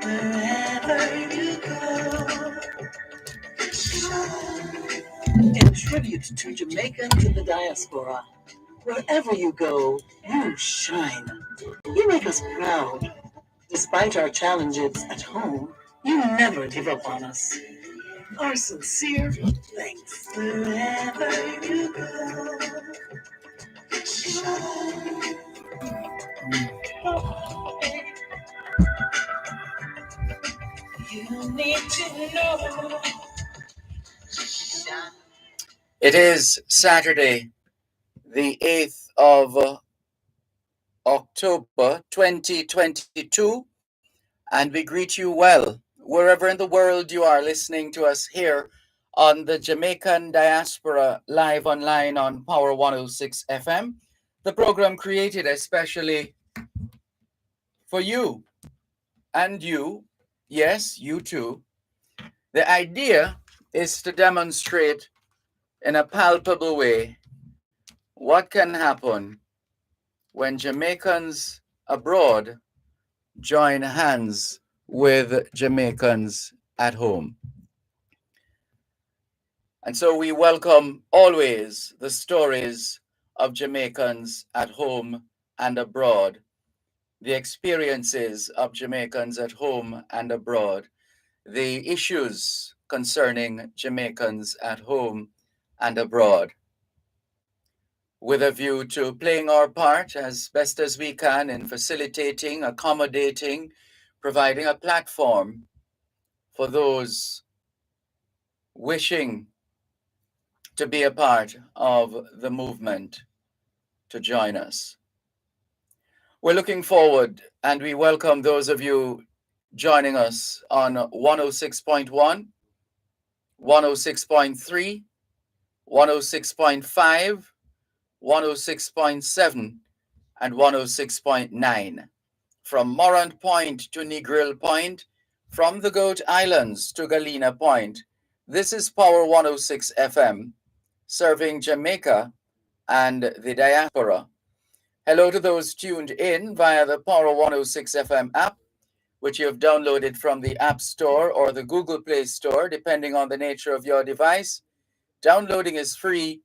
wherever you go. In tribute to Jamaicans in the diaspora, wherever you go, you shine. You make us proud. Despite our challenges at home, you never give up on us. Our sincere thanks. Wherever you go, shine. You need to know. It is Saturday, the 8th of October 2022, and we greet you well, wherever in the world you are listening to us here on the Jamaican Diaspora live online on Power 106 FM, the program created especially for you and you, yes, you too. The idea is to demonstrate in a palpable way what can happen when Jamaicans abroad join hands with Jamaicans at home. And so we welcome always the stories of Jamaicans at home and abroad, the experiences of Jamaicans at home and abroad, the issues concerning Jamaicans at home and abroad, with a view to playing our part as best as we can in facilitating, accommodating, providing a platform for those wishing to be a part of the movement to join us. We're looking forward and we welcome those of you joining us on 106.1, 106.3, 106.5, 106.7, and 106.9. From Morant Point to Negril Point, from the Goat Islands to Galena Point, this is Power 106 FM, serving Jamaica and the diaspora. Hello to those tuned in via the Power 106 FM app, which you have downloaded from the App Store or the Google Play Store, depending on the nature of your device. Downloading is free.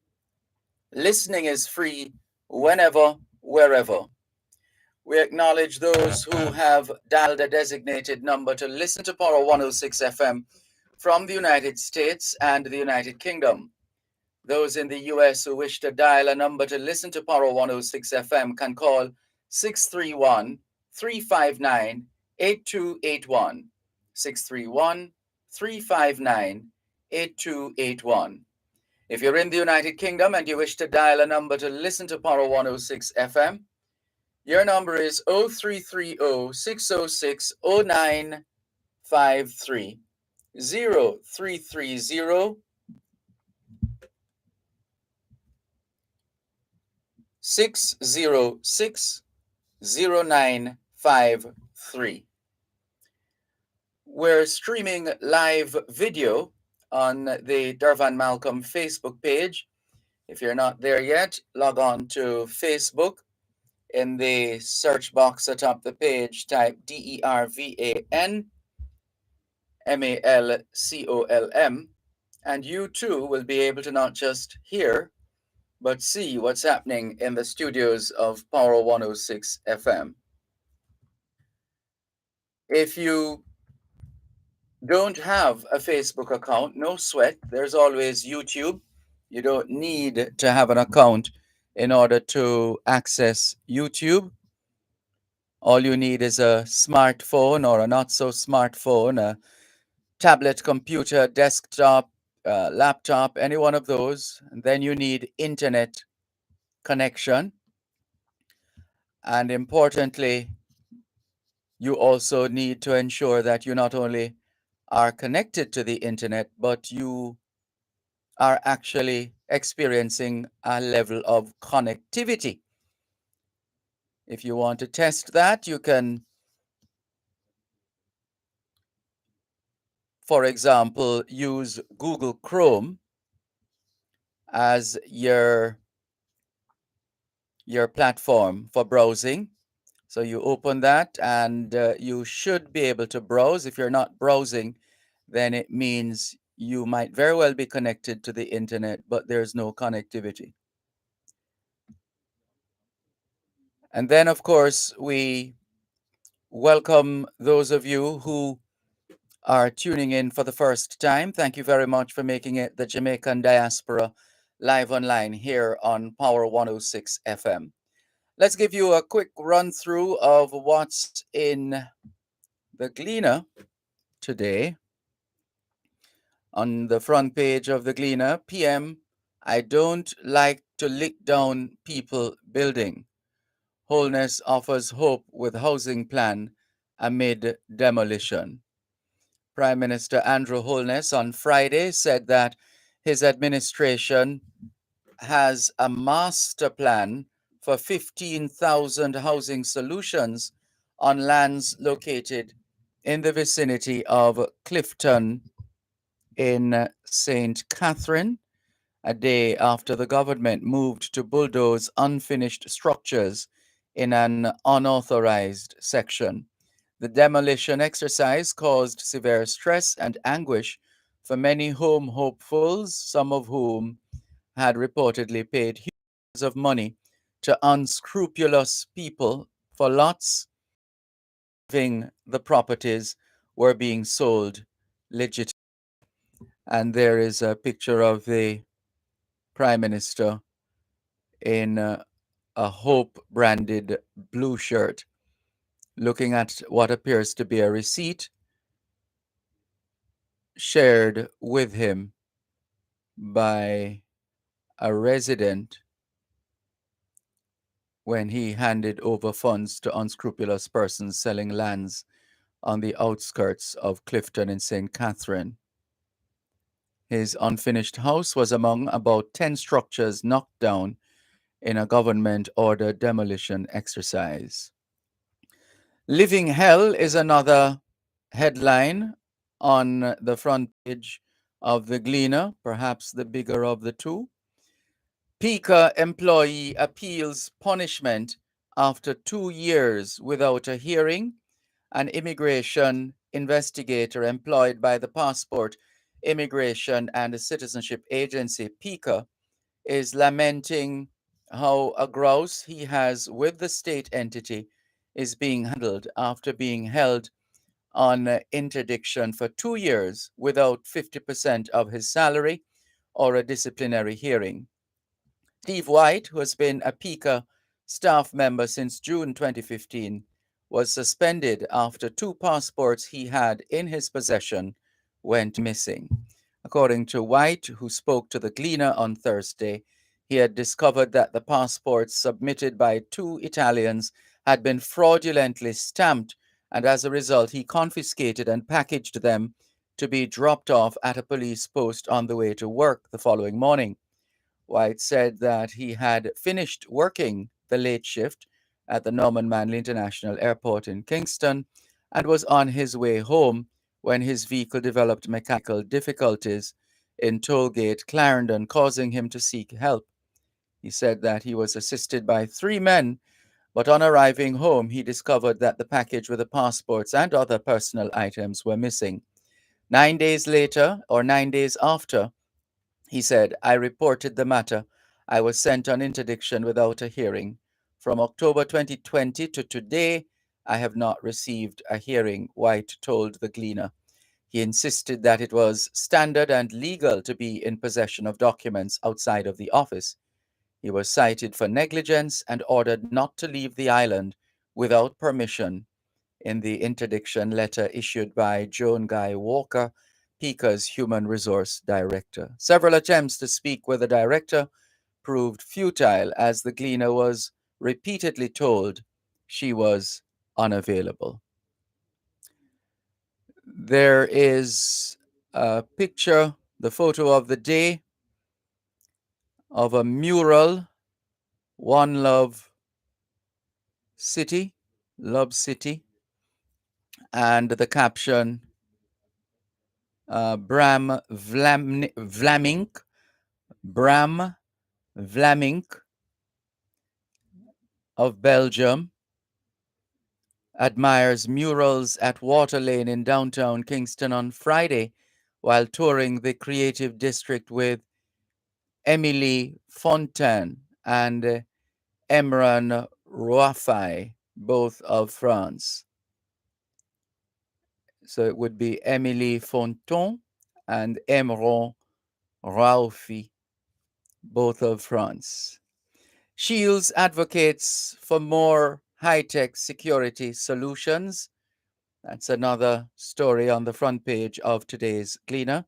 Listening is free whenever, wherever. We acknowledge those who have dialed a designated number to listen to Power 106 FM from the United States and the United Kingdom. Those in the US who wish to dial a number to listen to Power 106 FM can call 631-359-8281. 631-359-8281. If you're in the United Kingdom and you wish to dial a number to listen to Power 106 FM, your number is 0330-606-0953. 0330 606-0953. We're streaming live video on the Dervan Malcolm Facebook page. If you're not there yet, log on to Facebook. In the search box atop the page, type DERVAN MALCOLM, and you too will be able to not just hear, but see what's happening in the studios of Power 106 FM. If you don't have a Facebook account, no sweat. There's always YouTube. You don't need to have an account in order to access YouTube. All you need is a smartphone or a not so smartphone, a tablet, computer, desktop, laptop, any one of those. And then you need internet connection. And importantly, you also need to ensure that you not only are connected to the internet, but you are actually experiencing a level of connectivity. If you want to test that, you can, for example, use Google Chrome as your platform for browsing. So you open that and you should be able to browse. If you're not browsing, then it means you might very well be connected to the internet, but there's no connectivity. And then, of course, we welcome those of you who are tuning in for the first time. Thank you very much for making it the Jamaican Diaspora live online here on Power 106 FM. Let's give you a quick run through of what's in the Gleaner today. On the front page of the Gleaner, PM, I don't like to lick down people building. Wholeness offers hope with housing plan amid demolition. Prime Minister Andrew Holness on Friday said that his administration has a master plan for 15,000 housing solutions on lands located in the vicinity of Clifton in St. Catherine, a day after the government moved to bulldoze unfinished structures in an unauthorized section. The demolition exercise caused severe stress and anguish for many home hopefuls, some of whom had reportedly paid huge amounts of money to unscrupulous people for lots, believing the properties were being sold legitimately. And there is a picture of the Prime Minister in a Hope branded blue shirt, looking at what appears to be a receipt shared with him by a resident when he handed over funds to unscrupulous persons selling lands on the outskirts of Clifton in St. Catherine. His unfinished house was among about 10 structures knocked down in a government ordered demolition exercise. Living Hell is another headline on the front page of the Gleaner, perhaps the bigger of the two. Pika employee appeals punishment after 2 years without a hearing. An immigration investigator employed by the Passport, Immigration and Citizenship Agency, Pika, is lamenting how a grouse he has with the state entity is being handled after being held on interdiction for 2 years without 50% of his salary or a disciplinary hearing. Steve White, who has been a PICA staff member since June 2015, was suspended after 2 passports he had in his possession went missing. According to White, who spoke to the Gleaner on Thursday, he had discovered that the passports submitted by 2 Italians had been fraudulently stamped, and as a result, he confiscated and packaged them to be dropped off at a police post on the way to work the following morning. White said that he had finished working the late shift at the Norman Manley International Airport in Kingston and was on his way home when his vehicle developed mechanical difficulties in Tollgate, Clarendon, causing him to seek help. He said that he was assisted by 3 men, but on arriving home, he discovered that the package with the passports and other personal items were missing. 9 days later, or 9 days after, he said, I reported the matter. I was sent on interdiction without a hearing. From October 2020 to today, I have not received a hearing, White told the Gleaner. He insisted that it was standard and legal to be in possession of documents outside of the office. He was cited for negligence and ordered not to leave the island without permission in the interdiction letter issued by Joan Guy Walker, PICA's Human Resource Director. Several attempts to speak with the director proved futile as the Gleaner was repeatedly told she was unavailable. There is a picture, the photo of the day, of a mural, One Love City, Love City, and the caption, Bram Vlamink, Bram Vlamink of Belgium admires murals at Water Lane in downtown Kingston on Friday while touring the creative district with Emily Fontaine and Emran Rouafai, both of France. So it would be Emily Fontaine and Emran Rouafai, both of France. Shields advocates for more high-tech security solutions. That's another story on the front page of today's Gleaner.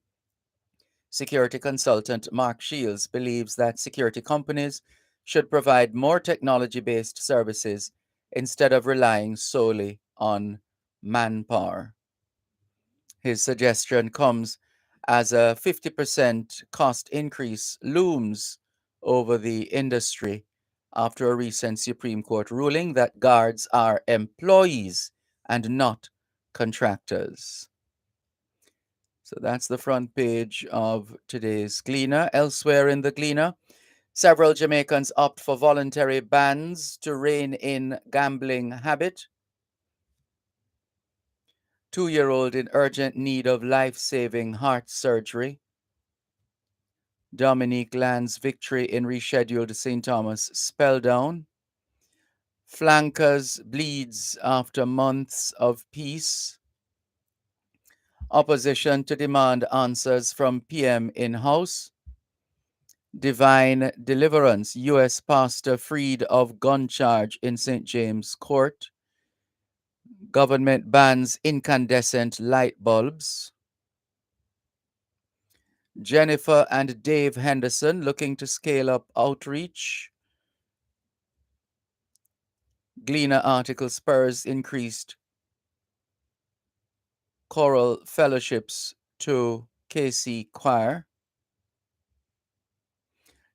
Security consultant Mark Shields believes that security companies should provide more technology-based services instead of relying solely on manpower. His suggestion comes as a 50% cost increase looms over the industry after a recent Supreme Court ruling that guards are employees and not contractors. So that's the front page of today's Gleaner. Elsewhere in the Gleaner, several Jamaicans opt for voluntary bans to rein in gambling habit. 2-year-old in urgent need of life-saving heart surgery. Dominique lands victory in rescheduled St. Thomas Spelldown. Flankers bleeds after months of peace. Opposition to demand answers from PM in-house. Divine deliverance. U.S. pastor freed of gun charge in St. James Court. Government bans incandescent light bulbs. Jennifer and Dave Henderson looking to scale up outreach. Gleaner article spurs increased choral fellowships to KC Choir.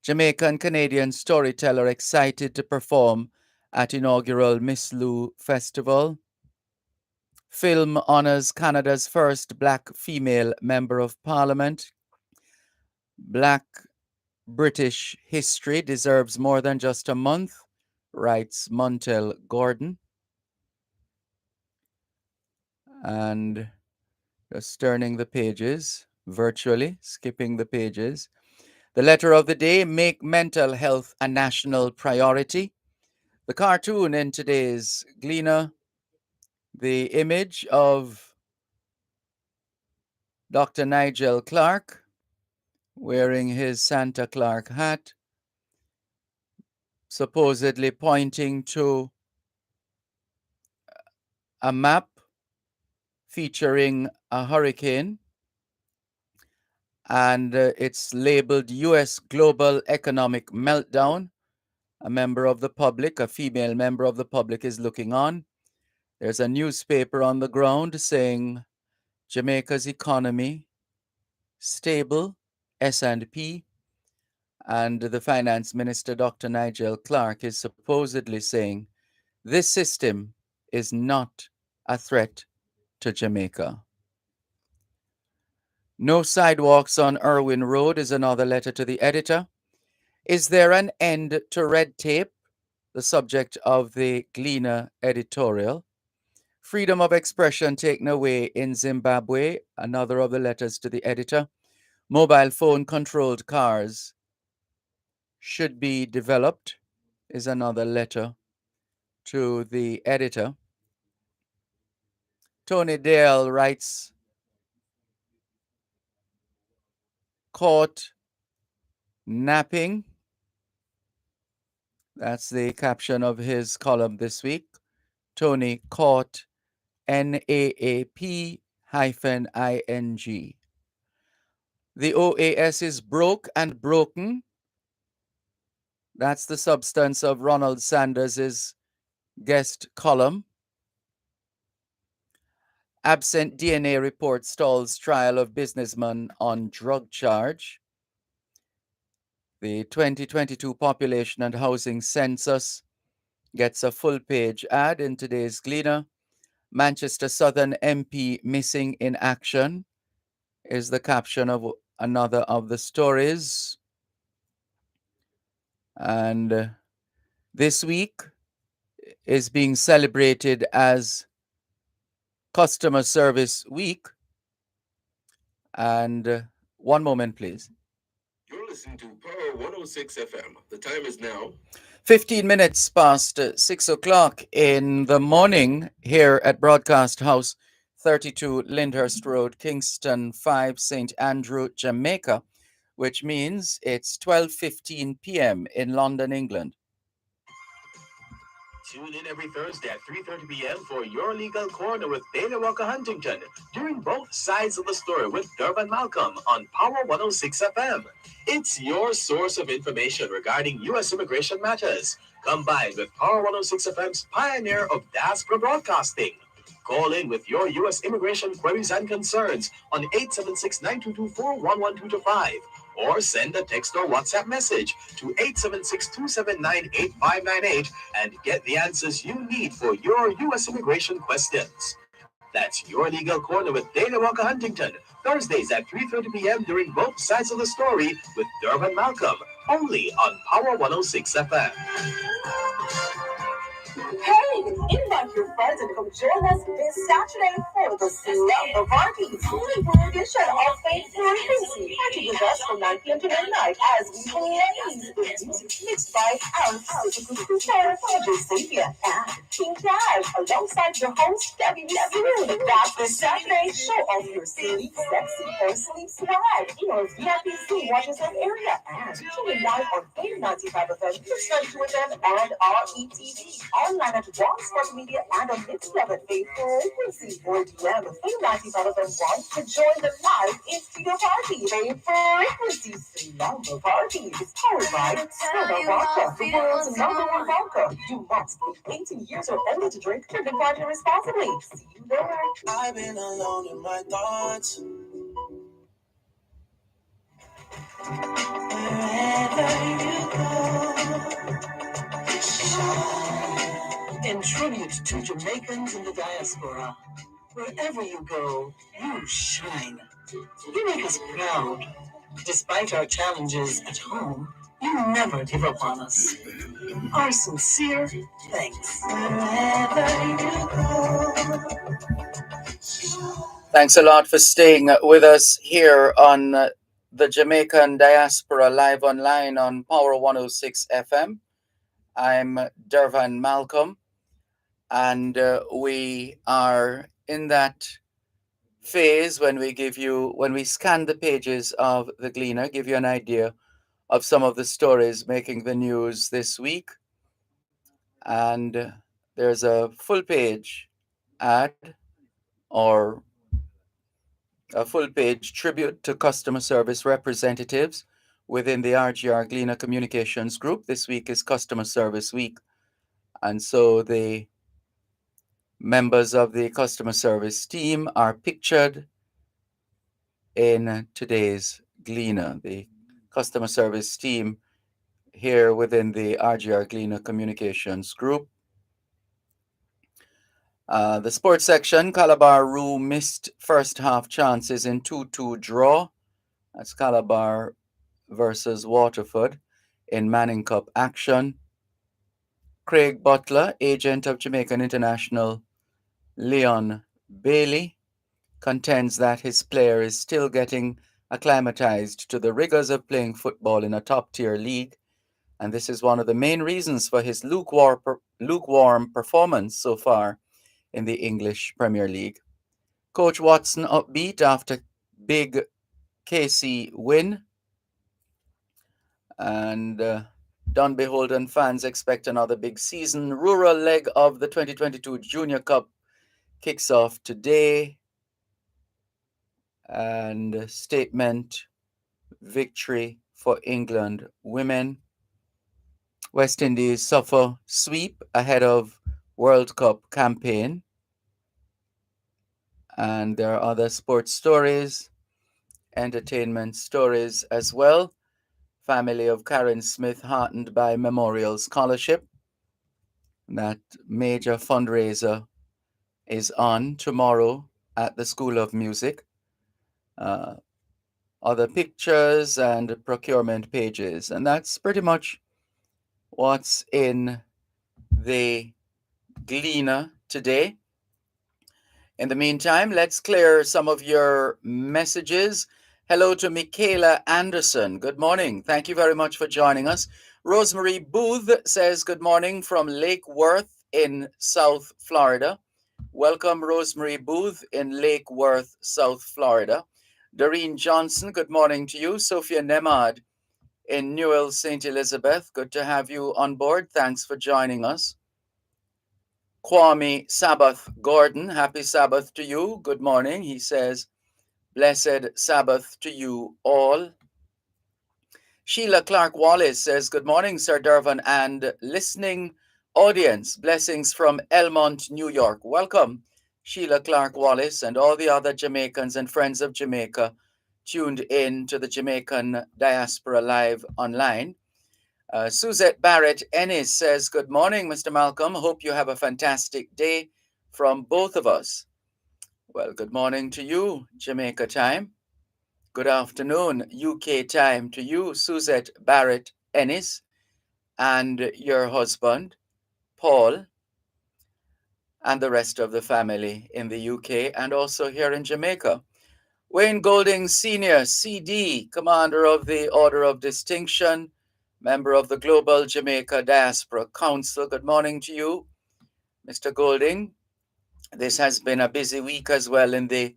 Jamaican Canadian storyteller excited to perform at inaugural Miss Lou Festival. Film honors Canada's first Black female Member of Parliament. Black British history deserves more than just a month, writes Montel Gordon. And just turning the pages virtually, skipping the pages. The letter of the day, make mental health a national priority. The cartoon in today's Gleaner, the image of Dr. Nigel Clark wearing his Santa Clark hat, supposedly pointing to a map featuring a hurricane, and it's labeled U.S. Global Economic Meltdown. A member of the public, a female member of the public, is looking on. There's a newspaper on the ground saying Jamaica's economy stable, S&P, and the finance minister, Dr. Nigel Clark, is supposedly saying this system is not a threat to Jamaica. No sidewalks on Irwin Road is another letter to the editor. Is there an end to red tape? The subject of the Gleaner editorial. Freedom of expression taken away in Zimbabwe, another of the letters to the editor. Mobile phone controlled cars should be developed is another letter to the editor. Tony Dale writes, caught napping. That's the caption of his column this week. Tony caught NAAP-ING. The OAS is broke and broken. That's the substance of Ronald Sanders' guest column. Absent DNA report stalls trial of businessman on drug charge. The 2022 Population and Housing Census gets a full-page ad in today's Gleaner. Manchester Southern MP missing in action is the caption of another of the stories. And this week is being celebrated as Customer Service Week. And one moment, please. You're listening to Power 106 FM. The time is now 15 minutes past 6 o'clock in the morning here at Broadcast House, 32 Lyndhurst Road, Kingston 5, St. Andrew, Jamaica, which means it's 12:15 p.m. in London, England. Tune in every Thursday at 3:30 p.m. for Your Legal Corner with Dana Walker Huntington during both sides of the story with Dervan Malcolm on Power 106 FM. It's your source of information regarding U.S. immigration matters, combined with Power 106 FM's pioneer of diaspora broadcasting. Call in with your U.S. immigration queries and concerns on 876-9224-11225 or send a text or WhatsApp message to 876-279-8598 and get the answers you need for your U.S. immigration questions. That's Your Legal Corner with Dana Walker Huntington, Thursdays at 3:30 p.m. during both sides of the story with Dervan Malcolm, only on Power 106 FM. Hey, invite your friends and come join us this Saturday for the Slumber Party, fully full edition of Faith Frequency. Party with us from 9 p.m. to midnight as we blaze the music mixed by our physical superstar, DJ Xavier and King Cash, alongside your host, Debbie Soon. That's this Saturday. Show off your sleep sexy or sleep swag in our VIP seat watches area and tune in live on Faith 95 FM, subscribe to them and RETV. Online at One Sport Media and on Instagram at Faith Frequency or DM Faith 95 FM 1 to join the live in-studio party. Faith Frequency Slumber Party is powered by Stella Vodka, the world's #1 vodka. You must be 18 years or older to drink. Drink and party responsibly. See you there. I've been alone in my thoughts. Wherever you go. In tribute to Jamaicans in the diaspora, wherever you go, you shine. You make us proud. Despite our challenges at home, you never give up on us. Our sincere thanks. Wherever you go. Thanks a lot for staying with us here on the Jamaican Diaspora live online on Power 106 FM. I'm Dervan Malcolm, and we are in that phase when we scan the pages of the Gleaner, give you an idea of some of the stories making the news this week. And there's a full page ad or a full page tribute to customer service representatives within the RGR Gleaner Communications Group. This week is Customer Service Week. And so the members of the customer service team are pictured in today's Gleaner. The customer service team here within the RGR Gleaner Communications Group. The sports section, Calabar Roo missed first half chances in 2-2 draw. That's Calabar versus Waterford in Manning Cup action. Craig Butler, agent of Jamaican international Leon Bailey, contends that his player is still getting acclimatized to the rigors of playing football in a top-tier league, and this is one of the main reasons for his lukewarm performance so far in the English Premier League. Coach Watson upbeat after big KC win, and Dun Beholden fans expect another big season. Rural leg of the 2022 Junior Cup kicks off today, and statement victory for England women. West Indies suffer sweep ahead of World Cup campaign. And there are other sports stories, entertainment stories as well. Family of Karen Smith heartened by Memorial Scholarship. That major fundraiser is on tomorrow at the School of Music. Other pictures and procurement pages. And that's pretty much what's in the Gleaner today. In the meantime, let's clear some of your messages. Hello to Michaela Anderson. Good morning. Thank you very much for joining us. Rosemary Booth says good morning from Lake Worth in South Florida. Welcome, Rosemary Booth in Lake Worth, South Florida. Doreen Johnson, good morning to you. Sophia Nemad in Newell, St. Elizabeth. Good to have you on board. Thanks for joining us. Kwame Sabbath Gordon, happy Sabbath to you. Good morning. He says, blessed Sabbath to you all. Sheila Clark Wallace says, good morning, Sir Dervan and listening audience. Blessings from Elmont, New York. Welcome, Sheila Clark Wallace and all the other Jamaicans and friends of Jamaica tuned in to the Jamaican Diaspora Live online. Suzette Barrett Ennis says, good morning, Mr. Malcolm. Hope you have a fantastic day from both of us. Well, good morning to you, Jamaica time. Good afternoon, UK time to you, Suzette Barrett Ennis, and your husband, Paul, and the rest of the family in the UK and also here in Jamaica. Wayne Golding Sr., CD, Commander of the Order of Distinction, member of the Global Jamaica Diaspora Council. Good morning to you, Mr. Golding. This has been a busy week as well in the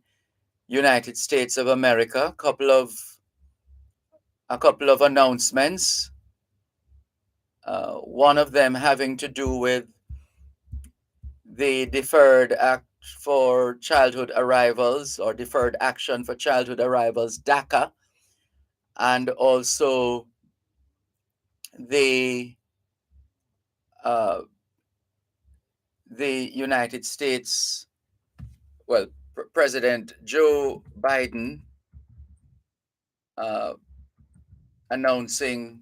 United States of America. A couple of announcements. One of them having to do with the Deferred Act for Childhood Arrivals or Deferred Action for Childhood Arrivals, DACA, and also the United States, well, President Joe Biden announcing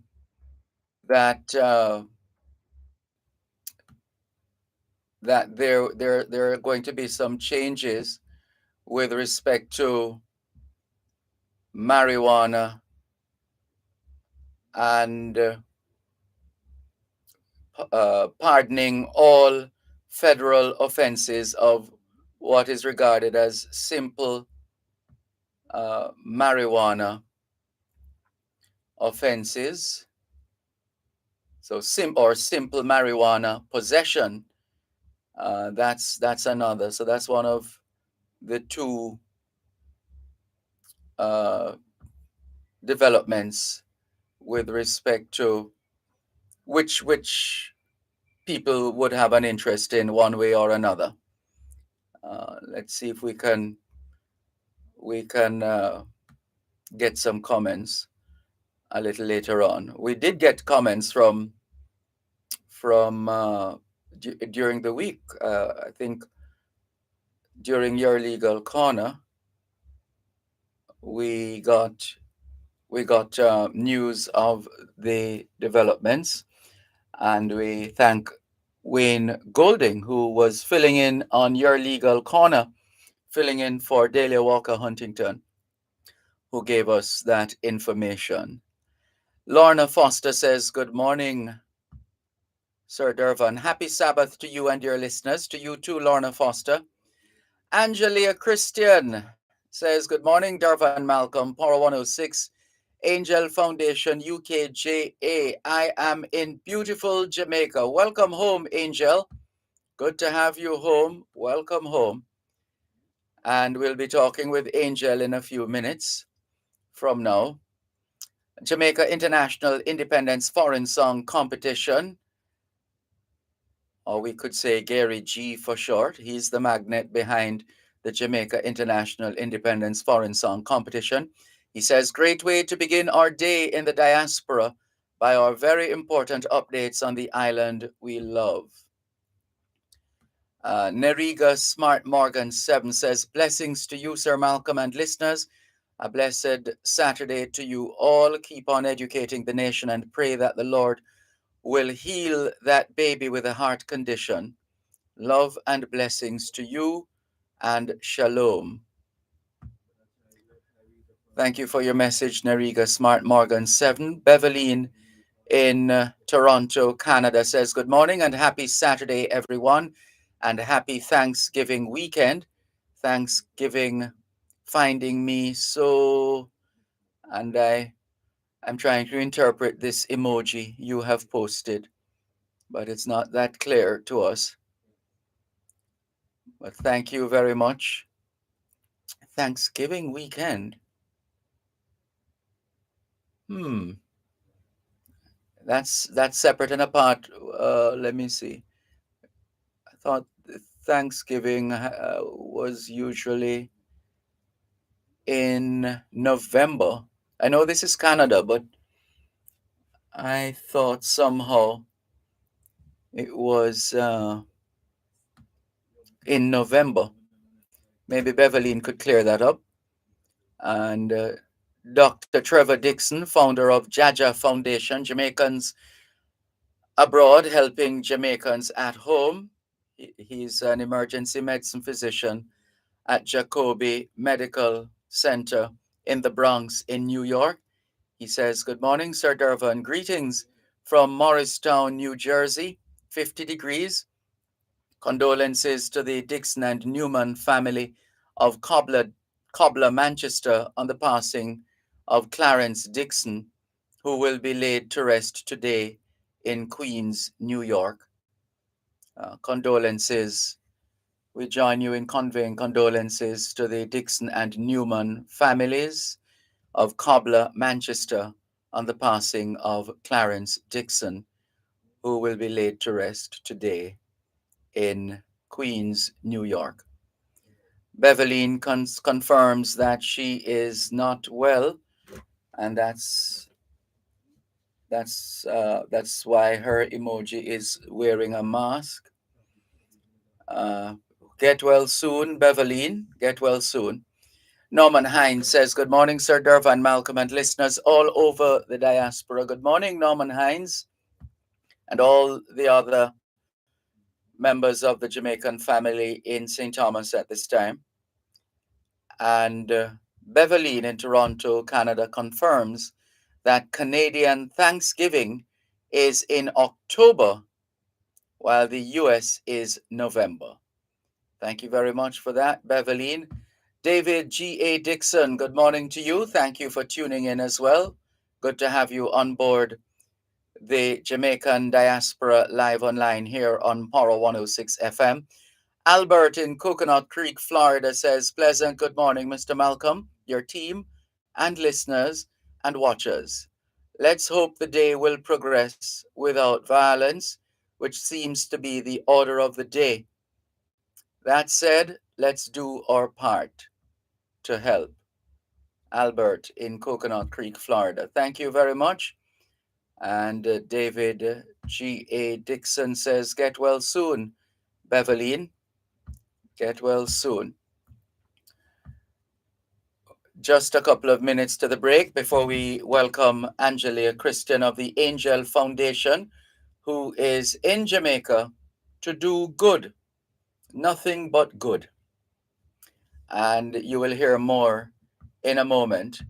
that that there are going to be some changes with respect to marijuana and pardoning all federal offenses of what is regarded as simple marijuana offenses. So simple marijuana possession. That's another. So that's one of the two developments with respect to which people would have an interest in one way or another. Let's see if we can get some comments a little later on. We did get comments from during the week. I think during your legal corner, we got news of the developments, and we thank Wayne Golding, who was filling in on your legal corner, filling in for Delia Walker Huntington, who gave us that information. Lorna Foster says, good morning, Sir Dervan. Happy Sabbath to you and your listeners. To you too, Lorna Foster. Angelia Christian says, good morning, Dervan Malcolm, Power 106, Angel Foundation, UKJA. I am in beautiful Jamaica. Welcome home, Angel. Good to have you home. Welcome home. And we'll be talking with Angel in a few minutes from now. Jamaica International Independence Foreign Song Competition, or we could say Gary G for short. He's the magnet behind the Jamaica International Independence Foreign Song Competition. He says, great way to begin our day in the diaspora by our very important updates on the island we love. Neriga Smart Morgan 7 says, blessings to you, Sir Malcolm, and listeners. A blessed Saturday to you all. Keep on educating the nation and pray that the Lord will heal that baby with a heart condition. Love and blessings to you, and shalom. Thank you for your message, Neriga Smart Morgan 7. Beverline in Toronto, Canada says, good morning and happy Saturday, everyone, and happy Thanksgiving weekend. Thanksgiving finding me so, and I'm trying to interpret this emoji you have posted, but it's not that clear to us. But thank you very much. Thanksgiving weekend. Hmm, that's separate and apart. Let me see. I thought Thanksgiving was usually in November. I know this is Canada, but I thought somehow it was in November. Maybe Beverly could clear that up. And Dr. Trevor Dixon, founder of Jaja Foundation, Jamaicans abroad helping Jamaicans at home. He's an emergency medicine physician at Jacobi Medical Center in the Bronx in New York. He says, "Good morning, Sir Dervan. Greetings from Morristown, New Jersey, 50 degrees. Condolences to the Dixon and Newman family of Cobbler, Manchester, on the passing of Clarence Dixon, who will be laid to rest today in Queens, New York." Condolences. We join you in conveying condolences to the Dixon and Newman families of Cobbler, Manchester, on the passing of Clarence Dixon, who will be laid to rest today in Queens, New York. Beverly confirms that she is not well, and that's why her emoji is wearing a mask. Get well soon, Beverly. Get well soon. Norman Hines says, "Good morning, Sir Dervan, Malcolm, and listeners all over the diaspora." Good morning, Norman Hines, and all the other members of the Jamaican family in St. Thomas at this time. And Beverly in Toronto, Canada, confirms that Canadian Thanksgiving is in October, while the US is November. Thank you very much for that, Beverly. David G.A. Dixon, good morning to you. Thank you for tuning in as well. Good to have you on board the Jamaican Diaspora live online here on Power 106 FM. Albert in Coconut Creek, Florida says, "Pleasant good morning, Mr. Malcolm, your team, and listeners and watchers. Let's hope the day will progress without violence, which seems to be the order of the day. That said, let's do our part to help." Albert in Coconut Creek, Florida. Thank you very much. And David G.A. Dixon says, "Get well soon, Beverly. Get well soon." Just a couple of minutes to the break before we welcome Angelia Christian of the Angel Foundation, who is in Jamaica to do good, nothing but good. And you will hear more in a moment.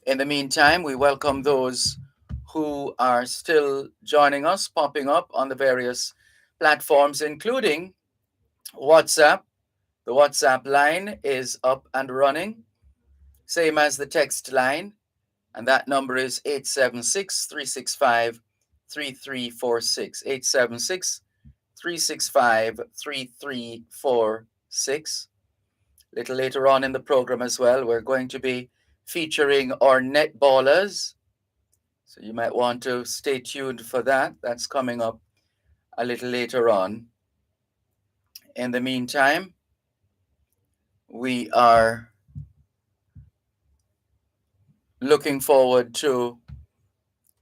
In the meantime, we welcome those who are still joining us, popping up on the various platforms, including WhatsApp. The WhatsApp line is up and running, same as the text line, and that number is 876-365-3346. 876-365-3346. A little later on in the program as well, we're going to be featuring our netballers. So you might want to stay tuned for that. That's coming up a little later on. In the meantime, we are looking forward to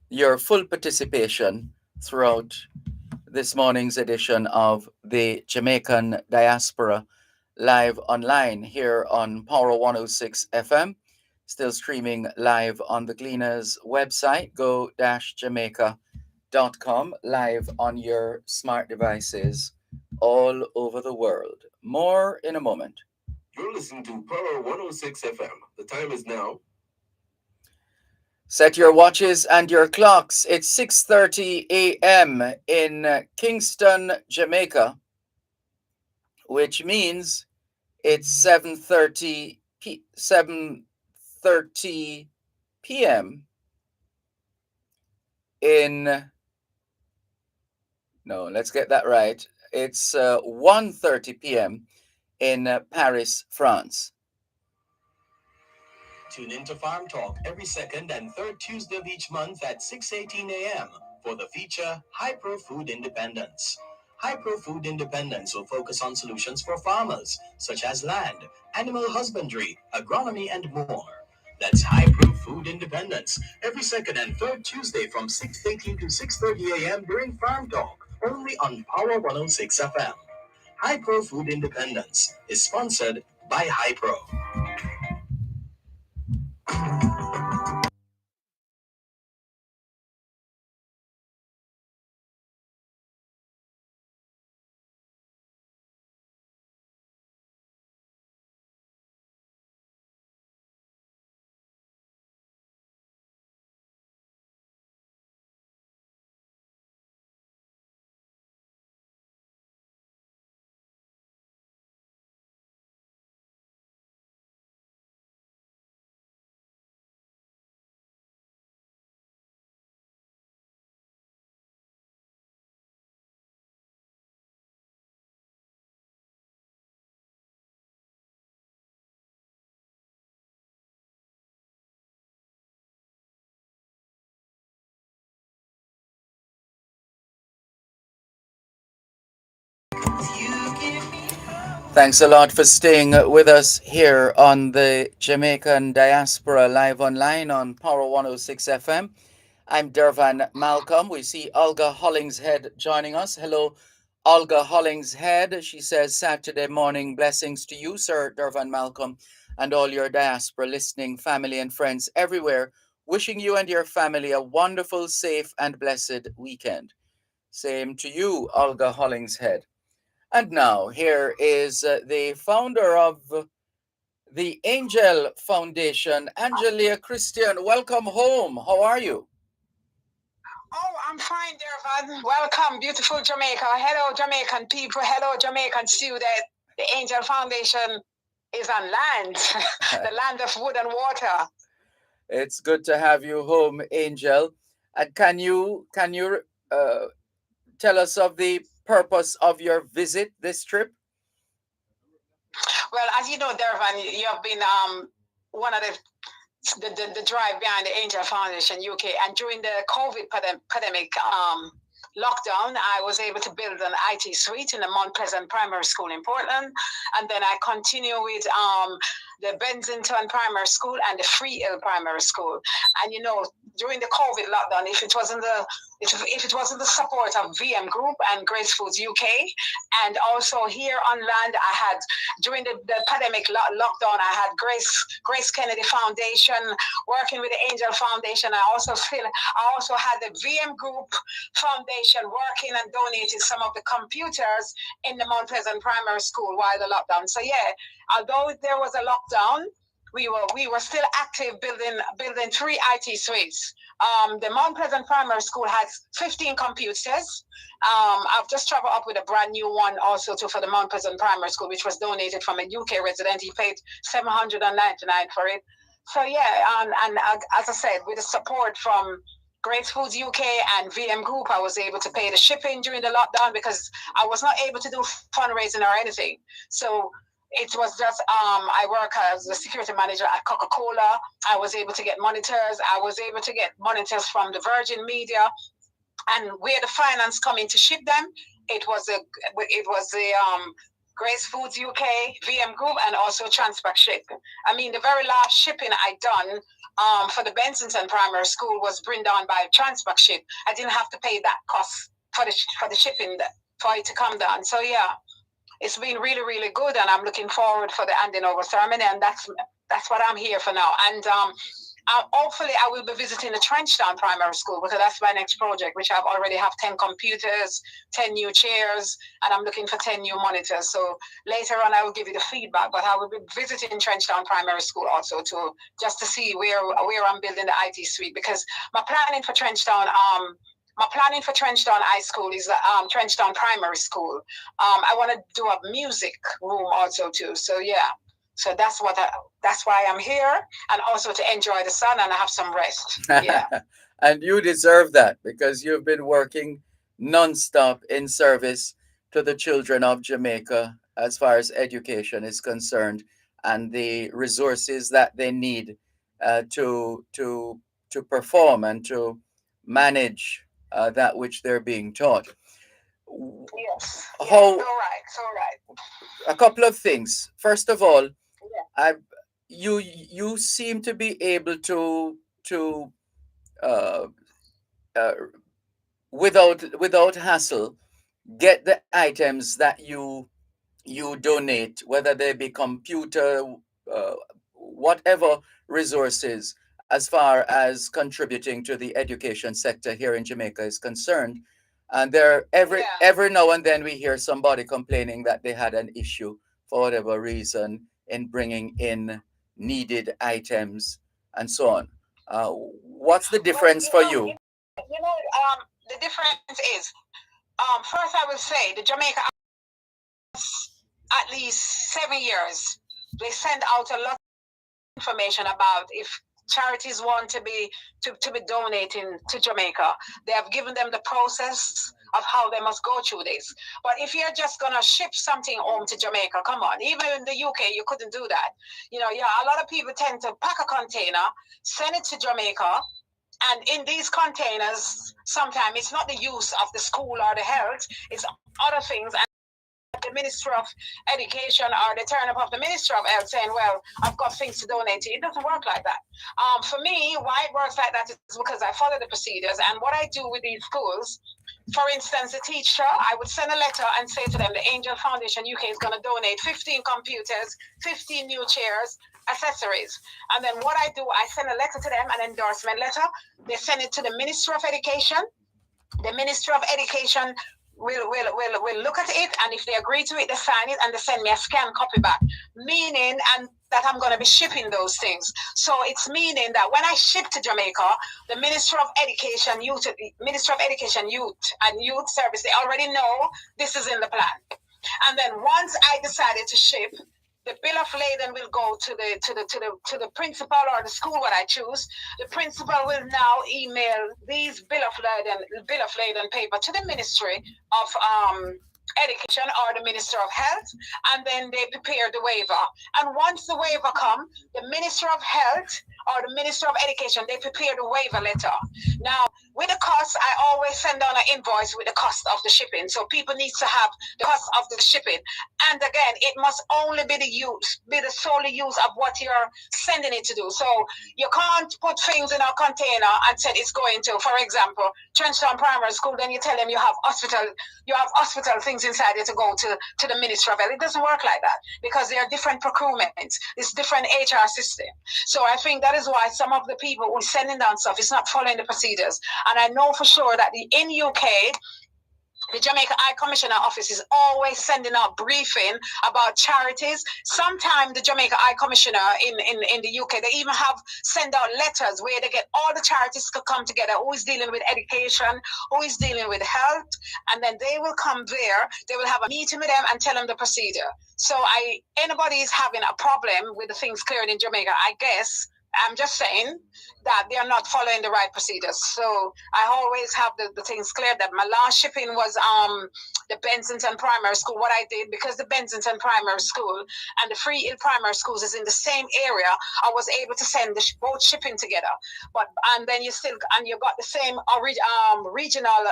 your full participation throughout this morning's edition of the Jamaican Diaspora live online here on Power 106 FM. Still streaming live on the Gleaners website, go-jamaica.com, live on your smart devices all over the world. More in a moment. You're listening to Power 106 FM. The time is now. Set your watches and your clocks. It's 6:30 a.m. in Kingston, Jamaica, which means It's 7:30 p.m. in no, let's get that right. It's 1:30 p.m. in Paris, France. Tune into Farm Talk every second and third Tuesday of each month at 6:18 a.m. for the feature Hyper Food Independence. Hyper Food Independence will focus on solutions for farmers, such as land, animal husbandry, agronomy, and more. That's Hyper Food Independence every second and third Tuesday from 6:18 to 6:30 a.m. during Farm Talk, only on Power 106 FM. Hyper Food Independence is sponsored by Hypro. Thanks a lot for staying with us here on the Jamaican Diaspora live online on Power 106 FM. I'm Dervan Malcolm. We see Olga Hollingshead joining us. Hello, Olga Hollingshead. She says, Saturday morning blessings to you, Sir Dervan Malcolm, and all your diaspora listening family and friends everywhere. Wishing you and your family a wonderful, safe, and blessed weekend. Same to you, Olga Hollingshead. And now, here is the founder of the Angel Foundation, Angelia Christian. Welcome home. How are you? Oh, I'm fine, Dervan. Welcome, beautiful Jamaica. Hello, Jamaican people. Hello, Jamaican students. The Angel Foundation is on land, the land of wood and water. It's good to have you home, Angel. And can you tell us of the purpose of your visit this trip? Well, as you know, Dervan, you have been one of the drive behind the Angel Foundation UK, and during the COVID pandemic lockdown, I was able to build an IT suite in the Mount Pleasant Primary School in Portland, and then I continue with the Bensington Primary School and the Free Hill Primary School. And you know, during the COVID lockdown, if it wasn't the support of VM Group and Grace Foods UK, and also here on land, I had during the pandemic lockdown, I had Grace Kennedy Foundation working with the Angel Foundation. I also had the VM Group Foundation working and donated some of the computers in the Mount Pleasant Primary School while the lockdown. So yeah, although there was a lockdown, we were still active building 3 IT suites. The Mount Pleasant Primary School has 15 computers. I've just traveled up with a brand new one also for the Mount Pleasant Primary School, which was donated from a UK resident. He paid $799 for it. So yeah, and as I said, with the support from Grace Foods UK and VM Group, I was able to pay the shipping during the lockdown because I was not able to do fundraising or anything. So it was just, I work as a security manager at Coca-Cola. I was able to get monitors. I was able to get monitors from the Virgin Media, and where the finance come in to ship them, it was the Grace Foods UK, VM Group, and also Transpac Ship. I mean, the very last shipping I done for the Bensington Primary School was bring down by Transpac Ship. I didn't have to pay that cost for the shipping for it to come down. So yeah, it's been really, really good, and I'm looking forward for the handing over ceremony, and that's what I'm here for now. And hopefully I will be visiting the Trenchtown Primary School because that's my next project, which I've already have 10 computers, 10 new chairs, and I'm looking for 10 new monitors. So later on I will give you the feedback, but I will be visiting Trenchtown Primary School also just to see where I'm building the IT suite, because my planning for Trenchtown, my planning for Trenchtown High School is Trenchtown Primary School. I want to do a music room also too. So yeah, so that's why I'm here, and also to enjoy the sun and have some rest. Yeah. And you deserve that because you've been working nonstop in service to the children of Jamaica as far as education is concerned and the resources that they need to perform and to manage that which they're being taught. Yes. Yes. How So right. So right. a couple of things. First of all, Yeah. I you seem to be able to uh, uh, without hassle get the items that you donate, whether they be computer, uh, whatever resources, as far as contributing to the education sector here in Jamaica is concerned. And there Yeah. every now and then we hear somebody complaining that they had an issue for whatever reason in bringing in needed items and so on. What's the Well, difference for you? the difference is, first I will say the Jamaica at least 7 years they send out a lot of information about if charities want to be donating to Jamaica. They have given them the process of how they must go through this. But if you're just gonna ship something home to Jamaica, come on, even in the UK you couldn't do that. A lot of people tend to pack a container, send it to Jamaica, and in these containers, sometimes it's not the use of the school or the health, it's other things. And the Ministry of Education or the turn up of the Ministry of Health saying, well, I've got things to donate to. It doesn't work like that. For me, why it works like that is because I follow the procedures. And what I do with these schools, for instance, the teacher, I would send a letter and say to them, the Angel Foundation UK is going to donate 15 computers, 15 new chairs, accessories. And then what I do, I send a letter to them, an endorsement letter. They send it to the Ministry of Education. The Ministry of Education will look at it, and if they agree to it, they sign it and they send me a scanned copy back, meaning and that I'm going to be shipping those things. So it's meaning that when I ship to Jamaica, the Ministry of Education, Youth and Youth Service, they already know this is in the plan. And then once I decided to ship, the bill of lading will go to the principal or the school what I choose. The principal will now email these bill of lading paper to the Ministry of Education or the Minister of Health, and then they prepare the waiver. And once the waiver come, the Minister of Health or the Minister of Education, they prepare the waiver letter. Now, with the cost, I always send down an invoice with the cost of the shipping. So people need to have the cost of the shipping. And again, it must only be the solely use of what you're sending it to do. So you can't put things in a container and say it's going to, for example, Trenchtown Primary School, then you tell them you have hospital things inside it to go to the Ministry of Health. It doesn't work like that because there are different procurements. It's different HR system. So I think that is why some of the people who are sending down stuff is not following the procedures. And I know for sure that in UK, the Jamaica High Commissioner Office is always sending out briefing about charities. Sometimes the Jamaica High Commissioner in the UK, they even send out letters where they get all the charities to come together, who is dealing with education, who is dealing with health, and then they will come there, they will have a meeting with them and tell them the procedure. So anybody is having a problem with the things cleared in Jamaica, I guess, I'm just saying that they are not following the right procedures. So I always have the things clear. That my last shipping was the Bensington Primary School. What I did, because the Bensington Primary School and the Free Hill Primary Schools is in the same area, I was able to send both shipping together. And then you got the same regional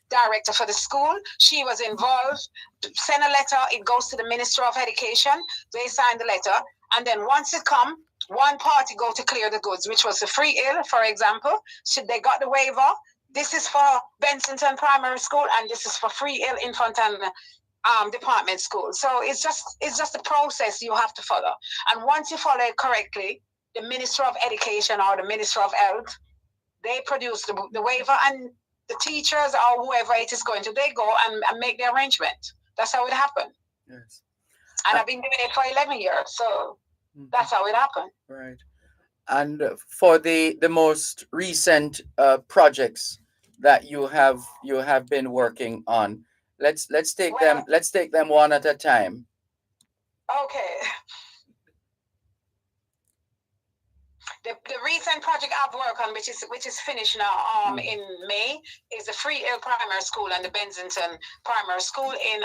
director for the school. She was involved. Send a letter. It goes to the Minister of Education. They sign the letter, and then once it comes, one party go to clear the goods, which was the Free Hill, for example. So they got the waiver. This is for Bensington Primary School, and this is for Free Hill Infant and Department School. So it's just a process you have to follow. And once you follow it correctly, the Minister of Education or the Minister of Health, they produce the waiver, and the teachers or whoever it is going to, they go and make the arrangement. That's how it happened. Yes. And I've been doing it for 11 years, so that's how it happened. Right. And for the most recent projects that you have been working on. Let's take them, Well, one at a time. okay. The recent project I've worked on, which is finished now, in May, is the Free Hill Primary School and the Bensington Primary School in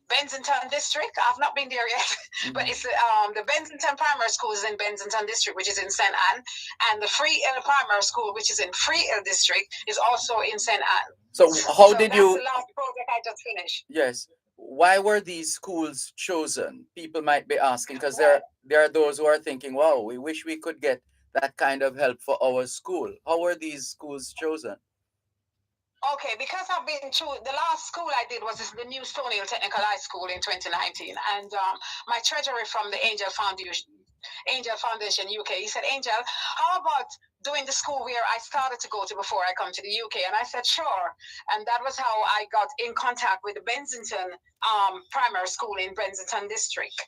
Bensington District. I've not been there yet, but it's the Bensington Primary School is in Bensington District, which is in St. Anne, and the Free Hill Primary School, which is in Free Hill District, is also in St. Anne. So how So did that's you? the last project I just finished. Yes. Why were these schools chosen? People might be asking, because there are those who are thinking, "Wow, we wish we could get that kind of help for our school." How were these schools chosen? Okay, because I've been through the last school I did was the new Stony Hill Technical High School in 2019, and my treasurer from the Angel Foundation UK, he said, "Angel, how about doing the school where I started to go to before I come to the UK?" And I said, "Sure." And that was how I got in contact with the Bensington Primary School in Bensington District.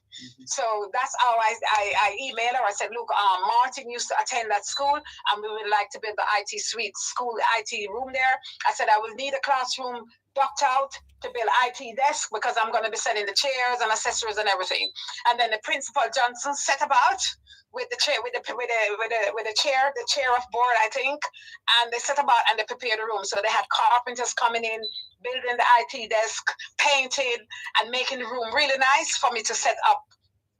So that's how I emailed her. I said, "Look, Martin used to attend that school, and we would like to build the IT suite, school IT room there." I said, "I will need a classroom duct out to build IT desk because I'm going to be selling the chairs and accessories and everything." And then the principal Johnson set about with the chair, with the chair, the chair of board, I think, and they set about and they prepared the room. So they had carpenters coming in, building the IT desk, painting, and making the room really nice for me to set up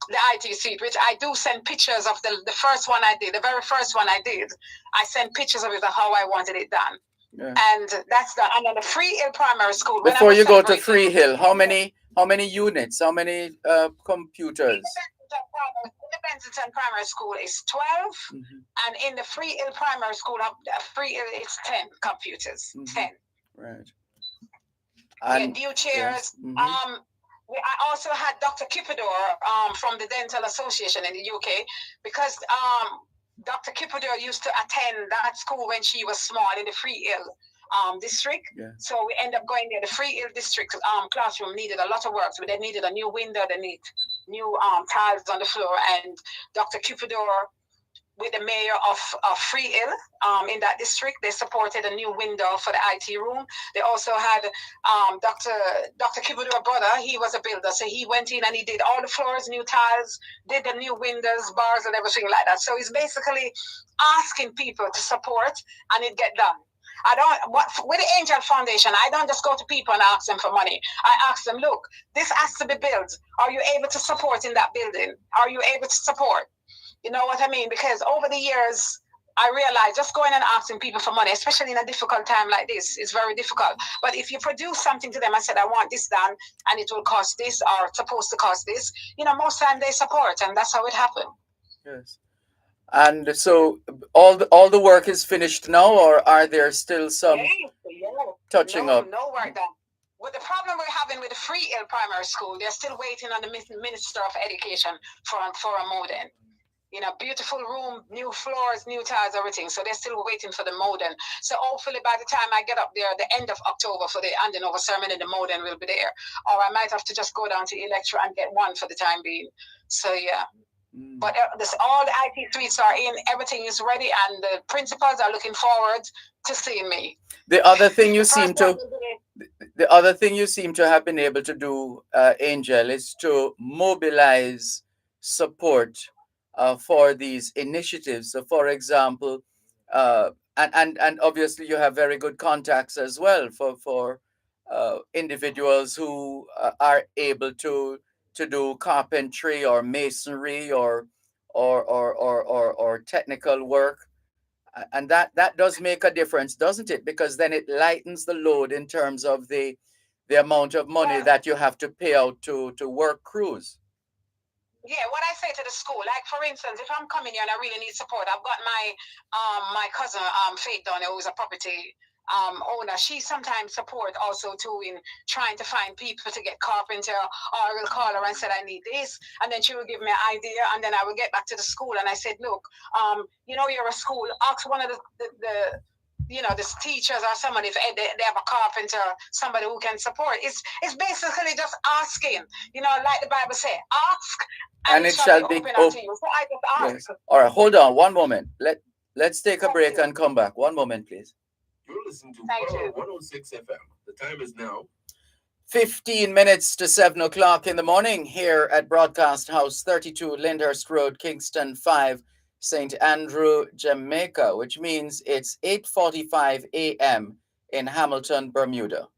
the IT suite, which I do send pictures of the first one I did, the very first one I did. I sent pictures of it of how I wanted it done. Yeah. And that's done. And then the Free Hill Primary School. Before you go to Free Hill, how many units? How many computers? The Bensington Primary School is 12, and in the Free Hill Primary School, Free Hill is 10 computers. 10. Right. And new chairs. Yes. I also had Dr. Kipador from the Dental Association in the UK, because Dr. Kipador used to attend that school when she was small in the Free Hill district. Yeah. So we end up going there. The Free Hill district classroom needed a lot of work. So they needed a new window, they need new tiles on the floor. And Dr. Kipador, with the mayor of Free Hill in that district, they supported a new window for the IT room. They also had Dr. Kipador brother, he was a builder. So he went in and he did all the floors, new tiles, did the new windows, bars and everything like that. So he's basically asking people to support and it get done. With the Angel Foundation, I don't just go to people and ask them for money. I ask them, look, this has to be built. Are you able to support in that building? Are you able to support? You know what I mean? Because over the years, I realized just going and asking people for money, especially in a difficult time like this, is very difficult. But if you produce something to them and said, "I want this done, and it will cost this, or it's supposed to cost this," most time they support, and that's how it happened. Yes. And so all the work is finished now, or are there still some touching up? No work done. With the problem we're having with the Free Hill Primary School, they're still waiting on the Minister of Education for a modem. Beautiful room, new floors, new tiles, everything. So they're still waiting for the modem. So hopefully by the time I get up there, the end of October for the handing over ceremony, the modem will be there. Or I might have to just go down to Electra and get one for the time being. So yeah. But all the IT suites are in, everything is ready, and the principals are looking forward to seeing me. The other thing you seem to have been able to do, Angel, is to mobilize support for these initiatives. So, for example, and obviously you have very good contacts as well for individuals who are able to do carpentry or masonry or technical work, and that does make a difference, doesn't it? Because then it lightens the load in terms of the amount of money that you have to pay out to work crews. Yeah, what I say to the school, like for instance, if I'm coming here and I really need support, I've got my cousin Faith down there, who's a property owner. She sometimes support also too in trying to find people to get carpenter, or I will call her and said I need this, and then she will give me an idea, and then I will get back to the school and I said, look, you're a school, ask one of the teachers or somebody if they have a carpenter, somebody who can support. It's basically just asking, like the Bible says, ask and it shall be open unto you. So I just ask. Yes. All right, hold on one moment. Let's take a break and come back. One moment, please. You're listening to Thank Power you. 106 FM. The time is now 15 minutes to 7 o'clock in the morning here at Broadcast House 32 Lyndhurst Road, Kingston 5, St. Andrew, Jamaica, which means it's 8:45 a.m. in Hamilton, Bermuda.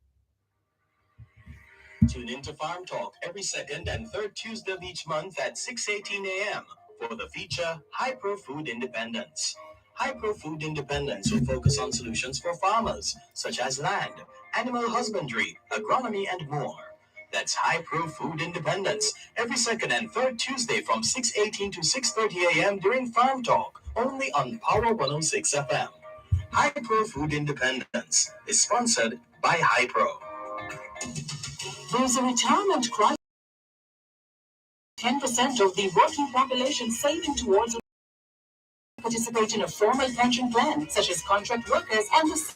Tune into Farm Talk every second and third Tuesday of each month at 6:18 a.m. for the feature Hyper Food Independence. Hyper Food Independence will focus on solutions for farmers, such as land, animal husbandry, agronomy, and more. That's Hyper Food Independence every second and third Tuesday from 6:18 to 6:30 a.m. during Farm Talk, only on Power 106 FM. Hyper Food Independence is sponsored by Hypro. There's a retirement crisis. 10% of the working population saving towards participate in a formal pension plan, such as contract workers and the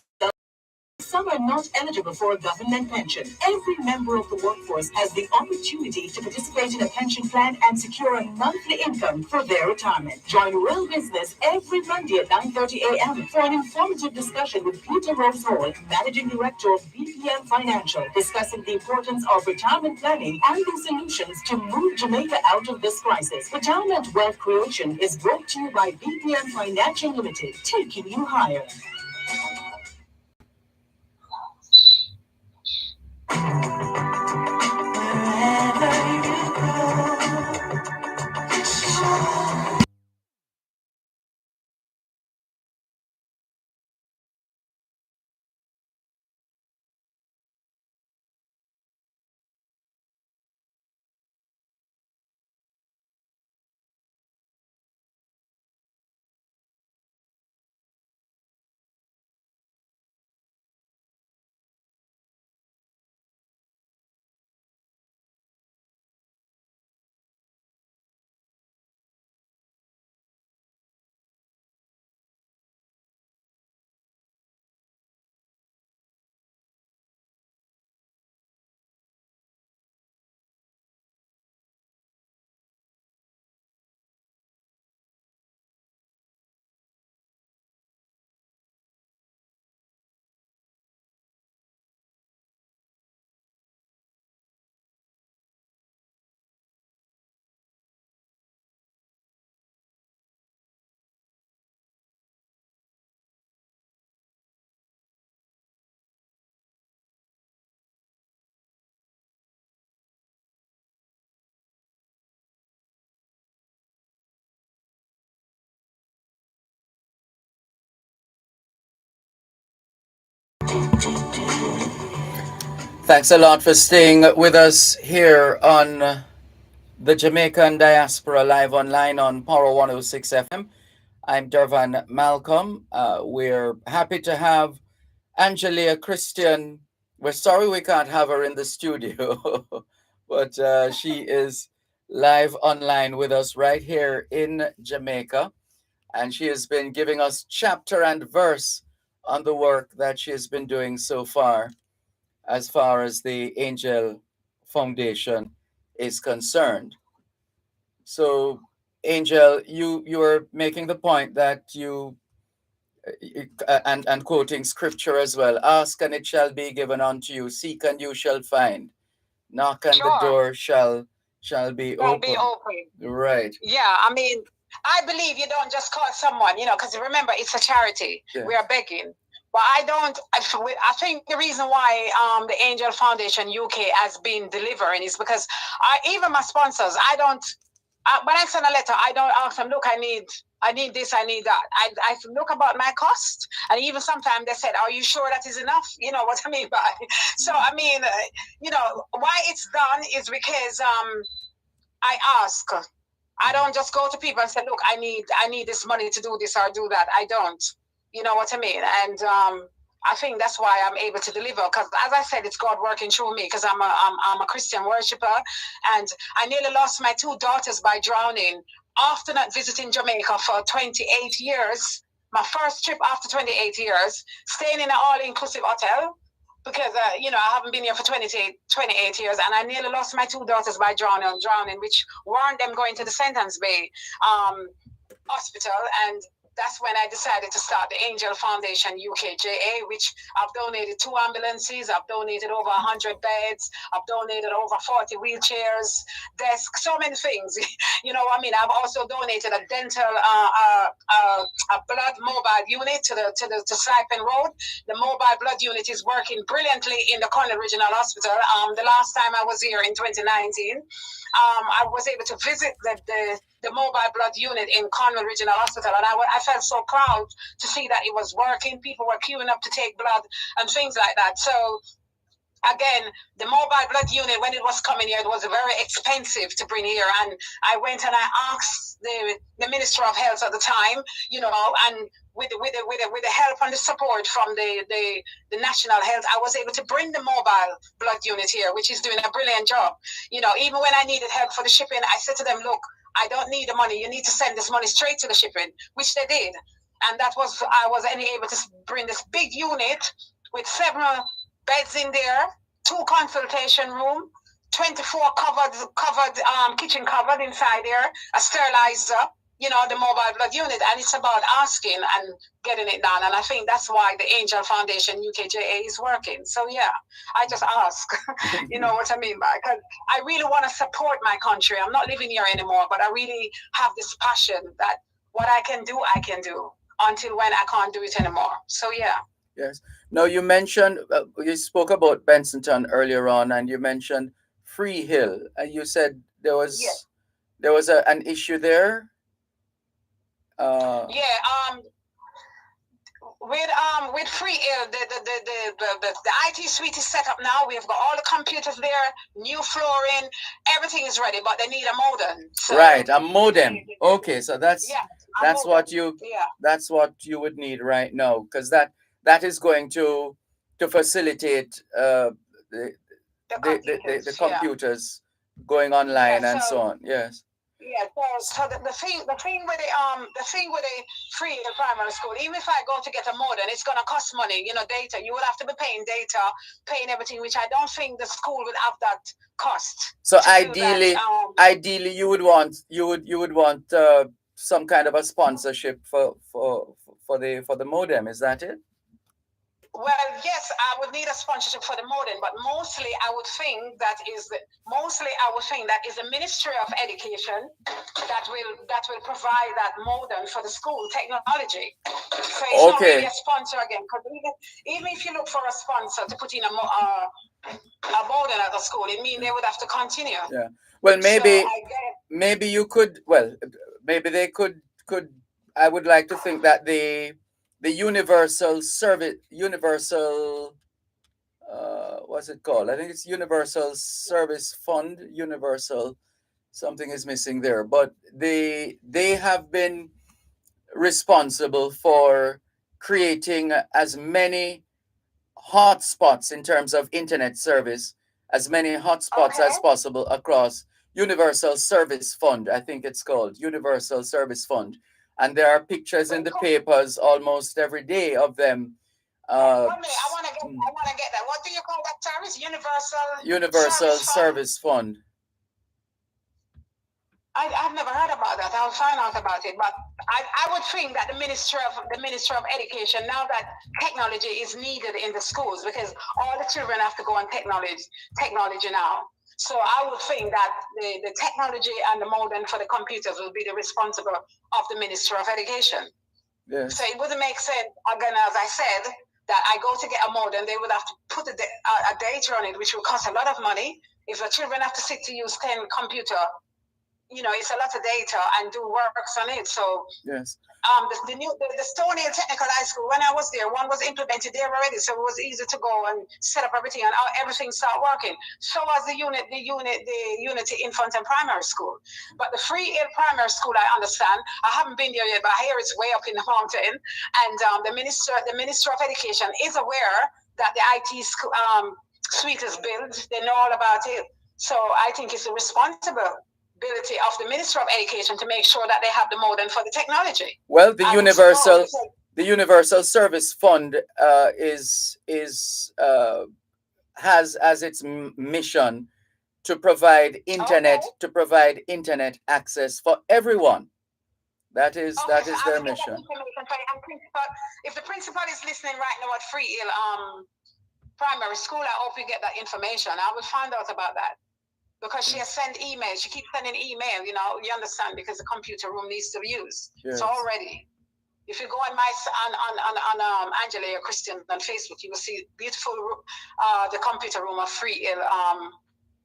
some are not eligible for a government pension. Every member of the workforce has the opportunity to participate in a pension plan and secure a monthly income for their retirement. Join Real Business every Monday at 9:30 a.m. for an informative discussion with Peter Rose Hall, Managing Director of BPM Financial, discussing the importance of retirement planning and the solutions to move Jamaica out of this crisis. Retirement Wealth Creation is brought to you by BPM Financial Limited, taking you higher. Thanks a lot for staying with us here on the Jamaican Diaspora live online on Power 106 FM. I'm Dervan Malcolm. We're happy to have Angelia Christian. We're sorry we can't have her in the studio, but she is live online with us right here in Jamaica. And she has been giving us chapter and verse on the work that she has been doing so far as the Angel Foundation is concerned. So, Angel, you were making the point that and quoting scripture as well. Ask and it shall be given unto you. Seek and you shall find. Knock and the door shall be open. Right. Yeah, I mean, I believe you don't just call someone, because remember, it's a charity. Yeah. We are begging. But I think the reason why the Angel Foundation UK has been delivering is because even my sponsors, when I send a letter, I don't ask them, look, I need this, I need that. I look about my cost. And even sometimes they said, are you sure that is enough? You know what I mean by So, I mean, why it's done is because I ask. I don't just go to people and say, look, I need this money to do this or do that. I don't. You know what I mean? And I think that's why I'm able to deliver. Because as I said, it's God working through me because I'm a Christian worshiper. And I nearly lost my 2 daughters by drowning after not visiting Jamaica for 28 years. My first trip after 28 years, staying in an all-inclusive hotel. Because, I haven't been here for 28 years, and I nearly lost my 2 daughters by drowning, which warned them going to the Sentence Bay hospital. And that's when I decided to start the Angel Foundation UKJA, which I've donated 2 ambulances, I've donated over 100 beds, I've donated over 40 wheelchairs, desks, so many things. You know what I mean? I've also donated a dental, a blood mobile unit to Saipan Road. The mobile blood unit is working brilliantly in the Cornell Regional Hospital. The last time I was here in 2019, I was able to visit the mobile blood unit in Cornwall Regional Hospital, and I felt so proud to see that it was working. People were queuing up to take blood and things like that. So again, the mobile blood unit, when it was coming here, it was very expensive to bring here. And I went and I asked the Minister of Health at the time, you know, and with the help and the support from the National Health, I was able to bring the mobile blood unit here, which is doing a brilliant job. You know, even when I needed help for the shipping, I said to them, look, I don't need the money. You need to send this money straight to the shipping, which they did. And I was able to bring this big unit with several beds in there, 2 consultation room, 24 covered kitchen covered inside there, a sterilizer, you know, the mobile blood unit. And it's about asking and getting it done. And I think that's why the Angel Foundation UKJA is working. So yeah, I just ask, you know what I mean? Because I really want to support my country. I'm not living here anymore, but I really have this passion that what I can do until when I can't do it anymore. So yeah. Yes. Now you mentioned, you spoke about Bensonton earlier on, and you mentioned Free Hill, and you said there was an issue there. With Free Hill, the IT suite is set up now. We've got all the computers there, new flooring, everything is ready, but they need a modem. So, right, a modem. Okay, so that's modem. That's what you would need right now, because that is going to facilitate the computers going online and so on. Yes. Yeah, so the thing with the free in primary school, even if I go to get a modem, it's gonna cost money, you know, data. You will have to be paying data, paying everything, which I don't think the school will have that cost. So ideally you would want some kind of a sponsorship for the modem, is that it? Well, yes, I would need a sponsorship for the modem, but mostly I would think that is the Ministry of Education that will provide that modem for the school technology. So it's not really a sponsor again, because even if you look for a sponsor to put in a modem at the school, it means they would have to continue. Yeah. Well, maybe you could. Well, maybe they could. I would like to think that the universal what's it called? I think it's Universal Service Fund. Universal something is missing there, but they have been responsible for creating as many hotspots in terms of internet service, as many hotspots as possible across Universal Service Fund. I think it's called Universal Service Fund. And there are pictures in the papers almost every day of them. I want to get that. What do you call that service? Universal Service Fund. I've never heard about that. I'll find out about it. But I would think that the Ministry of Education, now that technology is needed in the schools, because all the children have to go on technology now. So I would think that the technology and the modem for the computers will be the responsible of the Ministry of Education. Yes. So it wouldn't make sense, again, as I said, that I go to get a modem, they would have to put a data on it, which will cost a lot of money. If the children have to sit to use 10 computer, you know, it's a lot of data and do works on it. So yes. The Stone Hill Technical High School, when I was there, one was implemented there already, so it was easy to go and set up everything, and everything started working. So was the Unity Infant and Primary School. But the Free Hill Primary School, I understand, I haven't been there yet, but I hear it's way up in the mountain. And the Minister of Education is aware that the IT suite is built. They know all about it. So I think it's a responsibility of the Minister of Education to make sure that they have the modem for the technology. Well, the Universal Service Fund has as its mission to provide internet access for everyone. That is their mission. If the principal is listening right now at Free Hill Primary School, I hope you get that information. I will find out about that because she has sent emails. She keeps sending email. You understand, because the computer room needs to be used. Yes. So already, if you go on Angela or Christian on Facebook, you will see beautiful the computer room of Free Hill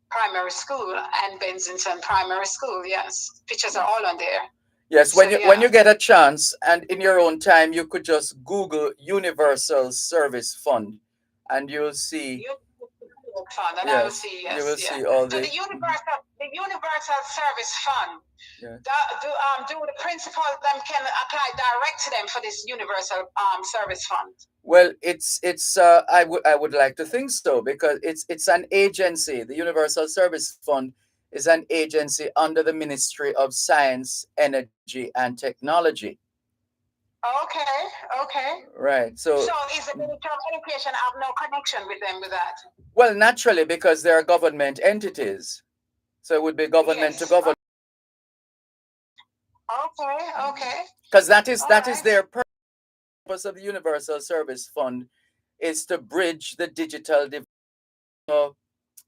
Primary School and Bensington Primary School. Yes, pictures are all on there. Yes, when you get a chance and in your own time, you could just Google Universal Service Fund, and you'll see. Fund, and I will see. Yes, you will see all the Universal Service Fund. Yeah. Do the principal them can apply direct to them for this Universal Service Fund? Well, it's I would like to think so, because it's an agency. The Universal Service Fund is an agency under the Ministry of Science, Energy, and Technology. Okay. Right. So is the Ministry of Education have no connection with them with that? Well, naturally, because they're government entities. So it would be government to government. Okay. Because that is their purpose of the Universal Service Fund, is to bridge the digital divide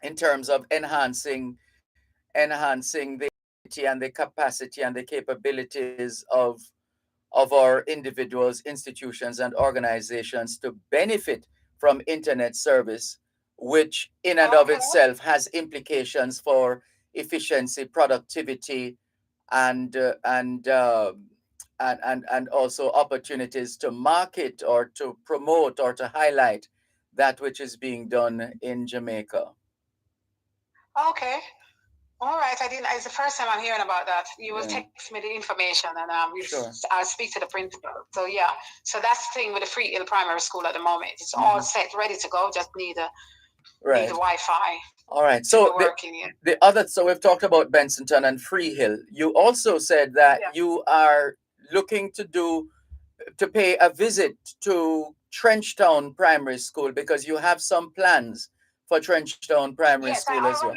in terms of enhancing the and the capacity and the capabilities of our individuals, institutions, and organizations to benefit from internet service, which in and of itself has implications for efficiency, productivity, and also opportunities to market or to promote or to highlight that which is being done in Jamaica. Okay. All right. It's the first time I'm hearing about that. You will text me the information, and I'll speak to the principal. So so that's the thing with the Free Hill Primary School at the moment. It's all set, ready to go. Just need the Wi-Fi. All right. So so we've talked about Bensington and Free Hill. You also said that you are looking to pay a visit to Trenchtown Primary School, because you have some plans for Trenchtown Primary School as well.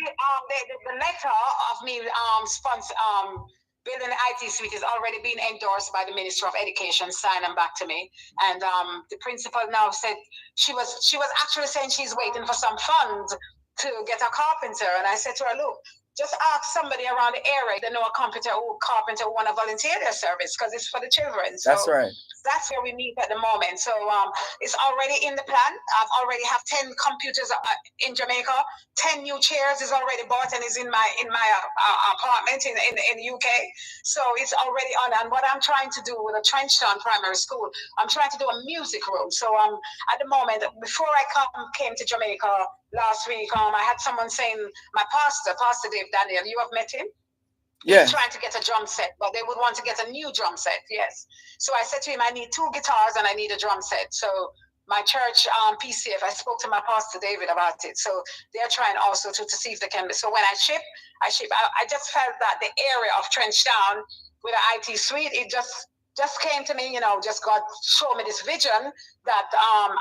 The letter of me building the IT suite is already been endorsed by the Ministry of Education, signed them back to me. And the principal now said she was actually saying she's waiting for some funds to get a carpenter. And I said to her, look, just ask somebody around the area that know a carpenter who want to volunteer their service, because it's for the children. So that's right. That's where we meet at the moment. So it's already in the plan. I've already have 10 computers in Jamaica. 10 new chairs is already bought and is in my apartment in the UK. So it's already on. And what I'm trying to do with the Trenchtown Primary School, I'm trying to do a music room. So at the moment, before I came to Jamaica last week, I had someone saying, my Pastor Dave Daniel, you have met him? Yeah. He's trying to get a drum set, but they would want to get a new drum set. Yes. So I said to him, I need 2 guitars and I need a drum set. So my church, PCF, I spoke to my Pastor David about it. So they're trying also to see if they can. So when I ship. I just felt that the area of Trenchtown with the IT suite, it just came to me, just God showed me this vision that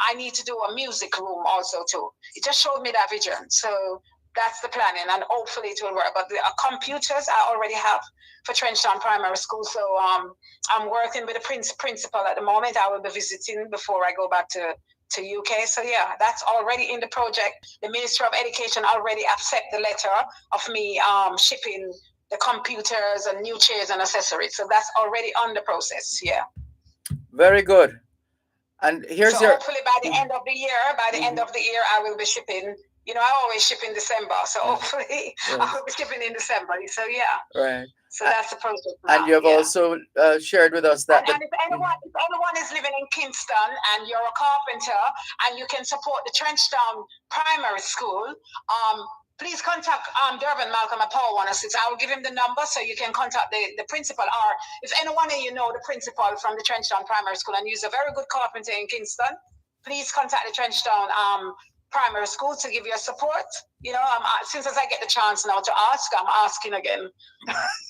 I need to do a music room also too. It just showed me that vision. So that's the planning, and hopefully it will work. But the computers I already have for Trenchtown Primary School. So I'm working with the principal at the moment. I will be visiting before I go back to UK. So that's already in the project. The Ministry of Education already accept the letter of me shipping the computers and new chairs and accessories. So that's already on the process. Yeah. Very good. And hopefully by the end of the year, I will be shipping. I always ship in December, so hopefully I will be shipping in December. So right. So that's the project. And you have also shared with us that. And if anyone is living in Kingston and you're a carpenter and you can support the Trenchtown Primary School, please contact Dervan Malcolm at Power 106. I will give him the number so you can contact the principal. Or if anyone of you know the principal from the Trenchtown Primary School and he's a very good carpenter in Kingston, please contact the Trenchtown Primary School to give you a support. Since as I get the chance now to ask, I'm asking again.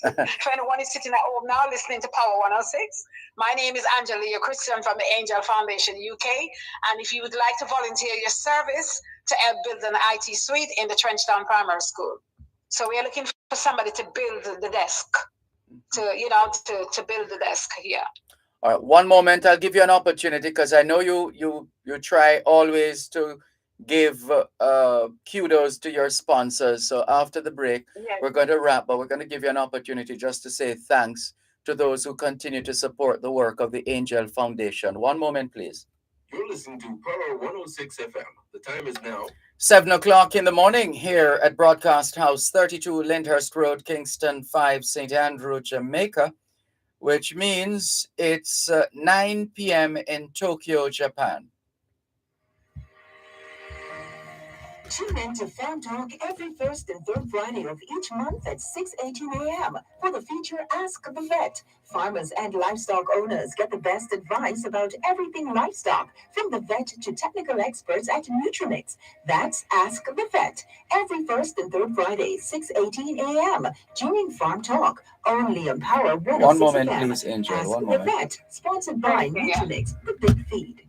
If anyone is sitting at home now listening to Power 106, my name is Angelia Christian from the Angel Foundation UK. And if you would like to volunteer your service to help build an IT suite in the Trenchtown Primary School. So we are looking for somebody to build the desk. to build the desk here. All right, one moment. I'll give you an opportunity because I know you try always to give kudos to your sponsors. So after the break, Yes. we're going to wrap, but we're going to give you an opportunity just to say thanks to those who continue to support the work of the Angel Foundation. One moment, please. You're listening to Power 106 FM. The time is now 7 o'clock in the morning here at Broadcast House, 32 Lyndhurst Road, Kingston 5, St. Andrew, Jamaica, which means it's 9 p.m. in Tokyo, Japan. Tune in to Farm Talk every first and third Friday of each month at 6:18 a.m. for the feature Ask the Vet. Farmers and livestock owners get the best advice about everything livestock, from the vet to technical experts at Nutrimix. That's Ask the Vet every first and third Friday, 6:18 a.m. during Farm Talk, only on Power 106 One moment, FM. please, Angel. Ask One the moment. Vet, sponsored by Thank you. Nutrimix, the Big Feed.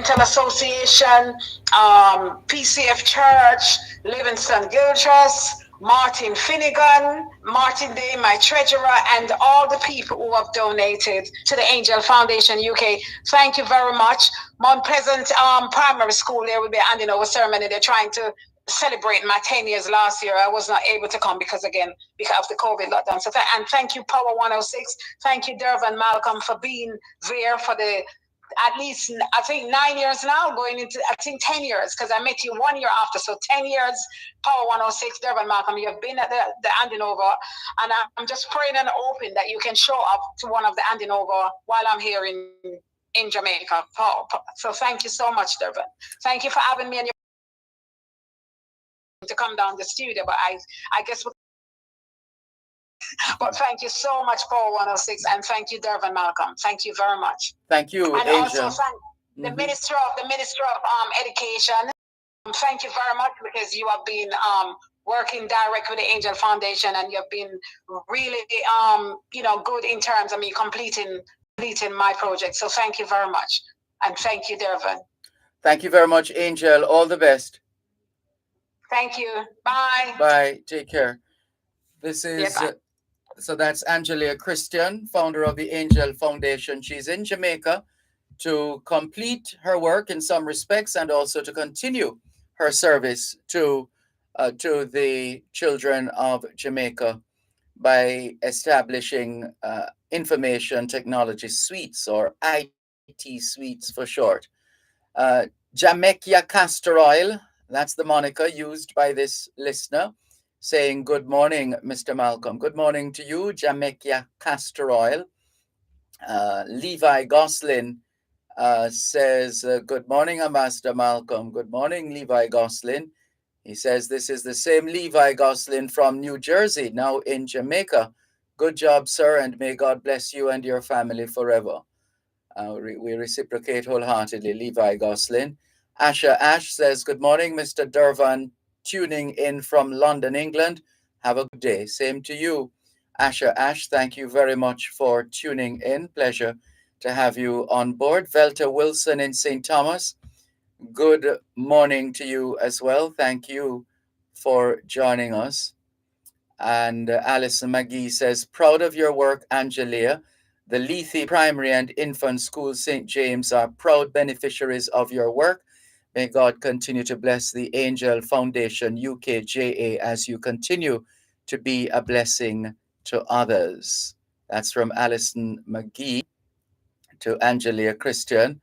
Dental Association, PCF Church, Livingston Gilchrist, Martin Finnegan, Martin Day, my treasurer, and all the people who have donated to the Angel Foundation UK. Thank you very much. Mount Pleasant Primary School, there will be handing over ceremony. They're trying to celebrate my 10 years last year. I was not able to come because of the COVID lockdown. So thank you, Power 106. Thank you, Dervan Malcolm, for being there for the at least, I think 9 years now, going into, I think 10 years, because I met you 1 year after. So 10 years, Power 106, Dervan Malcolm, you have been at the handing over. And I'm just praying and hoping that you can show up to one of the handing over while I'm here in Jamaica. So thank you so much, Dervan. Thank you for having me and to come down the studio, but I guess but thank you so much, Paul 106, and thank you, Dervan Malcolm. Thank you very much. Thank you, and Angel. Also thank the Minister of Education. Thank you very much, because you have been working direct with the Angel Foundation, and you have been really good in terms of me completing my project. So thank you very much, and thank you, Dervan. Thank you very much, Angel. All the best. Thank you. Bye. Bye. Take care. This is so that's Angelia Christian, founder of the Angel Foundation. She's in Jamaica to complete her work in some respects, and also to continue her service to the children of Jamaica by establishing information technology suites, or IT suites for short. Jamaica Castor Oil, that's the moniker used by this listener, saying, good morning, Mr. Malcolm. Good morning to you, Jamaica Castor Oil. Levi Goslin says, good morning, Ambassador Malcolm. Good morning, Levi Goslin. He says, this is the same Levi Goslin from New Jersey, now in Jamaica. Good job, sir, and may God bless you and your family forever. We reciprocate wholeheartedly, Levi Goslin. Asha Ash says, good morning, Mr. Dervan, tuning in from London, England. Have a good day. Same to you, Asha Ash. Thank you very much for tuning in. Pleasure to have you on board. Velta Wilson in St. Thomas, good morning to you as well. Thank you for joining us. And Alison McGee says, proud of your work, Angelia. The Lethe Primary and Infant School St. James are proud beneficiaries of your work. May God continue to bless the Angel Foundation UKJA as you continue to be a blessing to others. That's from Alison McGee to Angelia Christian.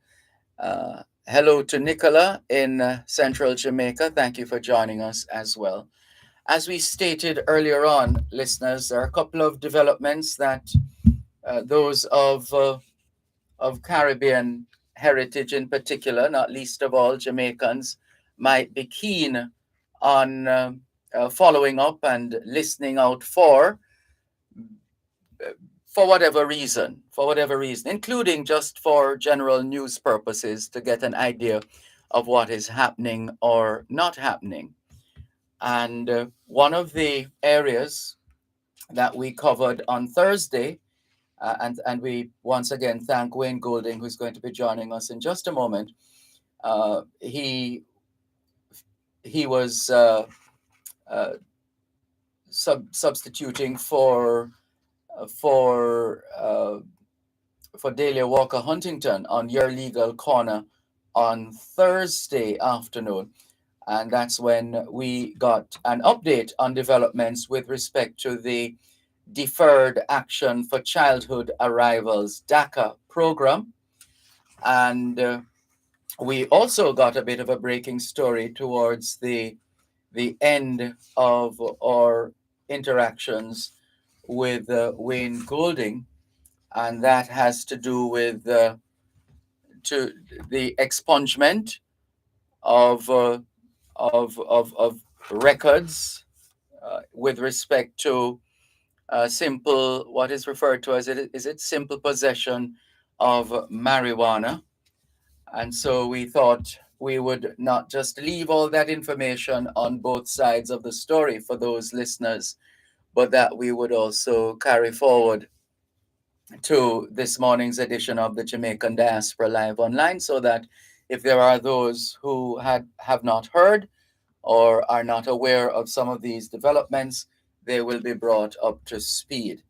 Hello to Nicola in Central Jamaica. Thank you for joining us as well. As we stated earlier on, listeners, there are a couple of developments that those of Caribbean heritage in particular, not least of all Jamaicans, might be keen on following up and listening out for whatever reason, including just for general news purposes, to get an idea of what is happening or not happening. And one of the areas that we covered on Thursday, and we once again thank Wayne Golding, who's going to be joining us in just a moment. He was substituting for Delia Walker Huntington on Your Legal Corner on Thursday afternoon. And that's when we got an update on developments with respect to the Deferred Action for Childhood Arrivals DACA program. And we also got a bit of a breaking story towards the end of our interactions with Wayne Golding, and that has to do with the expungement of records with respect to simple, what is referred to as simple possession of marijuana. And so we thought we would not just leave all that information on both sides of the story for those listeners, but that we would also carry forward to this morning's edition of the Jamaican Diaspora Live Online, so that If there are those who have not heard or are not aware of some of these developments, they will be brought up to speed.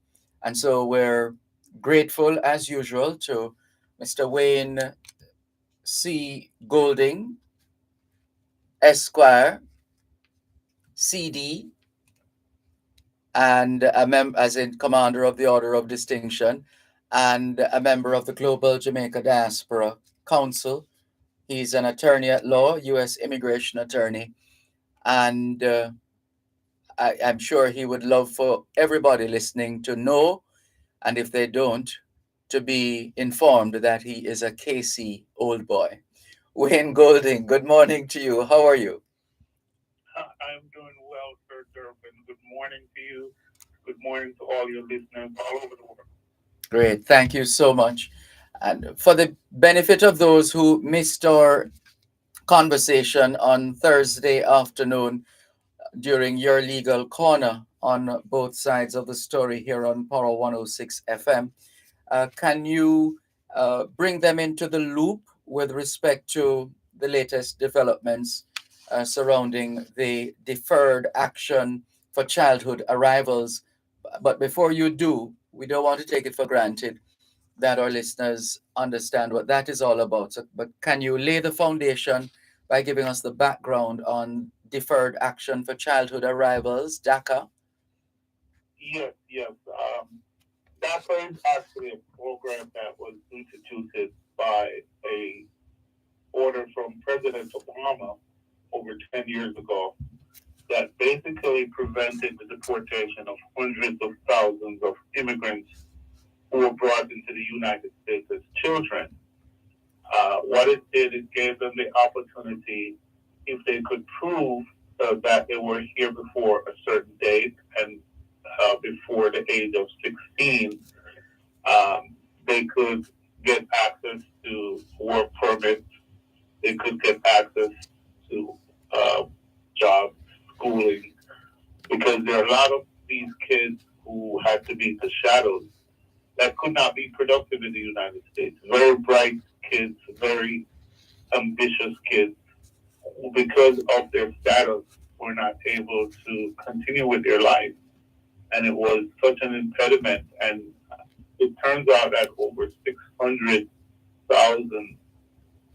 And so we're grateful, as usual, to Mr. Wayne C. Golding, Esquire, CD, and as in Commander of the Order of Distinction, and a member of the Global Jamaica Diaspora Council. He's an attorney at law, U.S. immigration attorney, and I'm sure he would love for everybody listening to know, and if they don't, to be informed that he is a KC old boy. Wayne Golding, good morning to you. How are you? I'm doing well, Sir Dervan. Good morning to you. Good morning to all your listeners all over the world. Great. Thank you so much. And for the benefit of those who missed our conversation on Thursday afternoon during your legal corner on both sides of the story here on Power 106 FM, can you bring them into the loop with respect to the latest developments surrounding the deferred action for childhood arrivals? But before you do, we don't want to take it for granted that our listeners understand what that is all about. So, but can you lay the foundation by giving us the background on deferred action for childhood arrivals, DACA? Yes. DAPA is actually a program that was instituted by a order from President Obama over 10 years ago that basically prevented the deportation of hundreds of thousands of immigrants who were brought into the United States as children. What it did, it gave them the opportunity, if they could prove that they were here before a certain date and before the age of 16, they could get access to work permits, they could get access to jobs, schooling, because there are a lot of these kids who had to be the shadows that could not be productive in the United States. Very bright kids, very ambitious kids, who, because of their status, were not able to continue with their life. And it was such an impediment. And it turns out that over 600,000,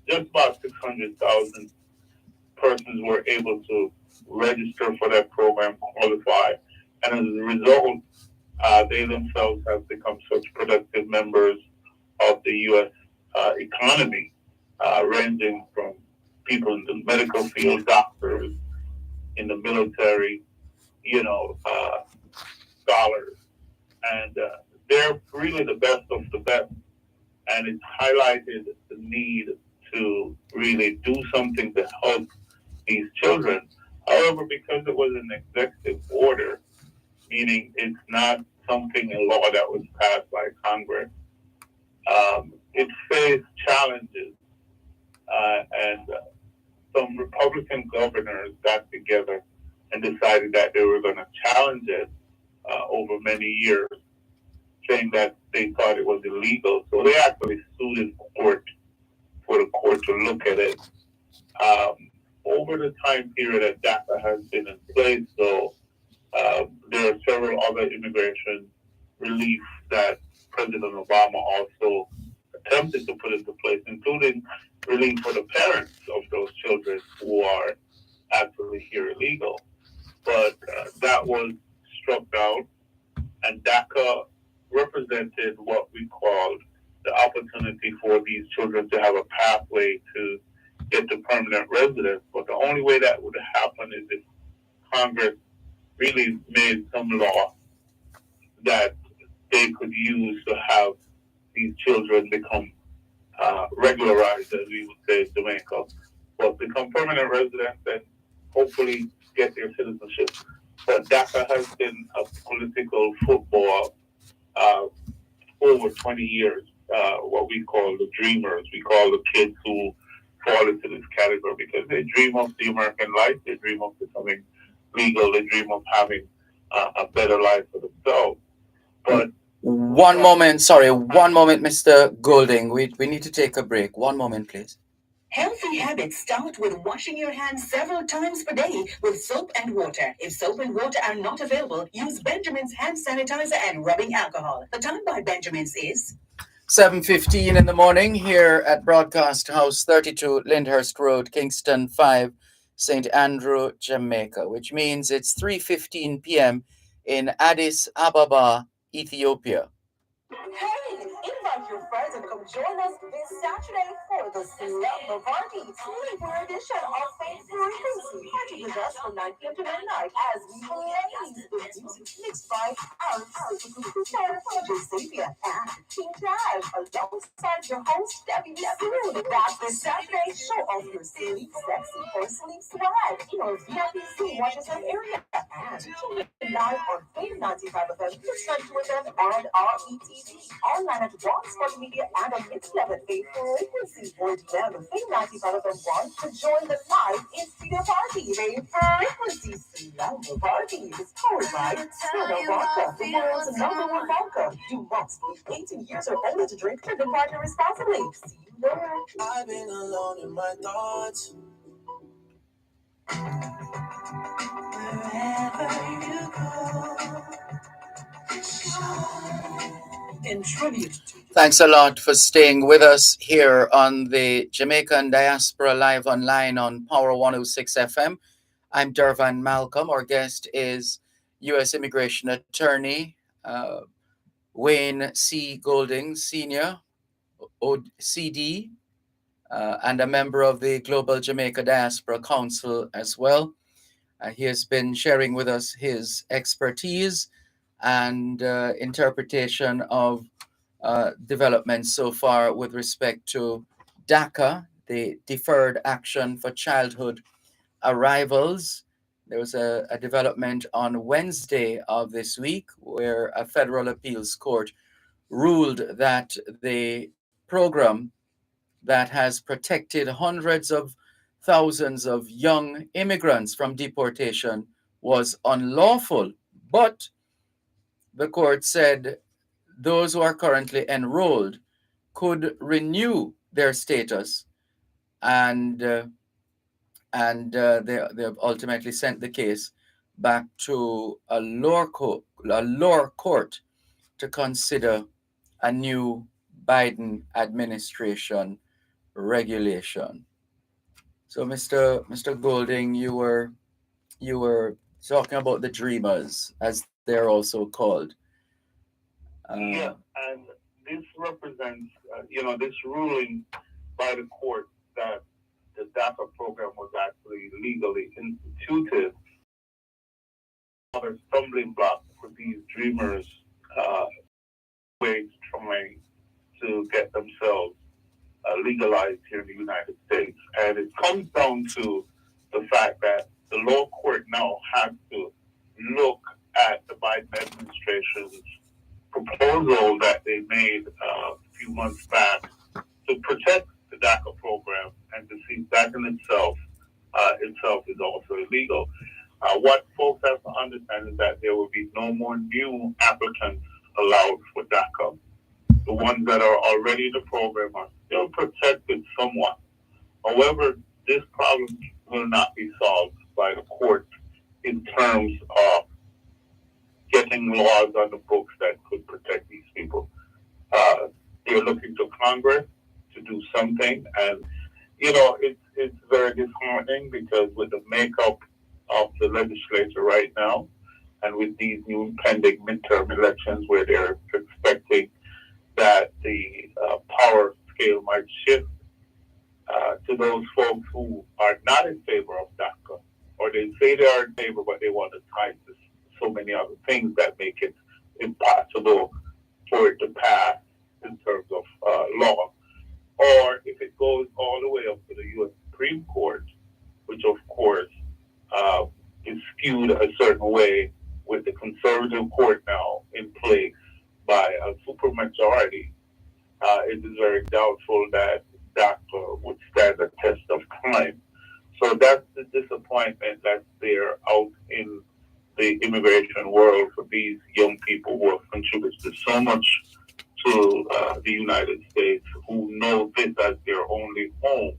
just about 600,000 persons were able to register for that program, qualify. And as a result, they themselves have become such productive members of the U.S. Economy, ranging from people in the medical field, doctors, in the military, scholars. And they're really the best of the best. And it's highlighted the need to really do something to help these children. However, because it was an executive order, meaning it's not something in law that was passed by Congress, it faced challenges. And some Republican governors got together and decided that they were going to challenge it over many years, saying that they thought it was illegal. So they actually sued in court for the court to look at it. Over the time period that DACA has been in place, though, there are several other immigration relief that President Obama also attempted to put into place, including relief for the parents of those children who are actually here illegal. But that was struck down, and DACA represented what we called the opportunity for these children to have a pathway to get to permanent residence. But the only way that would happen is if Congress really made some law that they could use to have these children become regularized, as we would say in Jamaica, but become permanent residents and hopefully get their citizenship. But DACA has been a political football over 20 years, what we call the dreamers. We call the kids who fall into this category because they dream of the American life, they dream of becoming legal, they dream of having a better life for themselves. But one moment, Mr. Golding. We need to take a break. One moment, please. Healthy habits start with washing your hands several times per day with soap and water. If soap and water are not available, use Benjamin's hand sanitizer and rubbing alcohol. The time by Benjamin's is 7:15 in the morning here at Broadcast House 32 Lyndhurst Road, Kingston 5, St. Andrew, Jamaica, which means it's 3:15 p.m. in Addis Ababa, Ethiopia. Hey, invite your friends and come join us this Saturday for the Slumber Party, sleeper edition of Faith Frequency. Party with us from 9 p.m. to midnight as we blaze the music mixed by our super star DJ Xavier and King Dad alongside your host Debbie Soon. That's this Saturday. Show off your sleep sexy or sleep swag in our VIP watches and area and tune in live on Faith 95 FM. Just like with them and RETV. Online at One Spot Media and on Instagram at Faith Frequency. Or DM Faith 95 FM 1 to join the live in-studio party. Faith Frequency Slumber Party is powered by Soda Vodka, the world's #1 vodka. Do not be 18 years or older to drink and partner responsibly. See you there. I've been alone in my thoughts. Wherever you go. In tribute to Thanks a lot for staying with us here on the Jamaican Diaspora Live Online on Power 106 FM. I'm Dervan Malcolm. Our guest is U.S. Immigration Attorney Wayne C. Golding, Sr., OCD, and a member of the Global Jamaica Diaspora Council as well. He has been sharing with us his expertise and interpretation of developments so far with respect to DACA, the Deferred Action for Childhood Arrivals. There was a development on Wednesday of this week where a federal appeals court ruled that the program that has protected hundreds of thousands of young immigrants from deportation was unlawful. But the court said those who are currently enrolled could renew their status, and they have ultimately sent the case back to a lower court to consider a new Biden administration regulation. So, Mr. Golding, you were talking about the dreamers, as they're also called. Yeah, and this represents, this ruling by the court that the DACA program was actually legally instituted. Another stumbling block for these dreamers ways trying to get themselves legalized here in the United States. And it comes down to the fact that the lower court now has to look at the Biden administration's proposal that they made a few months back to protect the DACA program and to see that in itself is also illegal. What folks have to understand is that there will be no more new applicants allowed for DACA. The ones that are already in the program are still protected somewhat. However, this problem will not be solved by the court in terms of getting laws on the books that could protect these people. They're looking to Congress to do something, and it's very disheartening because with the makeup of the legislature right now, and with these new impending midterm elections where they're expecting that the power scale might shift to those folks who are not in favor of DACA, or they say they are in favor, but they want to tie to so many other things that make it impossible for it to pass in terms of law. Or if it goes all the way up to the U.S. Supreme Court, which of course is skewed a certain way with the conservative court now in place by a supermajority, it is very doubtful that DACA would stand the test of time. So that's the disappointment that's there out in the immigration world for these young people who have contributed so much to the United States, who know this as their only home.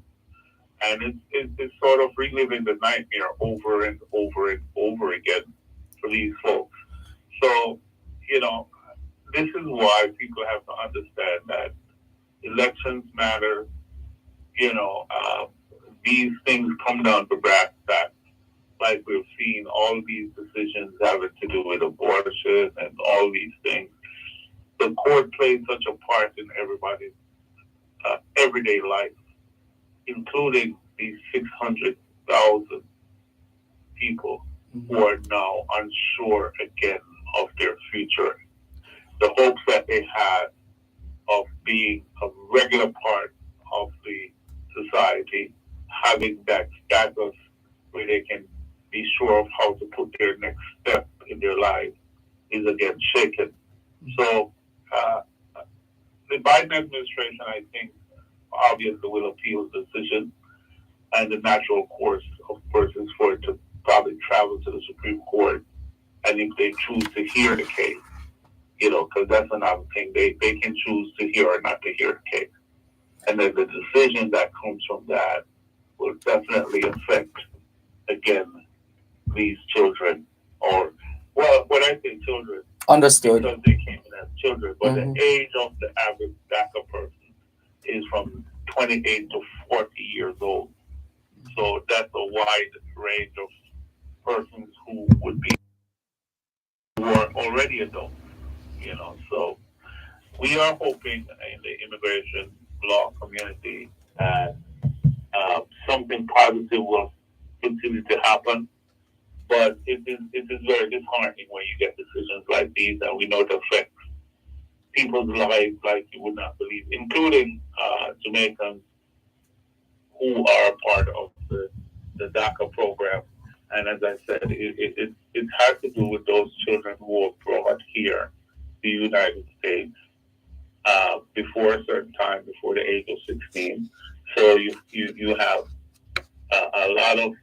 And it's sort of reliving the nightmare over and over and over again for these folks. So, this is why people have to understand that elections matter. These things come down to brass tacks. Like we've seen all these decisions having to do with abortion and all these things. The court plays such a part in everybody's everyday life, including these 600,000 people who are now unsure again of their future. The hopes that they had of being a regular part of the society, having that status where they can be sure of how to put their next step in their life is again shaken. So the Biden administration, I think, obviously will appeal the decision, and the natural course, of course, is for it to probably travel to the Supreme Court, and if they choose to hear the case, because that's another thing, they can choose to hear or not to hear the case. And then the decision that comes from that will definitely affect, again, these children, or, well, when I say children, understood, because they came in as children, but the age of the average DACA person is from 28 to 40 years old. So that's a wide range of persons who are already adults, So we are hoping in the immigration law community that something positive will continue to happen. But it is very disheartening when you get decisions like these, and we know it affects people's lives like you would not believe, including Jamaicans who are a part of the DACA program. And as I said, it has to do with those children who were brought here to the United States before a certain time, before the age of 16. So you have a lot of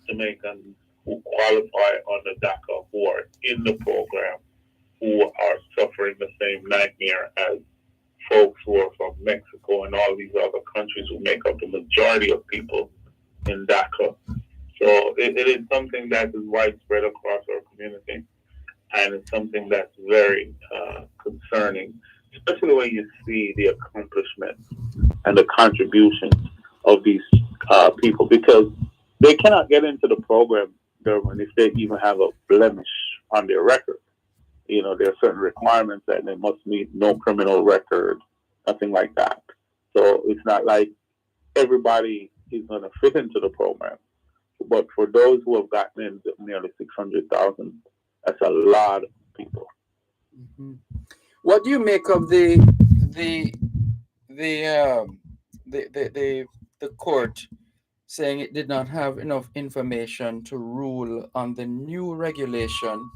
Jamaicans who qualify on the DACA who are in the program who are suffering the same nightmare as folks who are from Mexico and all these other countries who make up the majority of people in DACA. So it is something that is widespread across our community, and it's something that's very concerning, especially when you see the accomplishments and the contributions of these people, because they cannot get into the program, Dervan, if they even have a blemish on their record. There are certain requirements that they must meet, no criminal record, nothing like that. So it's not like everybody is going to fit into the program. But for those who have gotten in, nearly 600,000, that's a lot of people. Mm-hmm. What do you make of the court saying it did not have enough information to rule on the new regulation,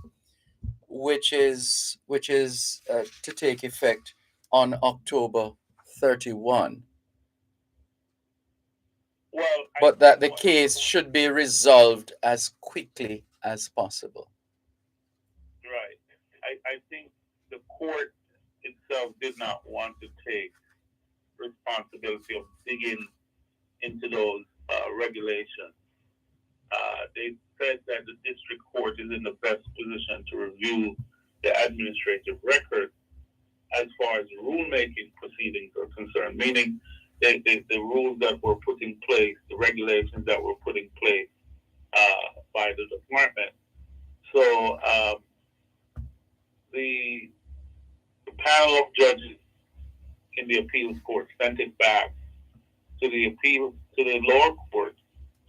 which is to take effect on October 31? Well, but that the case should be resolved as quickly as possible. Right. I think the court itself did not want to take responsibility of digging into those regulations. They said that the district court is in the best position to review the administrative record as far as rulemaking proceedings are concerned, meaning the rules that were put in place, the regulations that were put in place by the department. So the panel of judges in the appeals court sent it back to the lower court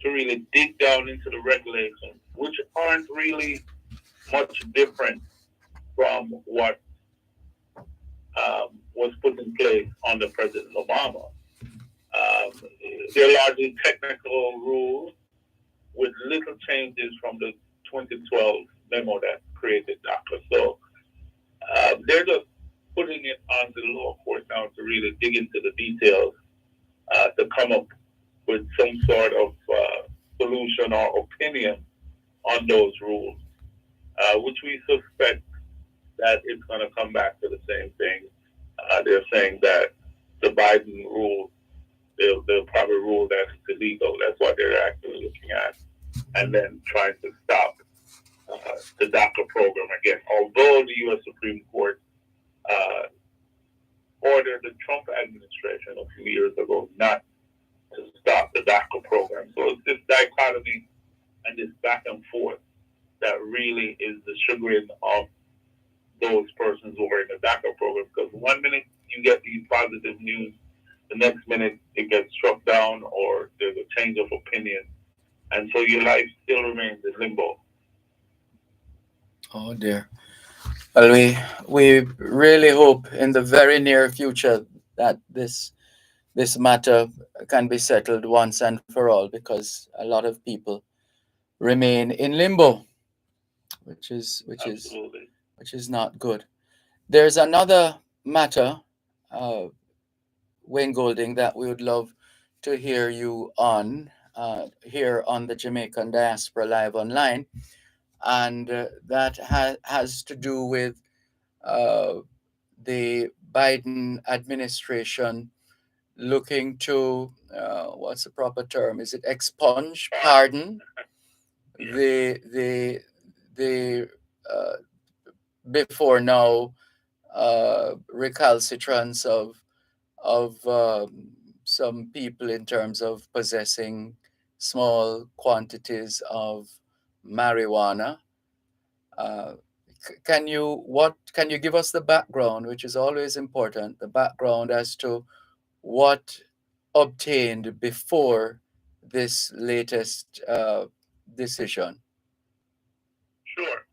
to really dig down into the regulations, which aren't really much different from what was put in place under President Obama. They're largely technical rules with little changes from the 2012 memo that created DACA. So they're just putting it on the lower court now to really dig into the details to come up with some sort of solution or opinion on those rules, which we suspect that it's going to come back to the same thing. They're saying that the Biden rule they'll probably rule that it's illegal. That's what they're actually looking at, and then trying to stop the DACA program again. Although the U.S. Supreme Court ordered the Trump administration a few years ago not to stop the DACA program. So it's this dichotomy and this back and forth that really is the chagrin of those persons who are in the DACA program. Because one minute you get these positive news, the next minute it gets struck down or there's a change of opinion. And so your life still remains in limbo. Oh dear. Well, we really hope in the very near future that this matter can be settled once and for all, because a lot of people remain in limbo, which is not good. There's another matter, Wayne Golding, that we would love to hear you on here on the Jamaican Diaspora Live Online, and that has to do with the Biden administration looking to what's the proper term? Is it expunge, pardon the before now recalcitrance of some people in terms of possessing small quantities of marijuana. Can you give us the background, which is always important, the background as to what obtained before this latest decision? Sure.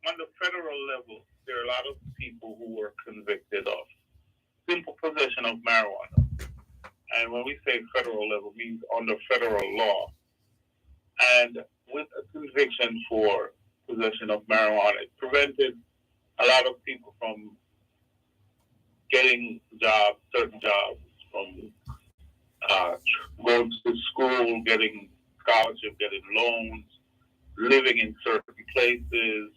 On the federal level, there are a lot of people who were convicted of simple possession of marijuana. And when we say federal level, it means under federal law. And with a conviction for possession of marijuana, it prevented a lot of people from getting jobs, certain jobs, from going to school, getting scholarship, getting loans, living in certain places.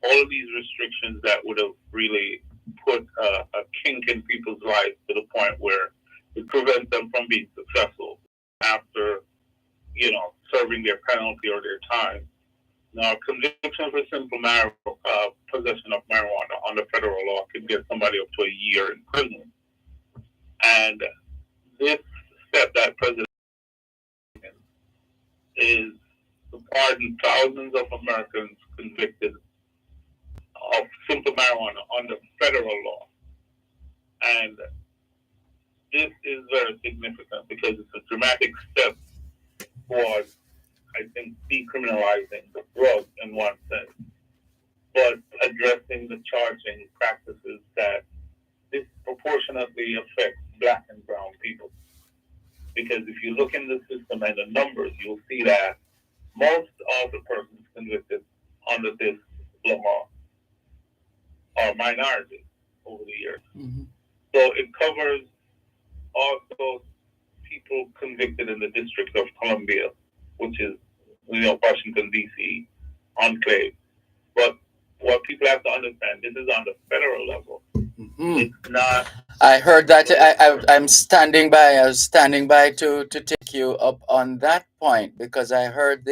All of these restrictions that would have really put a kink in people's lives to the point where it prevents them from being successful after, serving their penalty or their time. Now, conviction for simple possession of marijuana under federal law can get somebody up to a year in prison. And this step that President is to pardon thousands of Americans convicted of simple marijuana under federal law. And this is very significant because it's a dramatic step towards, I think, decriminalizing the drug in one sense, but addressing the charging practices that disproportionately affect Black and brown people. Because if you look in the system and the numbers, you'll see that most of the persons convicted under this law are minorities over the years. Mm-hmm. So it covers also people convicted in the District of Columbia, which is, Washington, D.C. enclave. But what people have to understand, this is on the federal level. Mm-hmm. It's not. I heard that. I'm standing by. I was standing by to take you up on that point, because I heard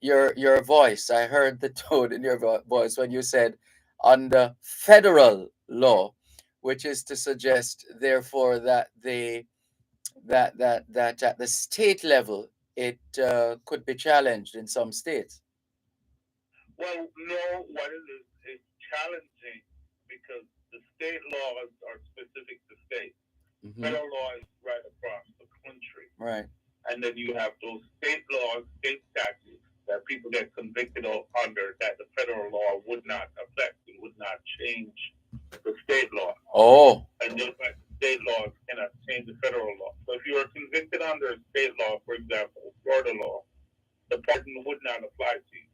your voice. I heard the tone in your voice when you said under federal law, which is to suggest, therefore, that that at the state level it could be challenged in some states. Well, no, what it is, it's challenging because the state laws are specific to states. Mm-hmm. Federal law is right across the country. Right. And then you have those state laws, state statutes that people get convicted of under that the federal law would not affect. It would not change the state law. Oh. And just like state laws cannot change the federal law. So if you are convicted under state law, for example, Florida law, the pardon would not apply to you.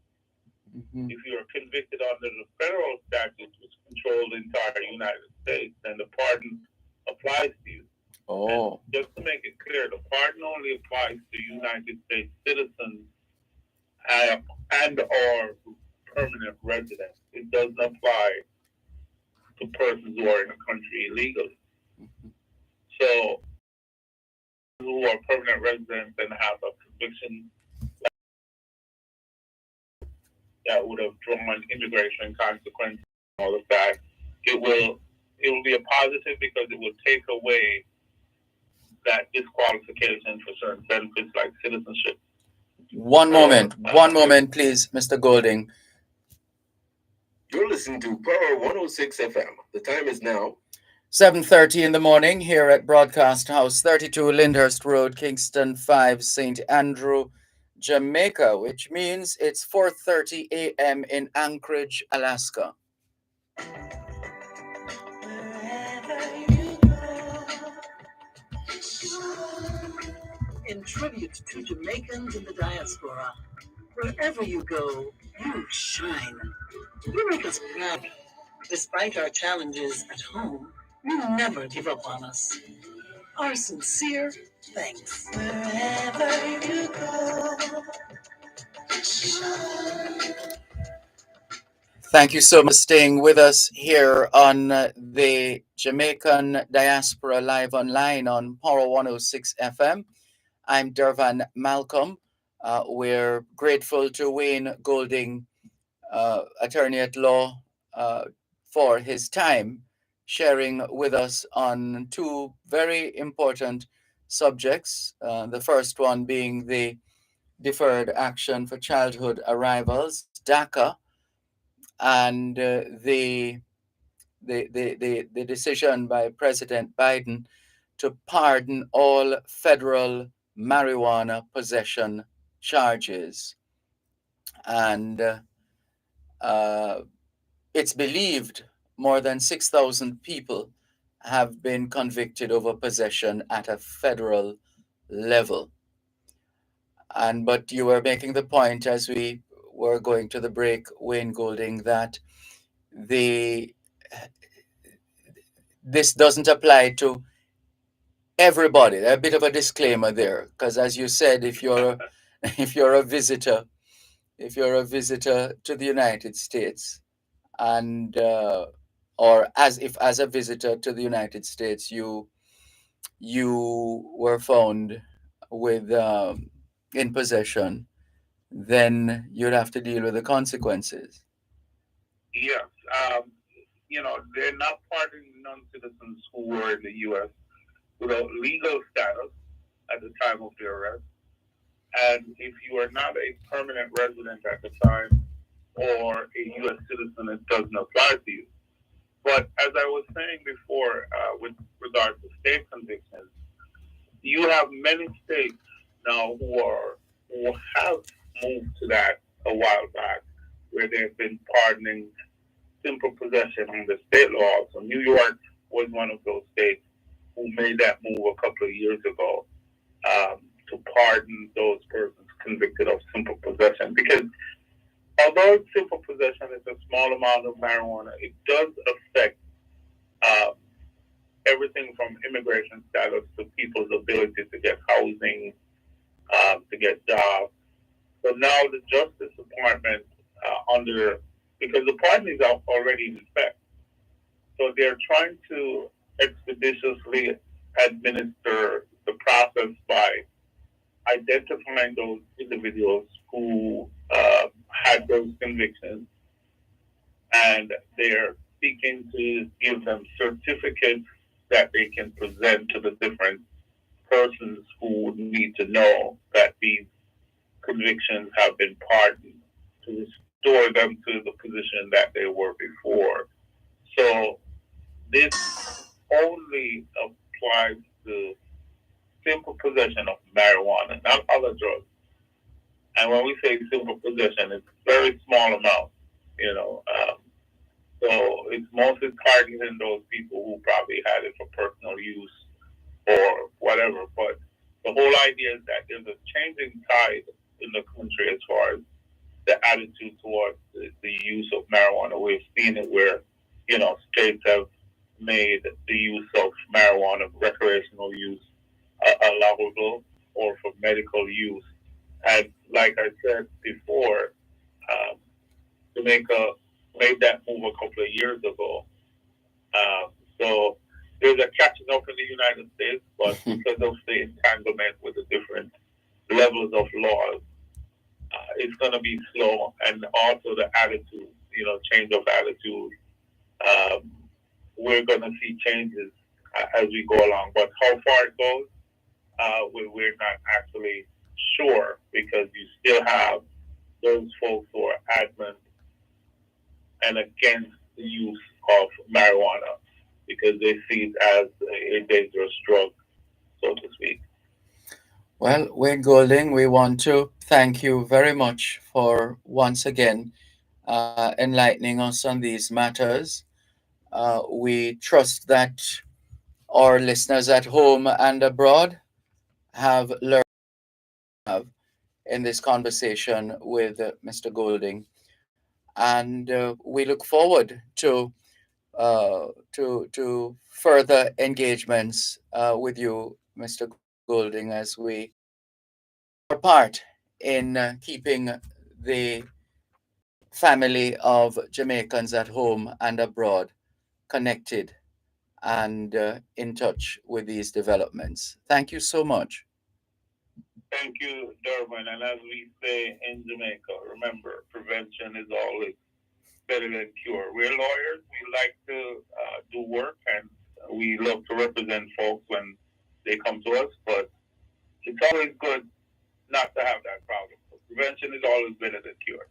Mm-hmm. If you are convicted under the federal statutes which control the entire United States, then the pardon applies to you. Oh. And just to make it clear, the pardon only applies to United States citizens and or permanent residents. It doesn't apply to persons who are in the country illegally. So, who are permanent residents and have a conviction that would have drawn immigration consequences and all of that, it will be a positive because it will take away that disqualification for certain benefits like citizenship. One moment, please, Mr. Golding. You're listening to Power 106 FM. The time is now 7:30 in the morning here at Broadcast House, 32 Lyndhurst Road, Kingston 5, St. Andrew, Jamaica, which means it's 4:30 a.m. in Anchorage, Alaska. In tribute to Jamaicans in the diaspora, wherever you go, you shine. You make us proud. Despite our challenges at home, you never give up on us. Our sincere thanks. Wherever you go. Thank you so much for staying with us here on the Jamaican Diaspora Live Online on Power 106 FM. I'm Dervan Malcolm. We're grateful to Wayne Golding, attorney at law, for his time sharing with us on two very important subjects. The first one being the Deferred Action for Childhood Arrivals, DACA, and the decision by President Biden to pardon all federal marijuana possession charges. And it's believed more than 6,000 people have been convicted over possession at a federal level. But you were making the point as we were going to the break, Wayne Golding, that this doesn't apply to everybody. A bit of a disclaimer there, because as you said, if you're a visitor to the United States, and or as a visitor to the United States, you were found with in possession, then you'd have to deal with the consequences. Yes. They're not pardoning non-citizens who were in the U.S. without legal status at the time of their arrest. And if you are not a permanent resident at the time or a U.S. citizen, it doesn't apply to you. But as I was saying before, with regard to state convictions, you have many states now who have moved to that a while back, where they've been pardoning simple possession under state law. So New York was one of those states who made that move a couple of years ago to pardon those persons convicted of simple possession. Because although simple possession is a small amount of marijuana, it does affect everything from immigration status to people's ability to get housing, to get jobs. So now the Justice Department, because the pardon is already in effect, so they're trying to expeditiously administer the process by identifying those individuals who had those convictions, and they're seeking to give them certificates that they can present to the different persons who need to know that these convictions have been pardoned, to restore them to the position that they were before. So this only applies to simple possession of marijuana, not other drugs. And when we say simple possession, it's very small amount, so it's mostly targeting those people who probably had it for personal use or whatever. But the whole idea is that there's a changing tide in the country as far as the attitude towards the use of marijuana. We've seen it where, states have made the use of marijuana, recreational use, allowable or for medical use. And like I said before, Jamaica made that move a couple of years ago. So there's a catching up in the United States, but because of the entanglement with the different levels of laws, it's going to be slow, and also the attitude, change of attitude. Um, we're going to see changes as we go along, but how far it goes, we're not actually sure, because you still have those folks who are adamant and against the use of marijuana because they see it as a dangerous drug, so to speak. Well, Wayne Golding, we want to thank you very much for once again enlightening us on these matters. We trust that our listeners at home and abroad have learned in this conversation with Mr. Golding, and we look forward to further engagements with you, Mr. Golding, as we our part in keeping the family of Jamaicans at home and abroad connected and in touch with these developments. Thank you so much. Thank you, Dervan. And as we say in Jamaica, remember, prevention is always better than cure. We're lawyers. We like to do work, and we love to represent folks when they come to us. But it's always good not to have that problem. So prevention is always better than cure.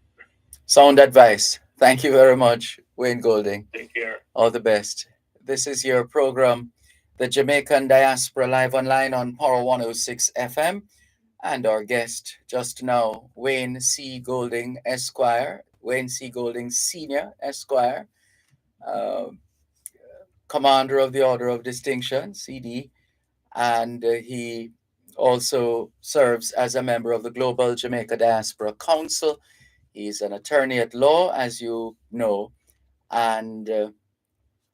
Sound advice. Thank you very much, Wayne Golding. Take care. All the best. This is your program, The Jamaican Diaspora, live online on Power 106 FM. And our guest just now, Wayne C. Golding, Esquire, Wayne C. Golding, Senior, Esquire, uh, Commander of the Order of Distinction, CD, and he also serves as a member of the Global Jamaica Diaspora Council. He's an attorney at law, as you know, and a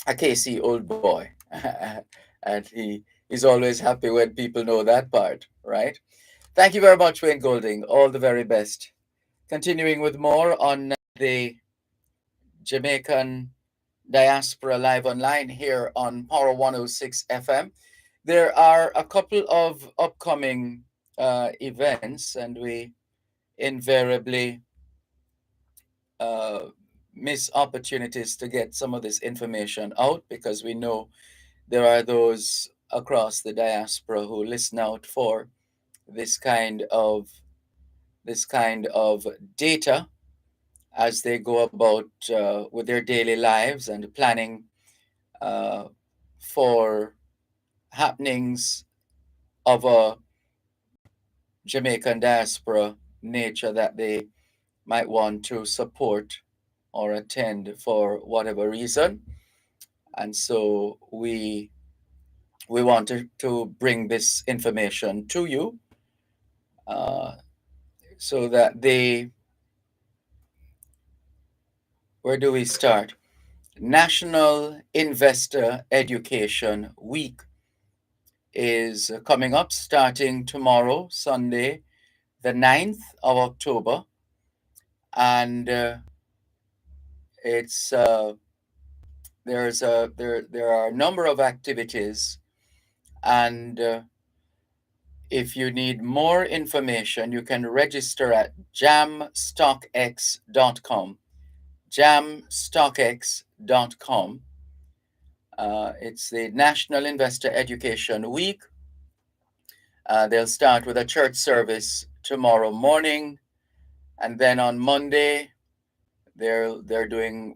KC old boy. And he's always happy when people know that part, right? Thank you very much, Wayne Golding. All the very best. Continuing with more on the Jamaican Diaspora Live Online here on Power 106 FM. There are a couple of upcoming events, and we invariably uh, miss opportunities to get some of this information out because we know there are those across the diaspora who listen out for this kind of this kind of data as they go about with their daily lives and planning uh, for happenings of a Jamaican diaspora nature that they might want to support or attend for whatever reason. And so we wanted to bring this information to you uh, so that they, where do we start? National Investor Education Week is coming up starting tomorrow, Sunday, the 9th of October. And it's there are a number of activities, and if you need more information, you can register at jamstockx.com. Jamstockx.com. It's the National Investor Education Week. They'll start with a church service tomorrow morning, and then on Monday they're doing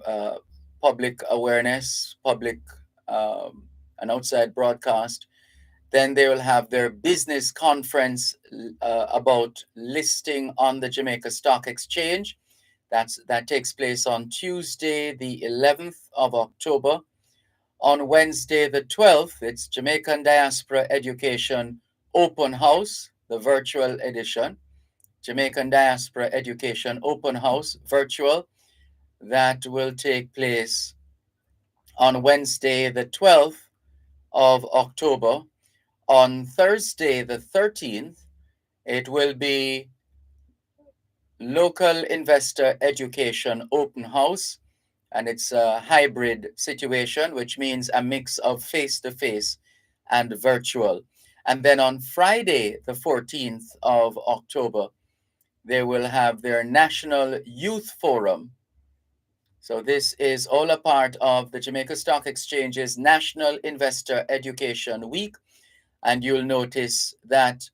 public awareness, public an outside broadcast. Then they will have their business conference about listing on the Jamaica Stock Exchange. That takes place on Tuesday, the 11th of October. On Wednesday, the 12th, it's Jamaican Diaspora Education Open House, the virtual edition. Jamaican Diaspora Education Open House, virtual. That will take place on Wednesday, the 12th of October. On Thursday, the 13th, it will be Local Investor Education Open House, and it's a hybrid situation, which means a mix of face-to-face and virtual. And then on Friday, the 14th of October, they will have their National Youth Forum. So this is all a part of the Jamaica Stock Exchange's National Investor Education Week. And you'll notice that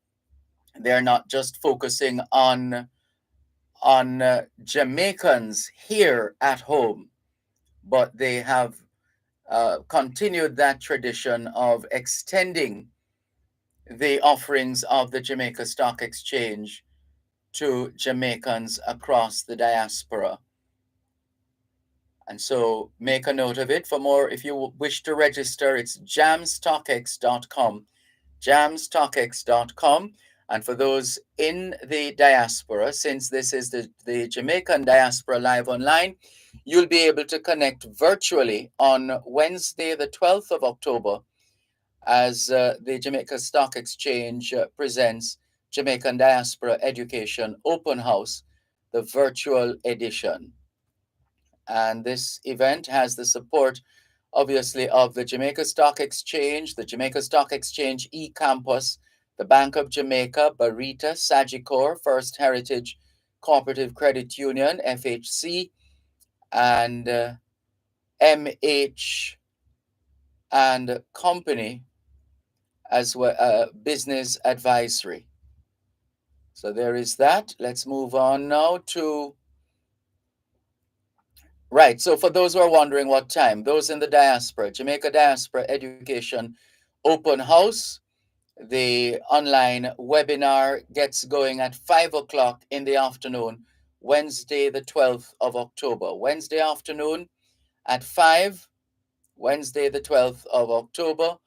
they're not just focusing on Jamaicans here at home, but they have continued that tradition of extending the offerings of the Jamaica Stock Exchange to Jamaicans across the diaspora. And so make a note of it. For more, if you wish to register, it's jamstockx.com, jamstockx.com. And for those in the diaspora, since this is the Jamaican Diaspora Live Online, you'll be able to connect virtually on Wednesday, the 12th of October, as the Jamaica Stock Exchange presents Jamaican Diaspora Education Open House, the virtual edition. And this event has the support, obviously, of the Jamaica Stock Exchange, the Jamaica Stock Exchange e-Campus, the Bank of Jamaica, Barita, Sagicor, First Heritage Cooperative Credit Union, FHC, and MH and Company, as well, Business Advisory. So there is that. Let's move on now to... Right, so for those who are wondering what time, those in the diaspora, Jamaica Diaspora Education Open House, the online webinar gets going at 5 o'clock in the afternoon, Wednesday, the 12th of October. Wednesday afternoon at 5, Wednesday, the 12th of October.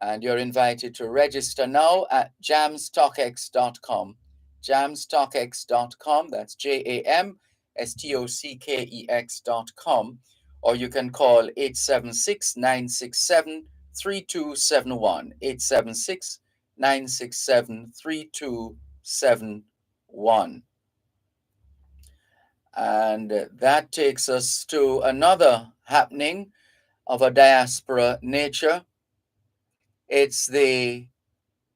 And you're invited to register now at jamstockx.com. Jamstockx.com, that's JAMSTOCKEX.com, or you can call 876-967-3271, 876-967-3271. And that takes us to another happening of a diaspora nature. It's the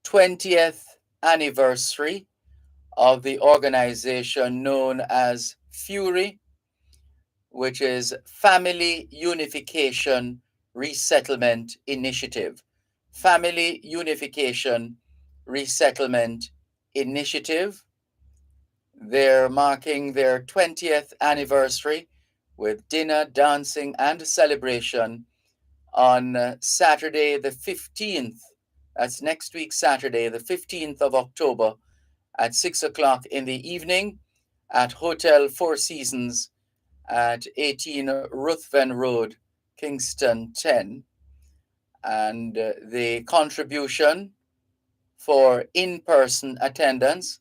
20th anniversary of the organization known as FURI, which is Family Unification Resettlement Initiative. Family Unification Resettlement Initiative. They're marking their 20th anniversary with dinner, dancing, and celebration on Saturday the 15th. That's next week, Saturday, the 15th of October at 6 o'clock in the evening at Hotel Four Seasons at 18 Ruthven Road, Kingston 10. And the contribution for in-person attendance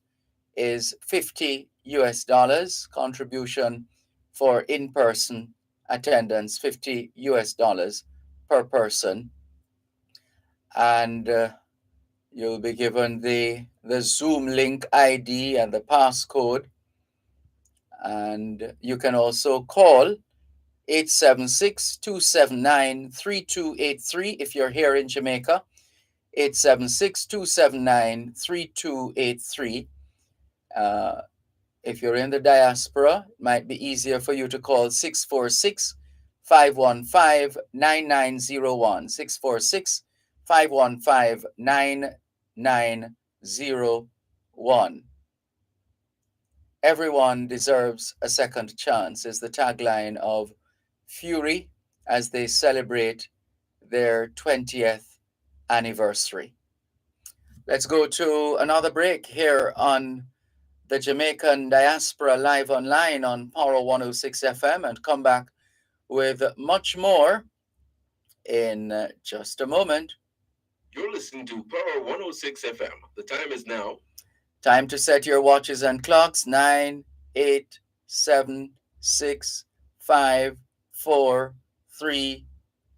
is $50 US. Contribution for in-person attendance, $50 US per person. And you'll be given the Zoom link ID and the passcode. And you can also call 876-279-3283 if you're here in Jamaica, 876-279-3283. If you're in the diaspora, it might be easier for you to call 646-515-9901, 646-515-9901. Everyone deserves a second chance is the tagline of FURI as they celebrate their 20th anniversary. Let's go to another break here on the Jamaican Diaspora Live Online on Power 106 FM and come back with much more in just a moment. You're listening to Power 106 FM. The time is now. Time to set your watches and clocks. 9, 8, 7, 6, 5, 4, 3,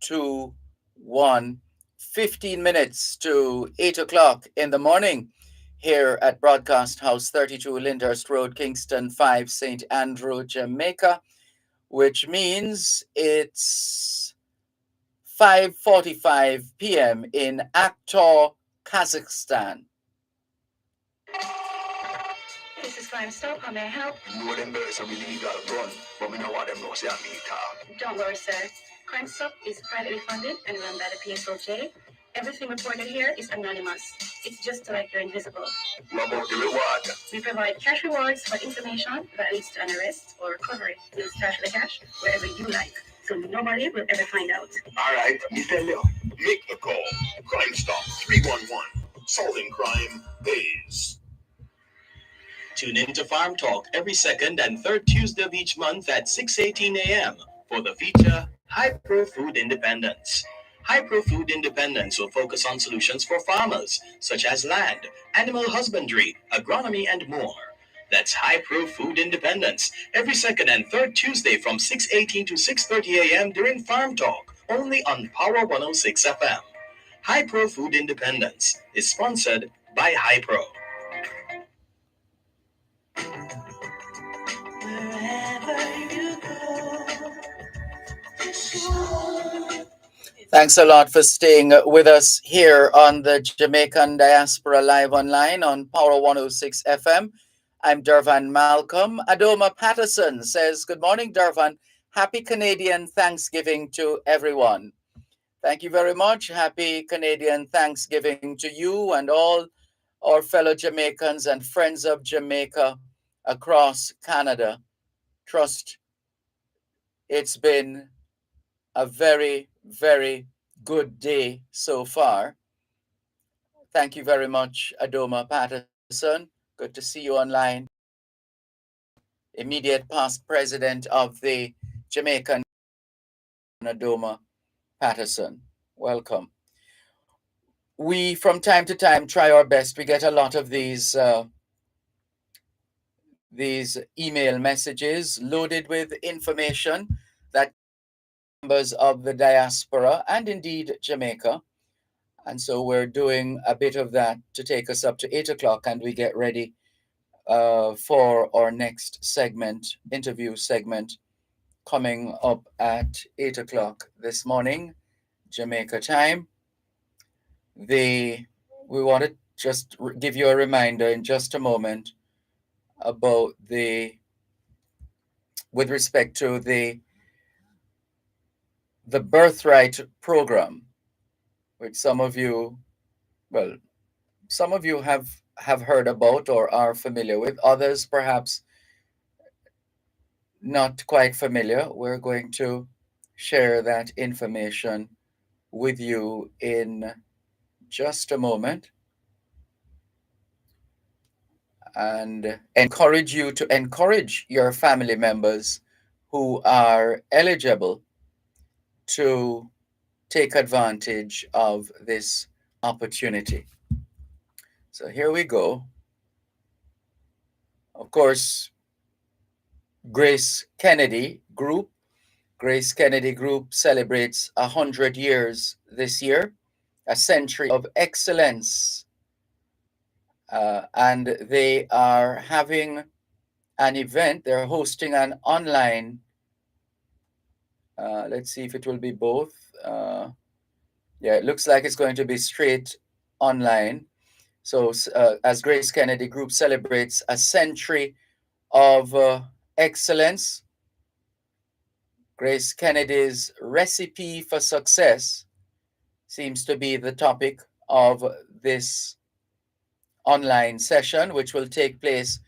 2, 1. 15 minutes to 8 o'clock in the morning here at Broadcast House 32 Lyndhurst Road, Kingston 5, St. Andrew, Jamaica. which means it's 5:45 p.m. in Aktor, Kazakhstan. This is Crime Stop. How may I help? You know them birds are illegal gun, but me know what them know say I mean talk. Don't worry, sir. Crime Stop is privately funded and run by the PSOJ. Everything reported here is anonymous. It's just to like you're invisible. What about the reward? We provide cash rewards for information that leads to an arrest or recovery. Please cash the cash wherever you like, so nobody will ever find out. All right, me tell you. Make the call. Crime Stop 311. Solving crime pays. Tune in to Farm Talk every second and third Tuesday of each month at 6:18 a.m. for the feature Hypro Food Independence. Hypro Food Independence will focus on solutions for farmers, such as land, animal husbandry, agronomy, and more. That's Hypro Food Independence every second and third Tuesday from 6:18 to 6:30 a.m. during Farm Talk, only on Power 106 FM. Hypro Food Independence is sponsored by Hypro. Thanks a lot for staying with us here on the Jamaican Diaspora Live Online on Power 106 FM. I'm Dervan Malcolm. Adoma Patterson says, good morning, Dervan. Happy Canadian Thanksgiving to everyone. Thank you very much. Happy Canadian Thanksgiving to you and all our fellow Jamaicans and friends of Jamaica across Canada. Trust it's been a very, very good day so far. Thank you very much, Adoma Patterson. Good to see you online. Immediate past president of the Jamaican, Adoma Patterson. Welcome. We, from time to time, try our best. We get a lot of these email messages loaded with information that members of the diaspora and indeed Jamaica. And so we're doing a bit of that to take us up to 8 o'clock, and we get ready for our next segment, interview segment, coming up at 8 o'clock this morning, Jamaica time. We want to just give you a reminder in just a moment about with respect to the Birthright program, which some of you have heard about or are familiar with. Others perhaps not quite familiar. We're going to share that information with you in just a moment and encourage you to encourage your family members who are eligible to take advantage of this opportunity. So here we go. Of course, Grace Kennedy Group celebrates 100 years this year, a century of excellence. And they are having an event. They're hosting an online, let's see if it will be both. Yeah, it looks like it's going to be straight online. So as Grace Kennedy Group celebrates a century of excellence, Grace Kennedy's recipe for success seems to be the topic of this online session, which will take place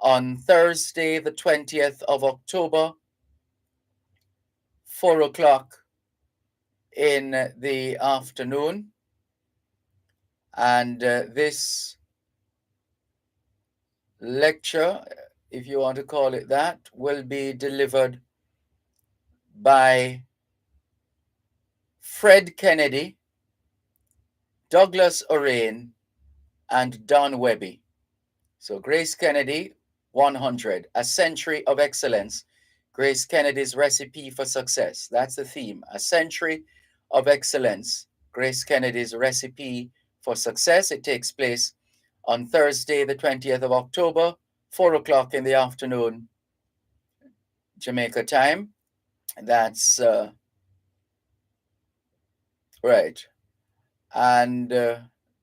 on Thursday, the 20th of October, 4 o'clock in the afternoon. And this lecture, if you want to call it that, will be delivered by Fred Kennedy, Douglas Orain, and Don Webby. So Grace Kennedy, 100, a century of excellence. Grace Kennedy's recipe for success. That's the theme, a century of excellence. Grace Kennedy's recipe for success. It takes place on Thursday, the 20th of October, 4 o'clock in the afternoon, Jamaica time. That's right. And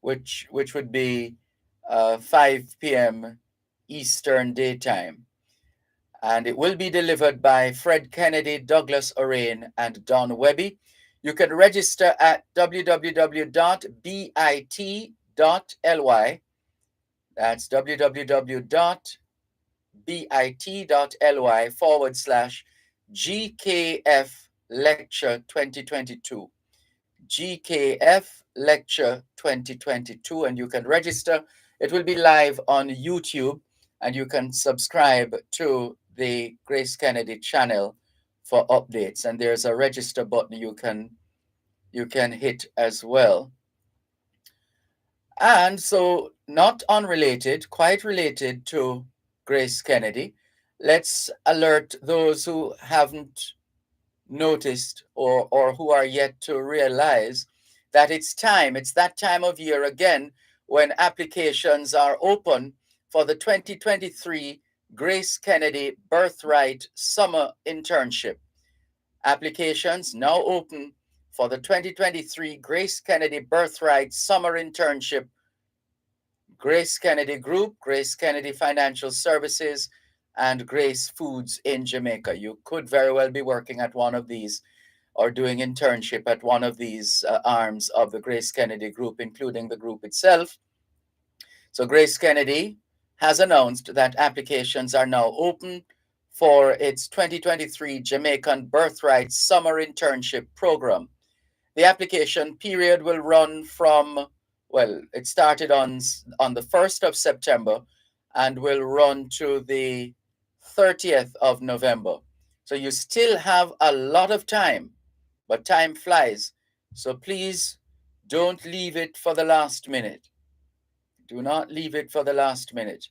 which would be 5 p.m. Eastern Daytime. And it will be delivered by Fred Kennedy, Douglas Orain, and Don Webby. You can register at www.bit.ly. That's www.bit.ly/GKF Lecture 2022. GKF Lecture 2022, and you can register. It will be live on YouTube, and you can subscribe to the Grace Kennedy channel for updates. And there's a register button you can hit as well. And so, not unrelated, quite related to Grace Kennedy, let's alert those who haven't noticed or who are yet to realize that it's that time of year again when applications are open for the 2023 Grace Kennedy Birthright Summer Internship. Applications now open for the 2023 Grace Kennedy Birthright Summer Internship. Grace Kennedy Group, Grace Kennedy Financial Services, and Grace Foods in Jamaica. You could very well be working at one of these or doing internship at one of these arms of the Grace Kennedy Group, including the group itself. So Grace Kennedy has announced that applications are now open for its 2023 Jamaican Birthright Summer Internship Program. The application period will run from, well, it started on the 1st of September and will run to the 30th of November. So you still have a lot of time, but time flies. So please don't leave it for the last minute. Do not leave it for the last minute.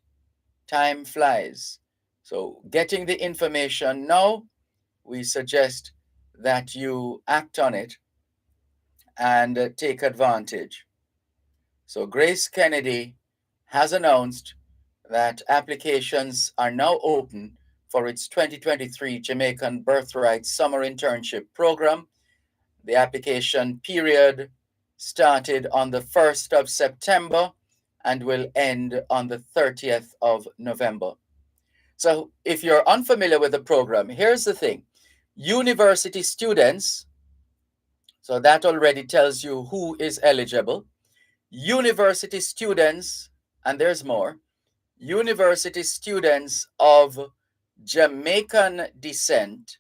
Time flies. So getting the information now, we suggest that you act on it and take advantage. So Grace Kennedy has announced that applications are now open for its 2023 Jamaican Birthright Summer Internship Program. The application period started on the 1st of September and will end on the 30th of November. So if you're unfamiliar with the program, here's the thing. University students, so that already tells you who is eligible. University students, and there's more, university students of Jamaican descent,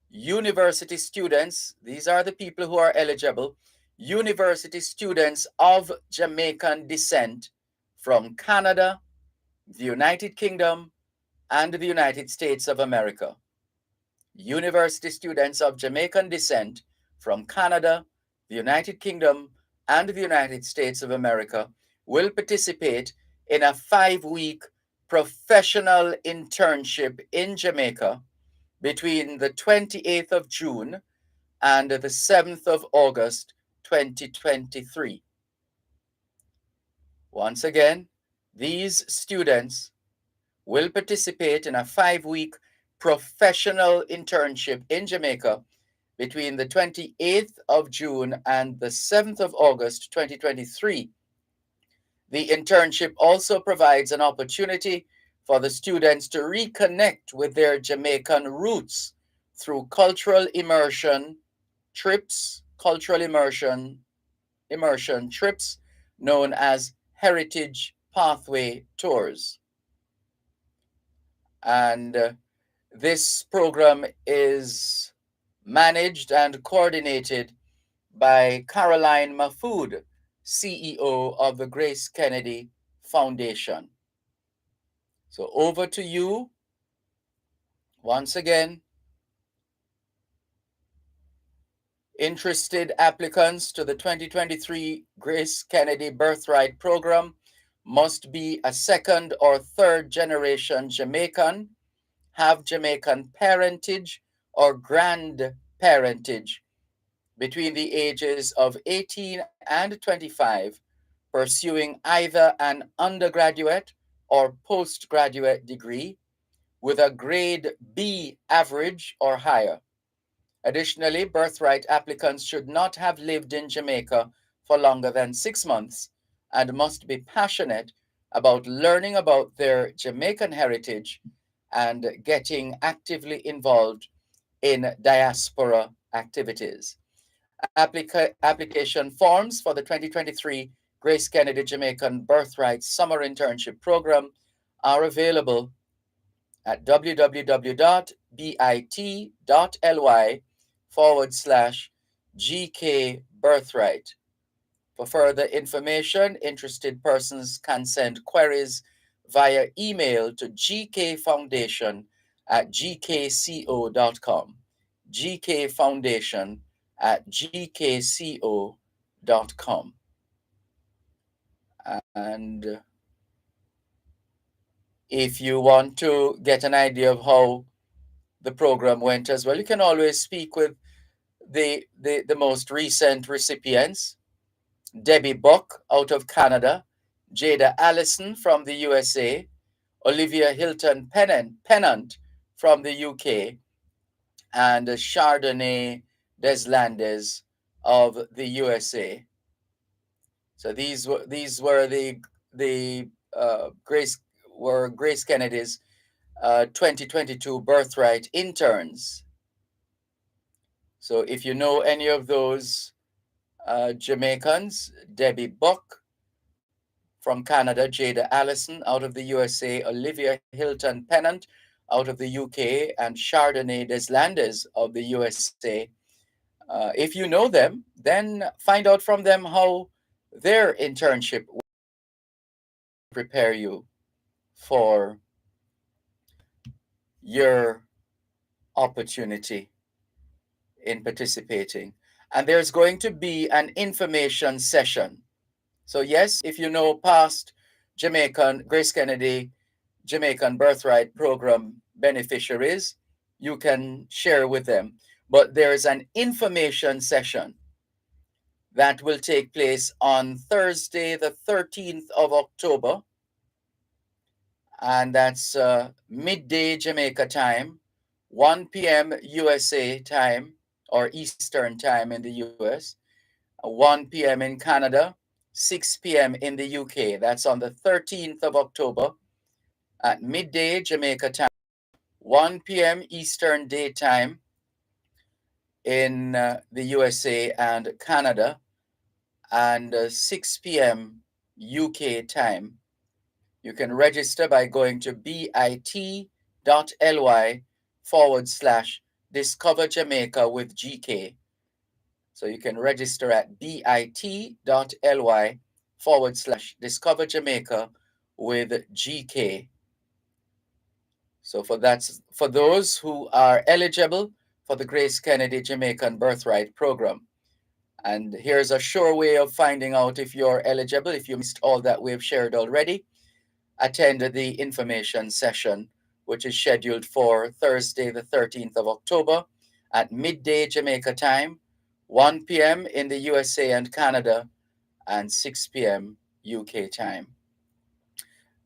university students, these are the people who are eligible, university students of Jamaican descent from Canada, the United Kingdom, and the United States of America. University students of Jamaican descent from Canada, the United Kingdom, and the United States of America will participate in a 5-week professional internship in Jamaica between the 28th of June and the 7th of August, 2023. Once again, these students will participate in a 5-week professional internship in Jamaica between the 28th of June and the 7th of August, 2023. The internship also provides an opportunity for the students to reconnect with their Jamaican roots through cultural immersion trips known as Heritage Pathway Tours. And this program is managed and coordinated by Caroline Mahfood, CEO of the Grace Kennedy Foundation. So over to you once again. Interested applicants to the 2023 Grace Kennedy Birthright Program must be a second or third generation Jamaican, have Jamaican parentage or grandparentage between the ages of 18 and 25, pursuing either an undergraduate or postgraduate degree, with a grade B average or higher. Additionally, Birthright applicants should not have lived in Jamaica for longer than 6 months and must be passionate about learning about their Jamaican heritage and getting actively involved in diaspora activities. Application forms for the 2023 Grace Kennedy Jamaican Birthright Summer Internship Program are available at www.bit.ly/GK Birthright. For further information, interested persons can send queries via email to gkfoundation@gkco.com. gkfoundation@gkco.com. And if you want to get an idea of how the program went as well, you can always speak with the most recent recipients: Debbie Buck out of Canada, Jada Allison from the USA, Olivia Hilton Pennant from the UK, and Chardonnay Deslandes of the USA. So these were the Grace Kennedy's 2022 Birthright interns. So if you know any of those Jamaicans, Debbie Buck from Canada, Jada Allison out of the USA, Olivia Hilton Pennant out of the UK, and Chardonnay Deslandes of the USA. If you know them, then find out from them how their internship will prepare you for your opportunity in participating. And there's going to be an information session. So yes, if you know past Grace Kennedy Jamaican Birthright Program beneficiaries, you can share with them. But there's an information session that will take place on Thursday, the 13th of October, and that's midday Jamaica time, 1 p.m. USA time or Eastern time in the US, 1 p.m. in Canada, 6 p.m. in the UK. That's on the 13th of October at midday Jamaica time, 1 p.m. Eastern Daytime in the USA and Canada, and 6 p.m. UK time. You can register by going to bit.ly/Discover Jamaica with GK. So you can register at bit.ly/Discover Jamaica with GK. So for those who are eligible for the Grace Kennedy Jamaican Birthright Program. And here's a sure way of finding out if you're eligible. If you missed all that we've shared already, attend the information session, which is scheduled for Thursday, the 13th of October at midday Jamaica time, 1 p.m. in the USA and Canada, and 6 p.m. UK time.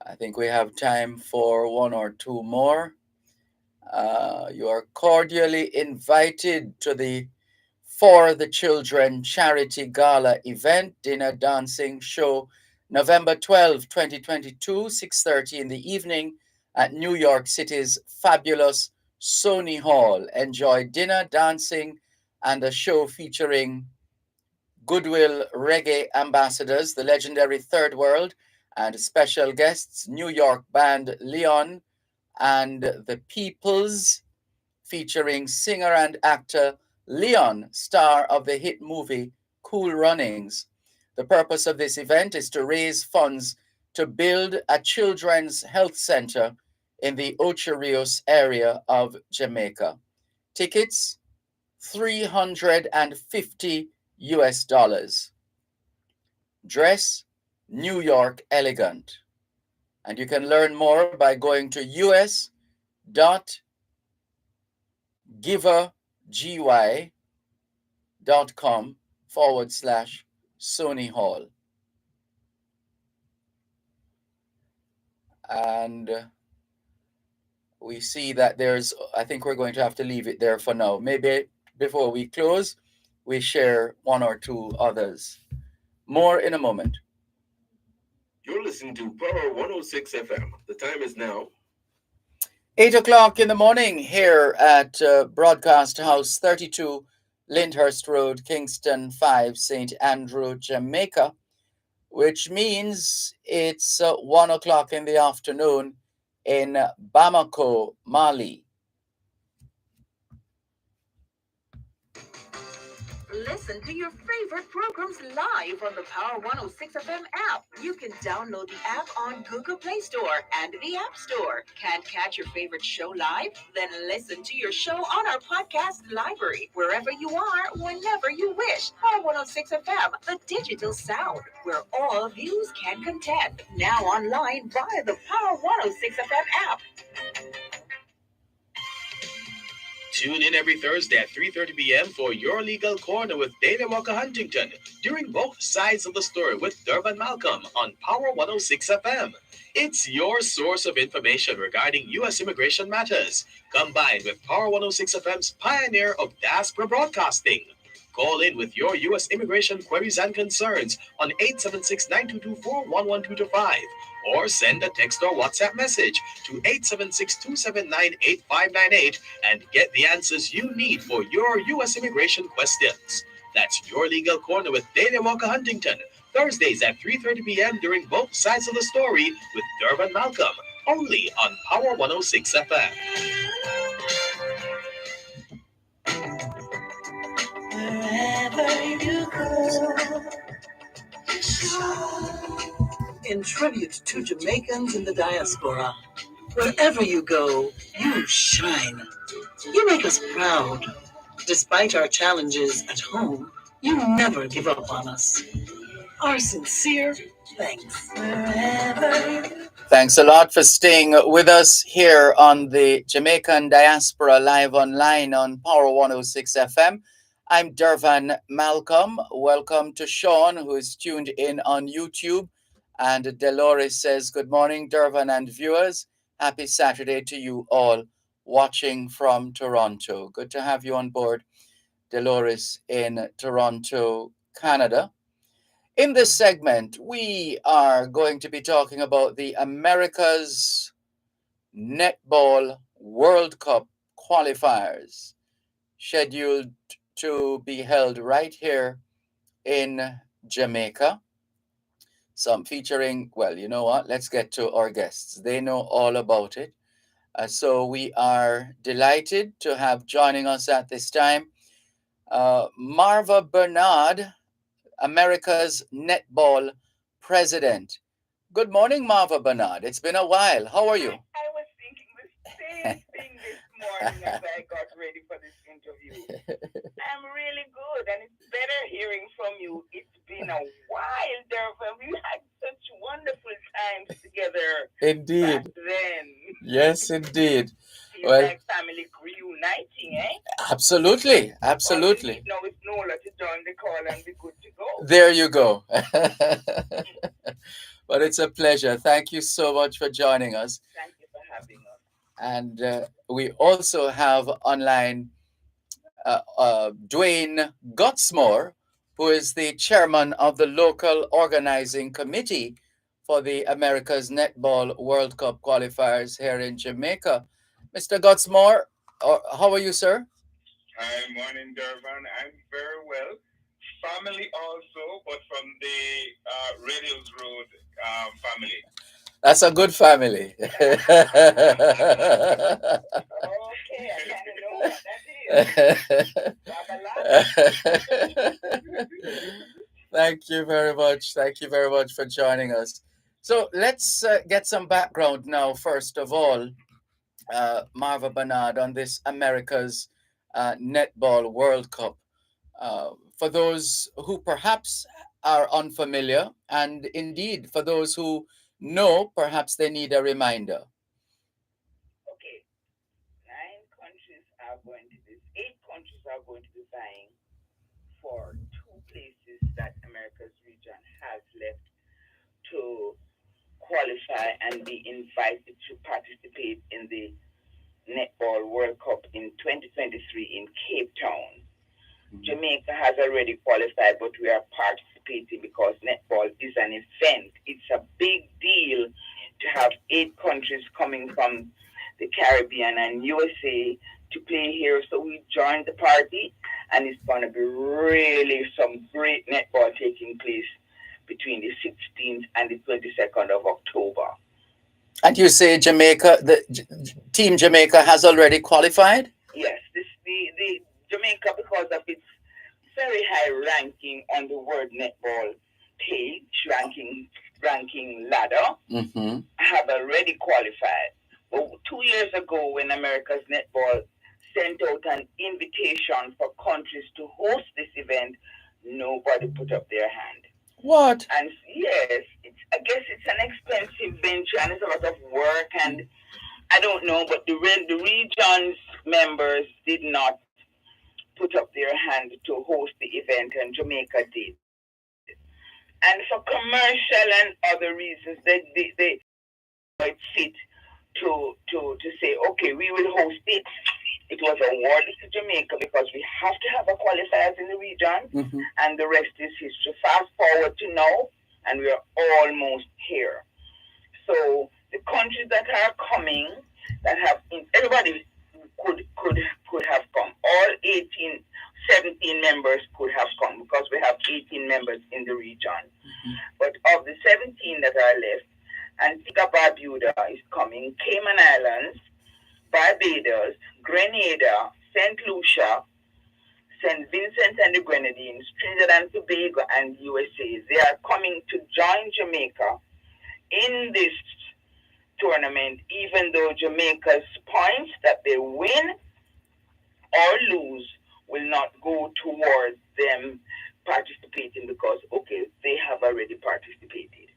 I think we have time for one or two more. You are cordially invited to the For the Children Charity Gala event, dinner, dancing, show, November 12, 2022, 6:30 in the evening at New York City's fabulous Sony Hall. Enjoy dinner, dancing, and a show featuring Goodwill Reggae ambassadors, the legendary Third World, and special guests, New York band Leon and the Peoples, featuring singer and actor Leon, star of the hit movie Cool Runnings. The purpose of this event is to raise funds to build a children's health center in the Ocho Rios area of Jamaica. Tickets, $350 US. Dress, New York elegant. And you can learn more by going to us.givergy.com/Sony Hall. And we see that I think we're going to have to leave it there for now. Maybe before we close, we share one or two others. More in a moment. You're listening to Power 106 FM. The time is now 8 o'clock in the morning here at Broadcast House 32, Lyndhurst Road, Kingston 5, St. Andrew, Jamaica, which means it's 1 o'clock in the afternoon in Bamako, Mali. Listen to your favorite programs live on the Power 106 FM app. You can download the app on Google Play Store and the App Store. Can't catch your favorite show live? Then listen to your show on our podcast library, wherever you are, whenever you wish. Power 106 FM, the digital sound, where all views can contend. Now online via the Power 106 FM app. Tune in every Thursday at 3:30 p.m. for Your Legal Corner with Dana Walker Huntington during both sides of the story with Dervan Malcolm on Power 106 FM. It's your source of information regarding U.S. immigration matters, combined with Power 106 FM's pioneer of diaspora broadcasting. Call in with your U.S. immigration queries and concerns on 876-9224-11225 or send a text or WhatsApp message to 876-279-8598 and get the answers you need for your U.S. immigration questions. That's Your Legal Corner with Dana Walker Huntington, Thursdays at 3:30 p.m. during both sides of the story with Dervan Malcolm, only on Power 106 FM. Wherever you go. In tribute to Jamaicans in the diaspora, wherever you go, you shine. You make us proud. Despite our challenges at home, you never give up on us. Our sincere thanks. Thanks a lot for staying with us here on the Jamaican Diaspora live online on Power 106 FM. I'm Dervan Malcolm. Welcome to Sean, who is tuned in on YouTube. And Dolores says, good morning, Dervan and viewers. Happy Saturday to you all watching from Toronto. Good to have you on board, Dolores, in Toronto, Canada. In this segment, we are going to be talking about the America's Netball World Cup qualifiers, scheduled to be held right here in Jamaica. Some featuring, well, you know what? Let's get to our guests. They know all about it. So we are delighted to have joining us at this time Marva Bernard, America's Netball President. Good morning, Marva Bernard. It's been a while. How are you? I was thinking the same thing this morning as I got ready for this interview. I'm really good, and it's better hearing from you. It's been a while, Dervan. We had such wonderful times together. Indeed. Back then. Yes, indeed. Feels Well, like family reuniting, eh? absolutely, All we absolutely. need now is Nola to join the call and be good to go. There you go. But it's a pleasure. Thank you so much for joining us. Thank you for having us. And we also have online Dwayne Gutsmore, who is the chairman of the local organizing committee for the America's Netball World Cup qualifiers here in Jamaica. Mr. Gutsmore, how are you, sir? Hi, morning, Dervan. I'm very well. Family also, but from the Radials Road family. That's a good family. Okay, I kind of know what that is. Thank you very much. Thank you very much for joining us. So let's get some background now, first of all, Marva Bernard, on this America's Netball World Cup. For those who perhaps are unfamiliar, and indeed for those who know, perhaps they need a reminder. Okay, 8 countries are going to be vying for 2 places that America's region has left to qualify and be invited to participate in the Netball World Cup in 2023 in Cape Town. Jamaica has already qualified, but we are participating because netball is an event. It's a big deal to have 8 countries coming from the Caribbean and USA to play here. So we joined the party, and it's going to be really some great netball taking place between the 16th and the 22nd of October. And you say Jamaica, Team Jamaica has already qualified? Yes, the Jamaica, because of its very high ranking on the World Netball page, ranking ladder, have already qualified. But 2 years ago, when America's Netball sent out an invitation for countries to host this event, nobody put up their hand. What? And yes, I guess it's an expensive venture and it's a lot of work, and I don't know, but the region's members did not put up their hand to host the event, and Jamaica did. And for commercial and other reasons, they fit to say, okay, we will host it. It was awarded to Jamaica because we have to have a qualifiers in the region, and the rest is history. Fast forward to now, and we are almost here. So the countries that are coming, that have everybody could have come. All 17 members could have come because we have 18 members in the region. But of the 17 that are left, Antigua Barbuda is coming, Cayman Islands, Barbados, Grenada, St. Lucia, St. Vincent and the Grenadines, Trinidad and Tobago, and USA. They are coming to join Jamaica in this tournament, even though Jamaica's points that they win or lose will not go towards them participating because, okay, they have already participated.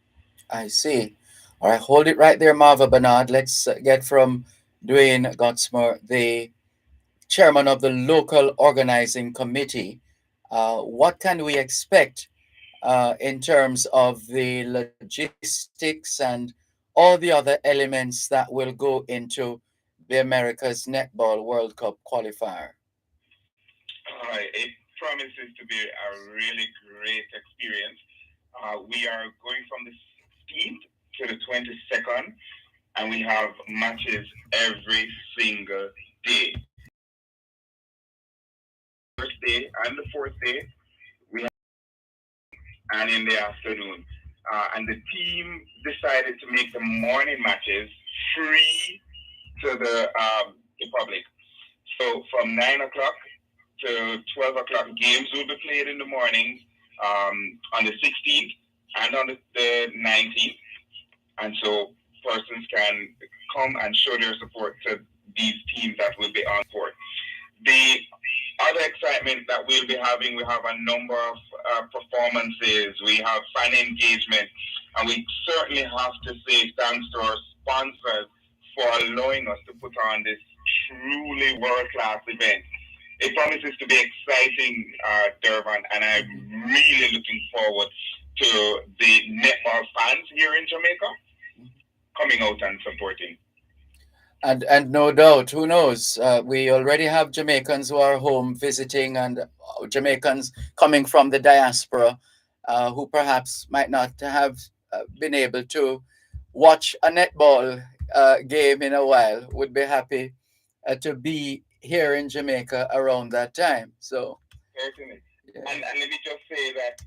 I see. All right, hold it right there, Marva Bernard. Let's get from Dwayne Gotsmore, the chairman of the local organizing committee. What can we expect in terms of the logistics and all the other elements that will go into the America's Netball World Cup qualifier? It promises to be a really great experience. We are going from the 16th to the 22nd, and we have matches every single day. First day and the fourth day, we have, and in the afternoon. And the team decided to make the morning matches free to the public. So from 9 o'clock to 12 o'clock, games will be played in the morning on the 16th and on the 19th. And so persons can come and show their support to these teams that will be on court. The other excitement that we'll be having, we have a number of performances, we have fan engagement, and we certainly have to say thanks to our sponsors for allowing us to put on this truly world-class event. It promises to be exciting, Dervan, and I'm really looking forward to the netball fans here in Jamaica coming out and supporting. And no doubt, who knows? We already have Jamaicans who are home visiting, and Jamaicans coming from the diaspora who perhaps might not have been able to watch a netball game in a while, would be happy to be here in Jamaica around that time. So, certainly. Yeah. And let me just say that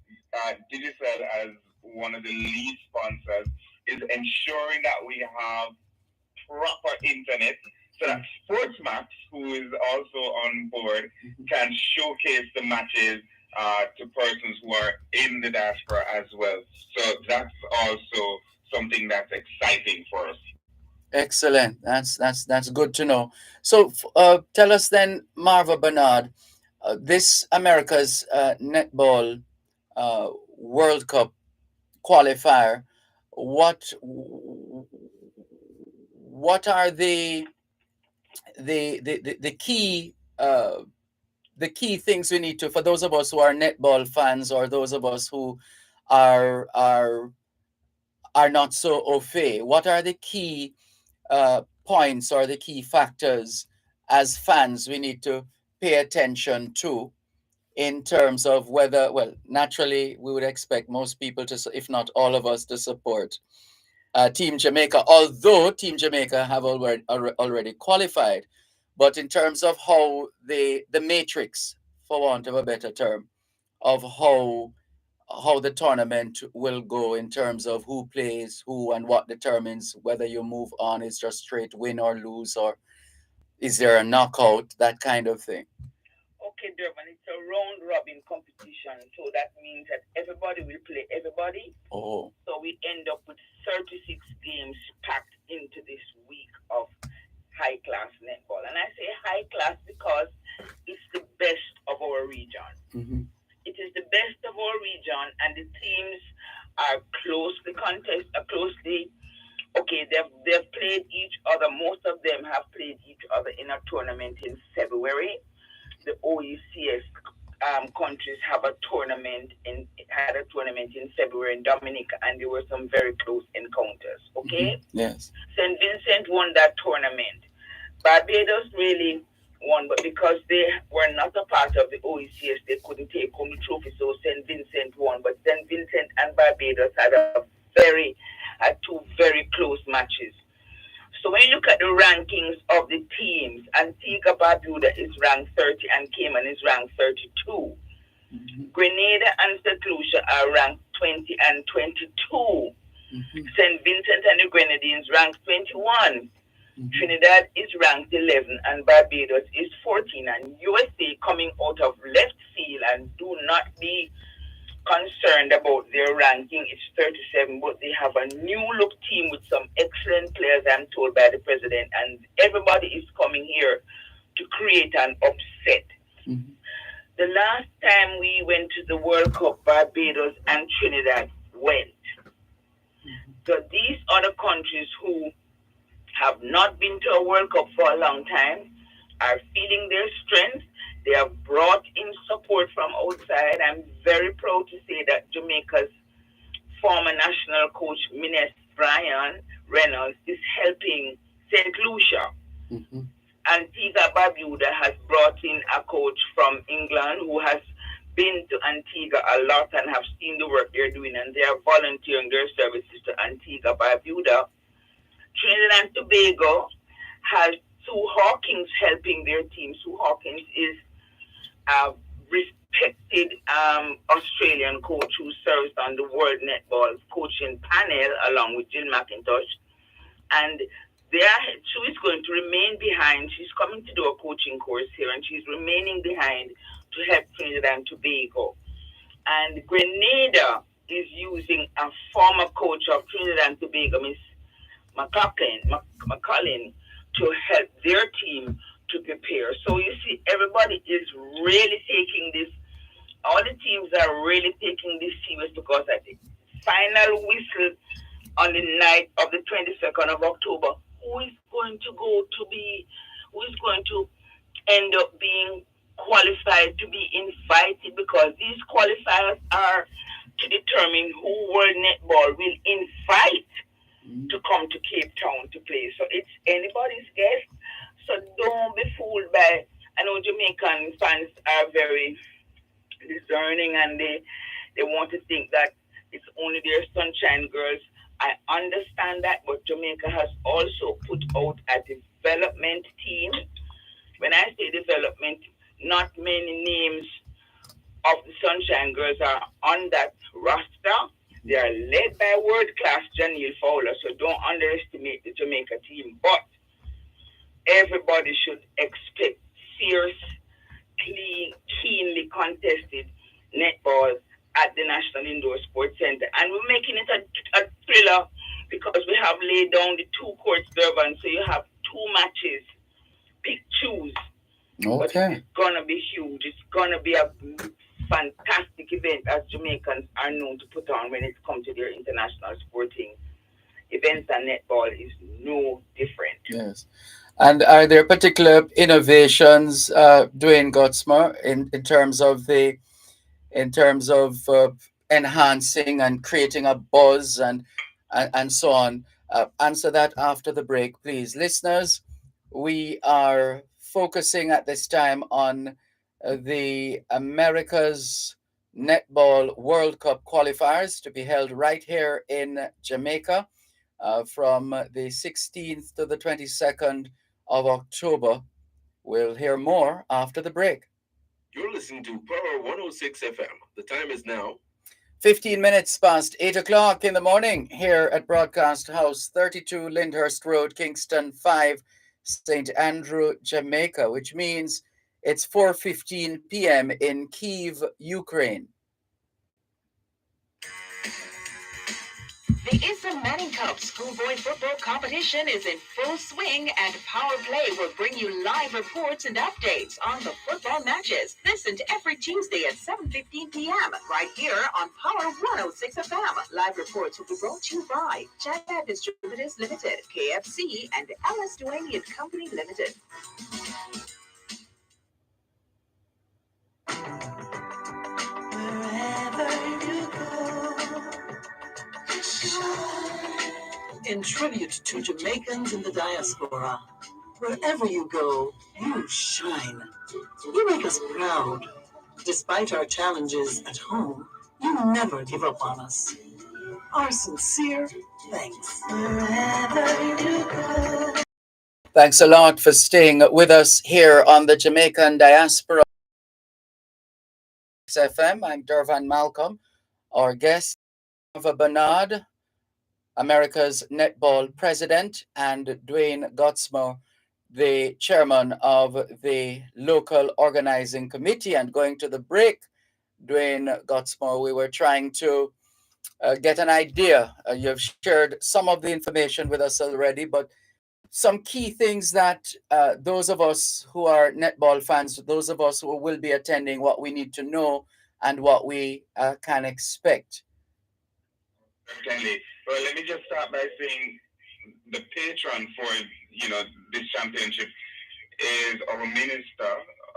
Digicel, as one of the lead sponsors, is ensuring that we have proper internet so that Sportsmax, who is also on board, can showcase the matches to persons who are in the diaspora as well. So that's also something that's exciting for us. Excellent. That's good to know. So tell us then, Marva Bernard, this America's Netball World Cup qualifier, what are the key the key things we need to, for those of us who are netball fans or those of us who are not so au fait, what are the key points or the key factors as fans we need to pay attention to in terms of whether, well, naturally, we would expect most people to, if not all of us, to support Team Jamaica, although Team Jamaica have already qualified. But in terms of how the matrix, for want of a better term, of how the tournament will go in terms of who plays who and what determines whether you move on is just straight win or lose, or is there a knockout, that kind of thing. Okay, Dervan, it's a round robin competition, so that means that everybody will play everybody. Oh. So we end up with 36 games packed into this week of high class netball. And I say high class because it's the best of our region. Mm-hmm. It is the best of our region, and the teams are closely okay, they've played each other. Most of them have played each other in a tournament in February. The OECS countries had a tournament in February in Dominica, and there were some very close encounters. Okay. Mm-hmm. Yes. St. Vincent won that tournament. Barbados really won, but because they were not a part of the OECS, they couldn't take home the trophy. So St. Vincent won, but St. Vincent and Barbados had two very close matches. So when you look at the rankings of the teams, Antigua Barbuda is ranked 30 and Cayman is ranked 32. Mm-hmm. Grenada and St. Lucia are ranked 20 and 22. Mm-hmm. St. Vincent and the Grenadines ranked 21. Mm-hmm. Trinidad is ranked 11 and Barbados is 14. And USA coming out of left field, and do not be concerned about their ranking, it's 37, but they have a new look team with some excellent players, I'm told by the president, and everybody is coming here to create an upset. Mm-hmm. The last time we went to the World Cup, Barbados and Trinidad went. Mm-hmm. So these other countries who have not been to a World Cup for a long time are feeling their strength. They have brought in support from outside. I'm very proud to say that Jamaica's former national coach, Minnes Brian Reynolds, is helping St. Lucia. Mm-hmm. Antigua Barbuda has brought in a coach from England who has been to Antigua a lot and have seen the work they're doing, and they are volunteering their services to Antigua Barbuda. Trinidad and Tobago has Sue Hawkins helping their team. Sue Hawkins is a respected Australian coach who serves on the World Netball coaching panel along with Jill McIntosh. And Sue is going to remain behind. She's coming to do a coaching course here, and she's remaining behind to help Trinidad and Tobago. And Grenada is using a former coach of Trinidad and Tobago, Miss McCullin, to help their team to prepare. So you see, everybody is really taking this, all the teams are really taking this serious, because at the final whistle on the night of the 22nd of October, who is going to end up being qualified to be invited, because these qualifiers are to determine who World Netball will invite to come to Cape Town to play. So it's anybody's guess. So don't be fooled by, I know Jamaican fans are very discerning, and they want to think that it's only their sunshine girls. I understand that, but Jamaica has also put out a development team. When I say development, not many names of the Sunshine Girls are on that roster. They are led by world-class Janelle Fowler, so don't underestimate the Jamaica team. But everybody should expect fierce, clean, keenly contested netball at the National Indoor Sports Center. And we're making it a thriller, because we have laid down the two courts, Dervan, so you have two matches. Pick, choose. Okay. But it's going to be huge. It's going to be a fantastic event, as Jamaicans are known to put on when it comes to their international sporting events, and netball is no different. Yes. And are there particular innovations, Dwayne Gutzmer, in terms of enhancing and creating a buzz and so on, Answer that after the break, please. Listeners, we are focusing at this time on the America's Netball World Cup qualifiers to be held right here in Jamaica from the 16th to the 22nd of October. We'll hear more after the break. You're listening to Power 106 FM. The time is now 15 minutes past 8 o'clock in the morning here at Broadcast House, 32 Lyndhurst Road, Kingston 5, St. Andrew, Jamaica, which means it's 4:15 p.m. in Kyiv, Ukraine. The Issa Manning Cup schoolboy football competition is in full swing, and Power Play will bring you live reports and updates on the football matches. Listen to every Tuesday at 7:15 p.m. right here on Power 106 FM. Live reports will be brought to you by Chad Distributors Limited, KFC, and LS Duane and Company Limited. Wherever you go, in tribute to Jamaicans in the diaspora, wherever you go, you shine. You make us proud. Despite our challenges at home, you never give up on us. Our sincere thanks. Wherever you go. Thanks a lot for staying with us here on the Jamaican Diaspora FM. I'm Dervan Malcolm. Our guest, Bernard, America's Netball President, and Dwayne Gotsmo, the chairman of the local organizing committee. And going to the break, Dwayne Gotsmo, we were trying to get an idea. You've shared some of the information with us already, but some key things that those of us who are netball fans, those of us who will be attending, what we need to know and what we can expect. Certainly. Well, let me just start by saying the patron for this championship is our minister,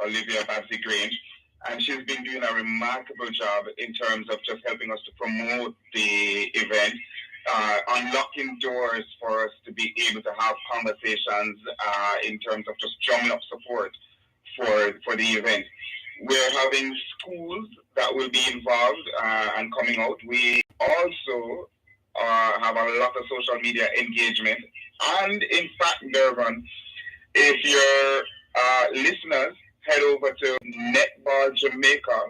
Olivia Babsy Grange, and she's been doing a remarkable job in terms of just helping us to promote the event, unlocking doors for us to be able to have conversations in terms of just drumming up support for the event. We're having schools that will be involved and coming out. We also have a lot of social media engagement. And in fact, Dervan, if your listeners head over to Netball Jamaica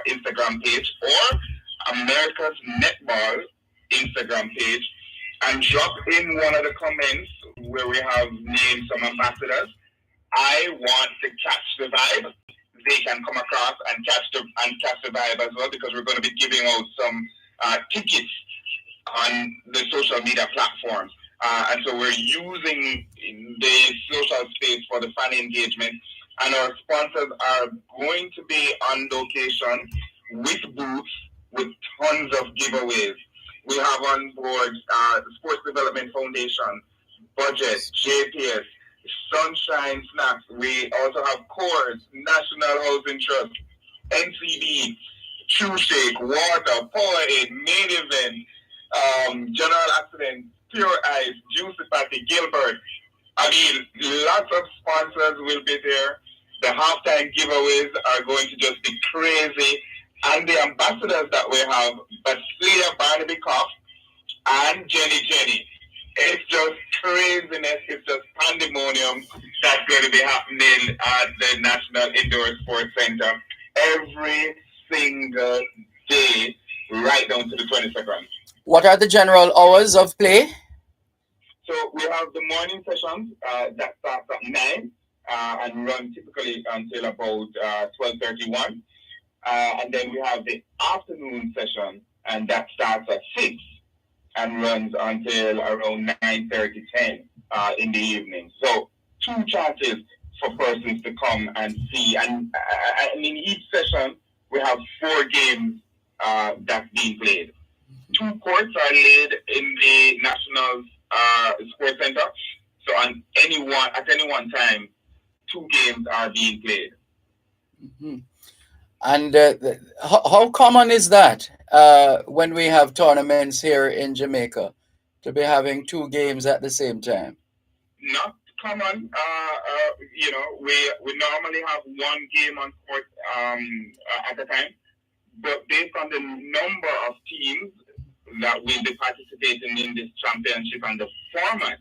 Instagram page or America's Netball Instagram page and drop in one of the comments where we have named some ambassadors, I want to catch the vibe. They can come across and catch the vibe as well, because we're going to be giving out some tickets on the social media platforms. And so we're using the social space for the fan engagement. And our sponsors are going to be on location with booths with tons of giveaways. We have on board Sports Development Foundation, Budget, JPS, Sunshine Snacks. We also have Coors, National Housing Trust, NCB, True Shake, Water, Powerade, Main Event, General Accident, Pure Ice, Juicy Patty, Gilbert. I mean, lots of sponsors will be there. The halftime giveaways are going to just be crazy. And the ambassadors that we have, Basilia Barnaby Koff and Jenny. It's just craziness. It's just pandemonium that's going to be happening at the National Indoor Sports Center every single day, right down to the 22nd. What are the general hours of play? So we have the morning sessions that starts at 9 and run typically until about 12:31. And then we have the afternoon session, and that starts at 6 and runs until around 9:30, 10 in the evening. So 2 chances for persons to come and see. And in each session, we have 4 games that's being played. 2 courts are laid in the National Sports Center. So at any one time, 2 games are being played. Mm-hmm. And how common is that when we have tournaments here in Jamaica? to be having 2 games at the same time? Not common. We normally have 1 game on court at a time, but based on the number of teams that will be participating in this championship and the format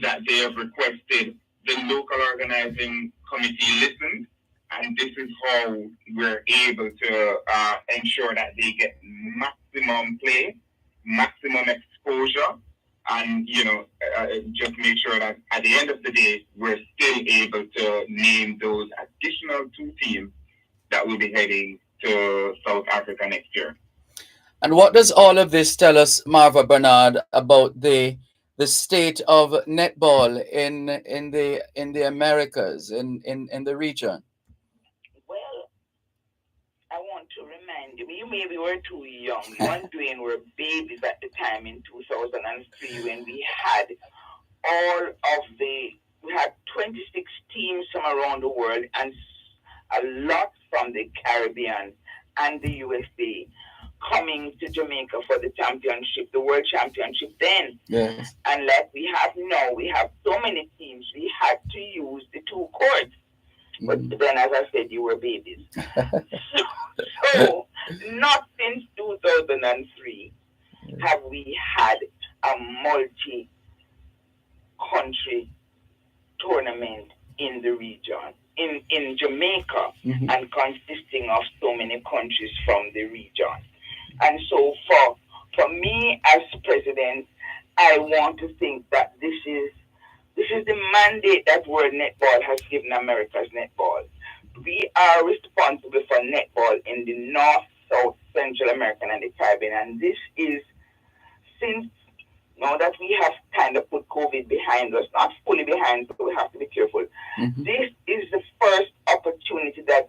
that they have requested, the local organizing committee listened, and this is how we're able to ensure that they get maximum play, maximum exposure, and just make sure that at the end of the day, we're still able to name those additional 2 teams that will be heading to South Africa next year. And what does all of this tell us, Marva Bernard, about the state of netball in the Americas, in the region? Well, I want to remind you, you maybe were too young. You and Dwayne were babies at the time in 2003 when we had we had 26 teams from around the world and a lot from the Caribbean and the USA coming to Jamaica for the championship, the world championship then. Yes. And like we have now, we have so many teams, we had to use the 2 courts. But then, as I said, you were babies. so not since 2003 have we had a multi-country tournament in the region, in Jamaica, and consisting of so many countries from the region. And so for me as president, I want to think that this is the mandate that World Netball has given America's netball. We are responsible for netball in the North, South, Central America, and the Caribbean. And this is since now that we have kind of put COVID behind us, not fully behind, so we have to be careful. This is the first opportunity that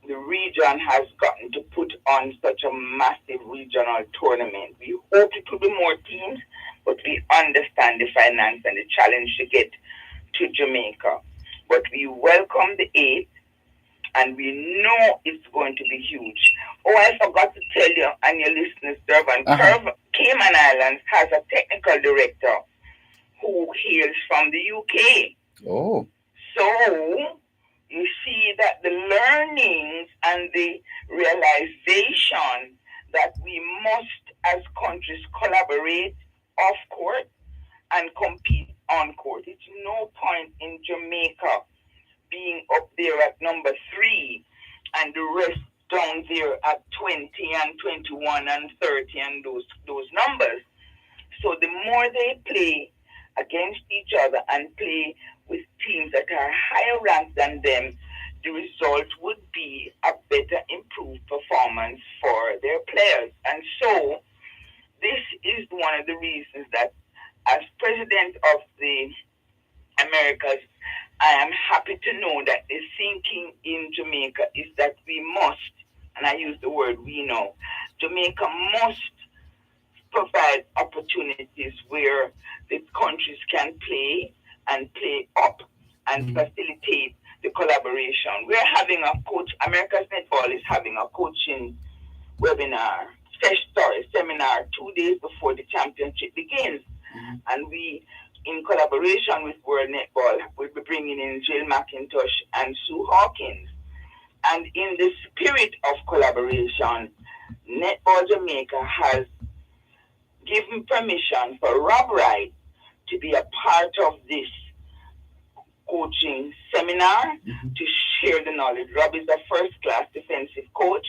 the region has gotten to put on such a massive regional tournament. We hope it will be more teams, but we understand the finance and the challenge to get to Jamaica. But we welcome the 8th, and we know it's going to be huge. Oh, I forgot to tell you and your listeners, Dervan, Cayman Islands has a technical director who hails from the UK. Oh. So you see that the learnings and the realization that we must, as countries, collaborate off court and compete on court. It's no point in Jamaica being up there at number 3 and the rest down there at 20 and 21 and 30 and those numbers. So the more they play against each other and play with teams that are higher ranked than them, the result would be a better improved performance for their players. And so this is one of the reasons that as president of the Americas, I am happy to know that the thinking in Jamaica is that we must, and I use the word we know, Jamaica must provide opportunities where the countries can play and play up and facilitate the collaboration. We're having a coach, America's Netball is having a coaching seminar 2 days before the championship begins. And we, in collaboration with World Netball, will be bringing in Jill McIntosh and Sue Hawkins. And in the spirit of collaboration, Netball Jamaica has given permission for Rob Wright to be a part of this coaching seminar to share the knowledge. Rob is a first-class defensive coach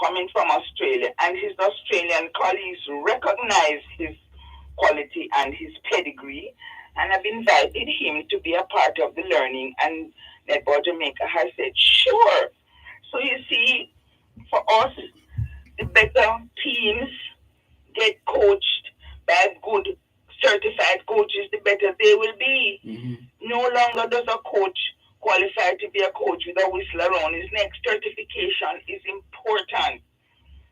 coming from Australia, and his Australian colleagues recognize his quality and his pedigree and have invited him to be a part of the learning, and Netball Jamaica has said, sure. So you see, for us, the better teams get coached by good certified coaches, the better they will be. No longer does a coach qualify to be a coach with a whistle around his neck. Certification is important.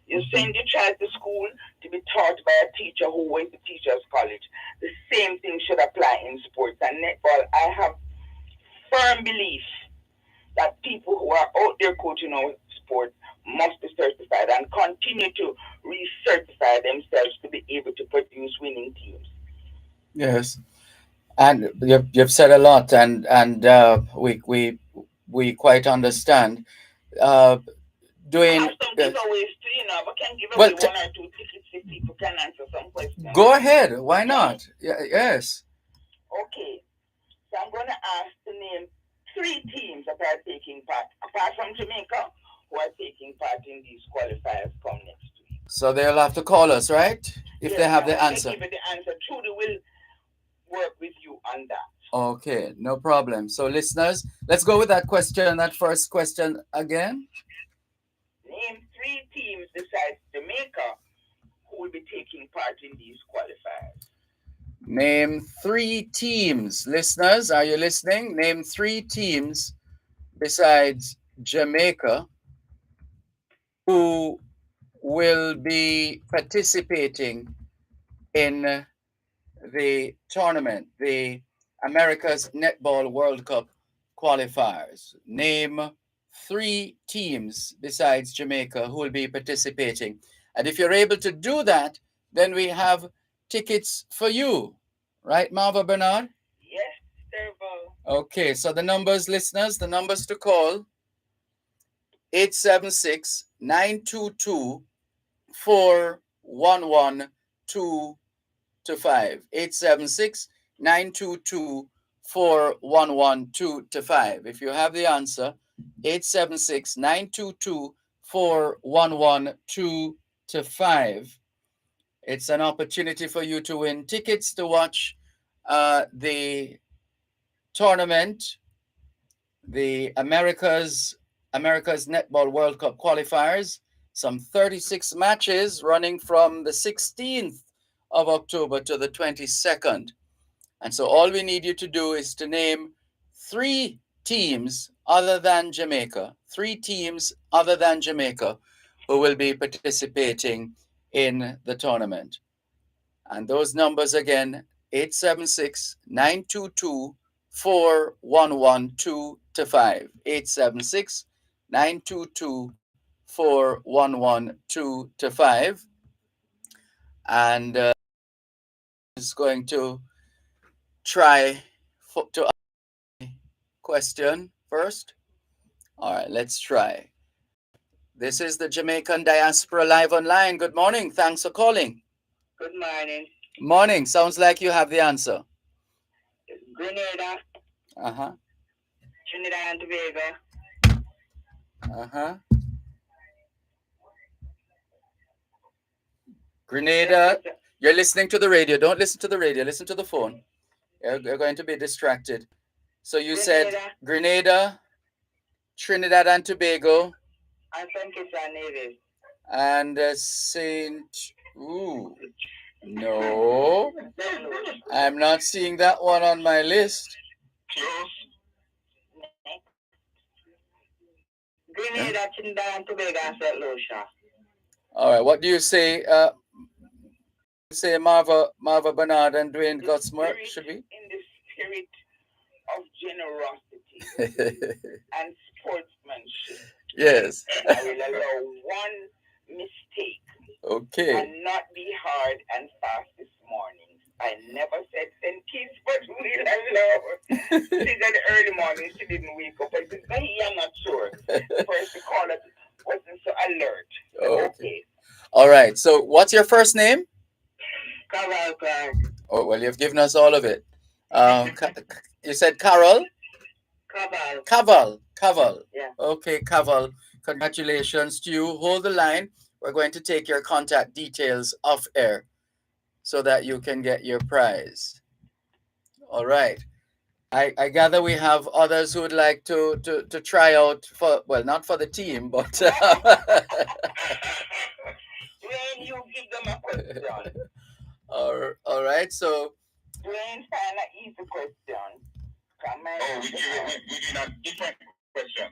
You send your child to school to be taught by a teacher who went to teachers college. The same thing should apply in sports and netball. I have firm belief that people who are out there coaching our sport must be certified and continue to recertify themselves to be able to produce winning teams. Yes, and you've said a lot, and we quite understand. Uh, I doing have some giveaways too, but can give well. away one or two tickets if people can answer some questions. Go ahead. Why not? Yes. Okay. So I'm going to ask to name 3 teams that are taking part, apart from Jamaica, who are taking part in these qualifiers come next week. So they'll have to call us, right? If Yes, they have and the when answer. they give you the answer, Trudy will work with you on that. Okay, no problem. So listeners, let's go with that question, that first question again. Name 3 teams besides Jamaica who will be taking part in these qualifiers. Name 3 teams. Listeners, are you listening? Name 3 teams besides Jamaica who will be participating in the tournament, the America's Netball World Cup qualifiers. Name 3 teams besides Jamaica who will be participating. And if you're able to do that, then we have tickets for you. Right, Marva Bernard? Yes, Dervan. Okay, so the numbers, listeners, the numbers to call 876-922-4112 to 5. 876-922-4112 to 5. If you have the answer, 876-922-4112 to 5. It's an opportunity for you to win tickets to watch the tournament, the America's Netball World Cup qualifiers. Some 36 matches running from the 16th of October to the 22nd. And so all we need you to do is to name 3 teams other than Jamaica, 3 teams other than Jamaica who will be participating in the tournament. And those numbers again, 876-922-4112 to 5. 876-922-4112 to 5. And is going to try to ask a question first. All right, let's try. This is the Jamaican Diaspora live online. Good morning. Thanks for calling. Good morning. Morning. Sounds like you have the answer. Grenada. Uh-huh. Trinidad and Tobago. Uh-huh. Grenada. You're listening to the radio. Don't listen to the radio. Listen to the phone. You're going to be distracted. So you said Grenada, Trinidad and Tobago, and St. Kitts and Nevis. and Saint. Ooh, no, I'm not seeing that one on my list. Close. Grenada, Trinidad and Tobago, and St. Lucia. All right, what do you say? Say Marva Bernard and Dwayne Gutsmer, should we? In the spirit of generosity and sportsmanship. Yes. I will allow one mistake. Okay. And not be hard and fast this morning. I never said St. Kitts, but we'll allow. She said early morning she didn't wake up. I said, I'm not sure. First the caller wasn't so alert. Okay. All right. So what's your first name? Carol Clark. Oh, well, you've given us all of it. You said Carol? Caval. Yeah. Okay, Caval. Congratulations to you. Hold the line. We're going to take your contact details off air so that you can get your prize. All right. I gather we have others who would like to try out for, well, not for the team, but... When you give them a question. All right, so... Dwayne, find an easy question. We did a different question.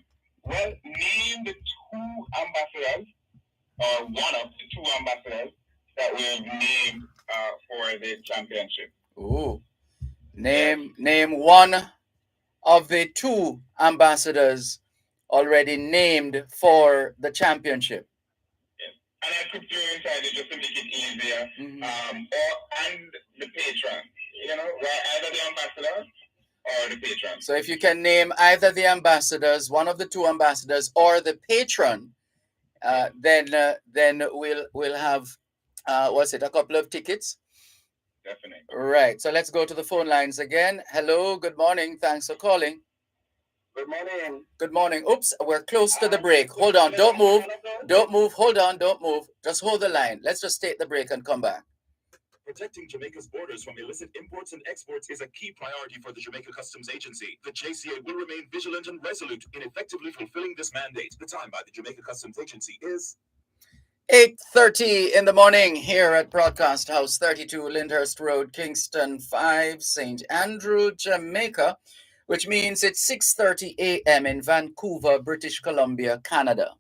Well, name the 2 ambassadors, or one of the 2 ambassadors that will name for the championship. Ooh. Name one of the 2 ambassadors already named for the championship. And I put you inside it just to make it easier. And the patron, either the ambassador or the patron. So if you can name either the ambassadors, one of the two ambassadors, or the patron, then we'll have a couple of tickets. Definitely. Right. So let's go to the phone lines again. Hello. Good morning. Thanks for calling. Good morning. Good morning. Oops, we're close to the break. Hold on. Don't move. Don't move. Hold on. Don't move. Just hold the line. Let's just take the break and come back. Protecting Jamaica's borders from illicit imports and exports is a key priority for the Jamaica Customs Agency. The JCA will remain vigilant and resolute in effectively fulfilling this mandate. The time by the Jamaica Customs Agency is 8:30 in the morning here at Broadcast House 32 Lyndhurst Road, Kingston 5, St. Andrew, Jamaica, which means it's 6:30 a.m. in Vancouver, British Columbia, Canada.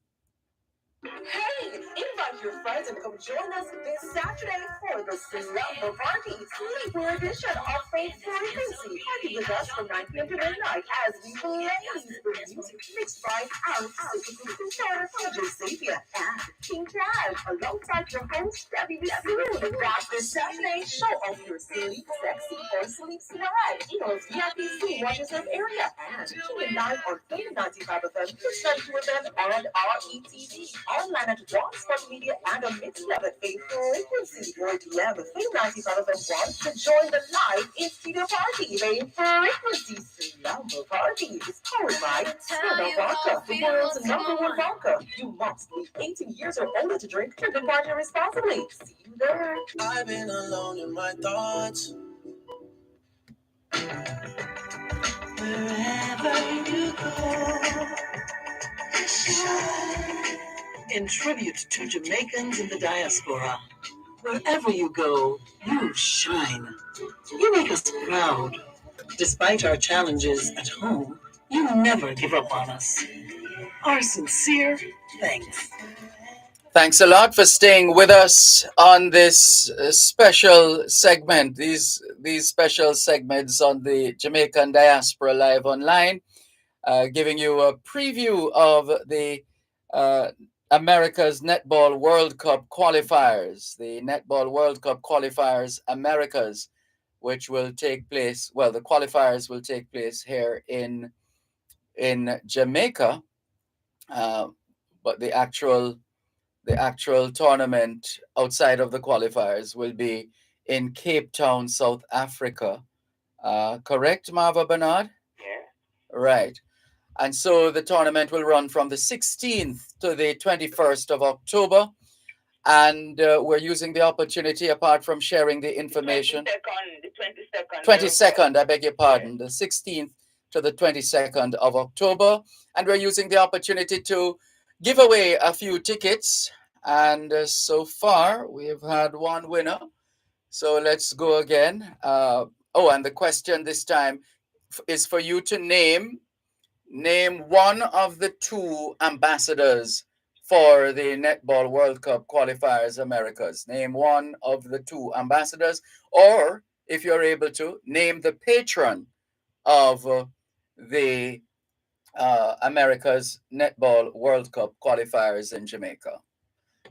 Hey, invite your friends and come join us this Saturday for the Slumber Party, sleepwear edition of Faith Frequency. Party with us from 9 p.m. to midnight as we blaze the music mixed by our super star DJ Xavier and King Taz, alongside your host Debbie Soon. That's this Saturday. Show off your sleep sexy or sleep swag. Eagles VIP Sea Washington area and tune in live on Faith 95 of them, 692 of them, and RETV. Online at One Spot Media and on Mixlab at Faith Frequency. Or DM Faith 95 of them want to join the live in-studio party. Faith Frequency Slumber Party is powered by Stella Vodka, the world's #1 vodka. You must be 18 years or older to drink. Drink and party responsibly. See you there. I've been alone in my thoughts. Wherever you go. In tribute to Jamaicans in the diaspora, wherever you go, you shine. You make us proud. Despite our challenges at home, you never give up on us. Our sincere thanks. Thanks a lot for staying with us on this special segment, these special segments on the Jamaican Diaspora Live Online, giving you a preview of the America's Netball World Cup qualifiers, the Netball World Cup qualifiers Americas, which will take place, the qualifiers will take place here in Jamaica, but the actual tournament outside of the qualifiers will be in Cape Town, South Africa. Correct, Marva Bernard? Yeah. Right. And so the tournament will run from the 16th to the 21st of October. And we're using the opportunity, apart from sharing the information. The 22nd, I beg your pardon. The 16th to the 22nd of October. And we're using the opportunity to give away a few tickets. And so far, we've had one winner. So let's go again. And the question this time is for you to name one of the two ambassadors for the Netball World Cup qualifiers Americas. Name one of the two ambassadors, or if you're able to, name the patron of the America's Netball World Cup qualifiers in Jamaica.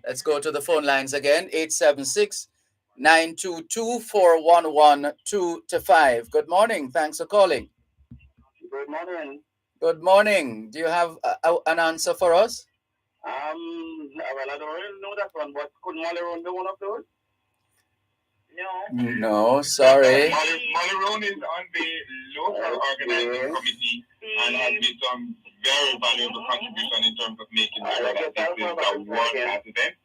Let's go to the phone lines again, 876-922-4112-5. Good morning. Thanks for calling. Good morning. Good morning. Do you have an answer for us? Well, I don't really know that one, but could Molly Roan be one of those? No, sorry. Molly Roan is on the local organizing committee and has made some very valuable contribution in terms of making sure that this is a world president,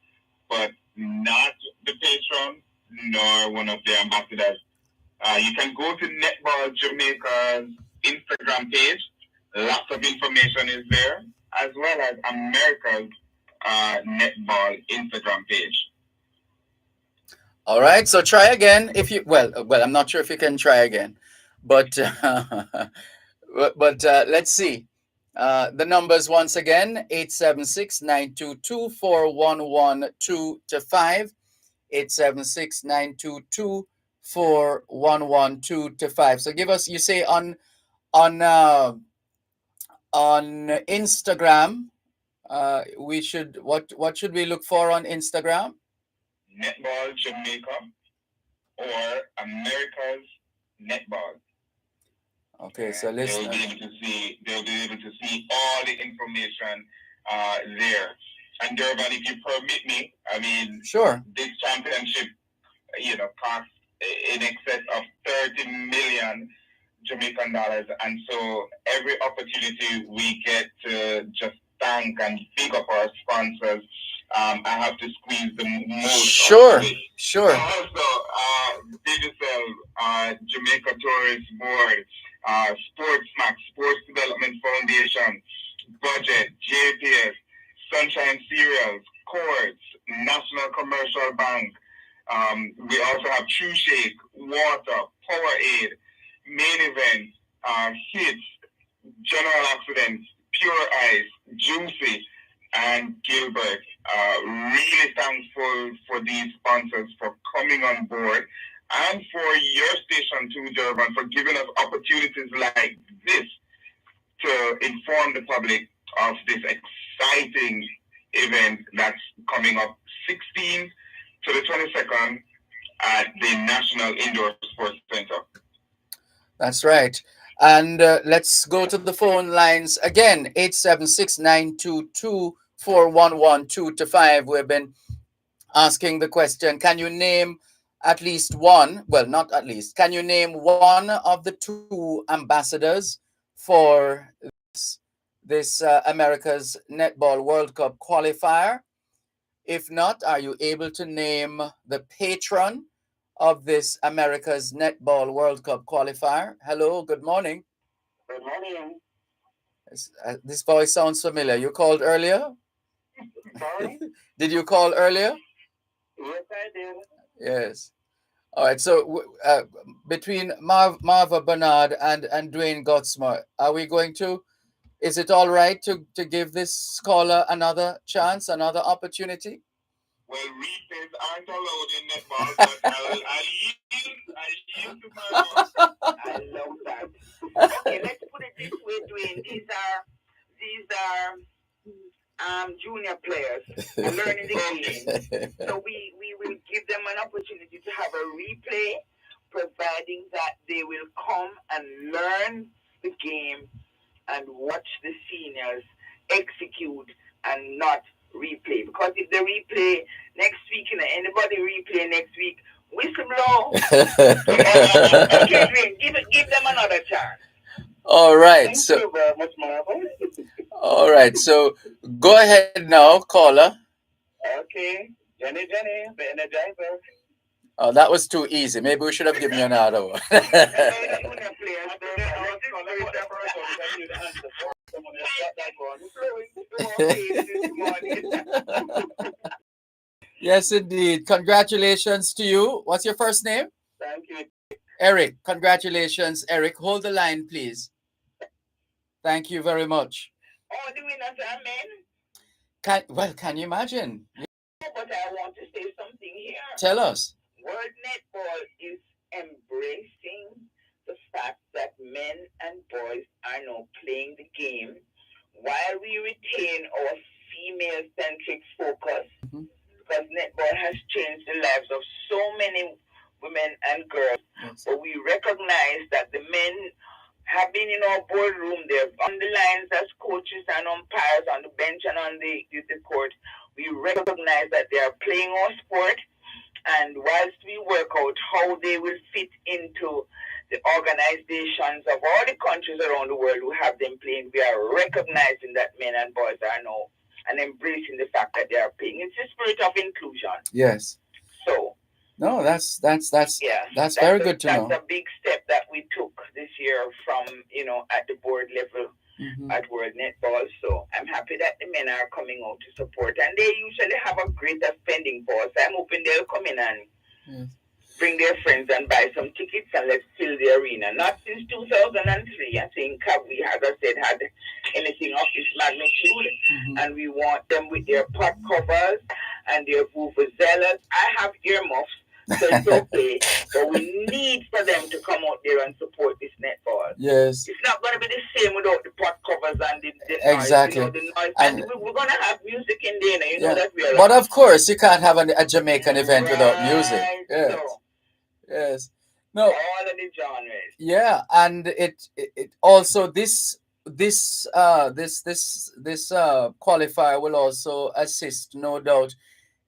but not the patron nor one of the ambassadors. You can go to Netball Jamaica's Instagram page. Lots of information is there, as well as America's Netball Instagram page. All right, so try again. If you I'm not sure if you can try again, but let's see. The numbers once again: 876-922-4112-5, 876-922-4112-5. So give us. You say on On Instagram, we should what should we look for on Instagram? Netball Jamaica or America's Netball. Okay, so listen. They'll be able to see all the information there. And Dervan, if you permit me, I mean, sure. This championship, cost in excess of 30 million Jamaican dollars, and so every opportunity we get to just thank and big up our sponsors, I have to squeeze the most. Sure. Also, Digital, Jamaica Tourist Board, SportsMax, Sports Development Foundation, Budget, JPS, Sunshine Cereals, Courts, National Commercial Bank. We also have True Shake, Water, Powerade, Main Event, Hits, General Accidents, Pure Ice, Juicy, and Gilbert. Really thankful for these sponsors for coming on board and for your station too, Dervan, for giving us opportunities like this to inform the public of this exciting event that's coming up 16th to the 22nd at the National Indoor Sports Center. That's right. And let's go to the phone lines again. 876-922-4112-5. We've been asking the question, can you name at least one, well, not at least, can you name one of the two ambassadors for this America's Netball World Cup qualifier? If not, are you able to name the patron of this America's Netball World Cup qualifier? Hello, good morning. Good morning. This voice sounds familiar. You called earlier? Sorry? Did you call earlier? Yes, I did. Yes. All right. So between Marva Bernard and Dwayne Gottsma, are we going to, is it all right to give this caller another chance, another opportunity? Well, replays aren't allowed in netball, but I yield to my boss. I love that. Okay, let's put it this way, Dwayne. These are junior players learning the game. So we will give them an opportunity to have a replay, providing that they will come and learn the game and watch the seniors execute and not replay. Because if they replay next week, anybody replay next week, whistle blow. Okay, give them another chance. All right. Thank you very much, Marvel. All right. So go ahead now, caller. Okay. Jenny, the Energizer. Oh, that was too easy. Maybe we should have given you another one. Yes, indeed. Congratulations to you. What's your first name? Thank you. Eric. Congratulations, Eric. Hold the line, please. Thank you very much. Oh, do we not amen? Can you imagine? But I want to say something here. Tell us. World Netball is embracing the fact that men and boys are now playing the game while we retain our female-centric focus, because netball has changed the lives of so many women and girls. Yes. But we recognize that the men have been in our boardroom. They're on the lines as coaches and umpires, on the bench and on the court. We recognize that they are playing our sport, and whilst we work out how they will fit into the organizations of all the countries around the world who have them playing, we are recognizing that men and boys are now and embracing the fact that they are playing. It's the spirit of inclusion. Yes. So. No, that's very good to know. That's a big step that we took this year from, at the board level at World Netball. So I'm happy that the men are coming out to support. And they usually have a greater spending force. I'm hoping they'll come in and bring their friends and buy some tickets and let's fill the arena. Not since 2003, I think we, as I said, had anything of this magnitude. And we want them with their pot covers and their vuvuzelas. I have earmuffs, so it's okay. But we need need for them to come out there and support this netball. Yes. It's not going to be the same without the pot covers and the Exactly. noise. The noise. And we're going to have music in there. You know that we are. But of course, you can't have a Jamaican event without music. Yes. So, yes. No. All of the genres. Yeah, and it also this qualifier will also assist, no doubt,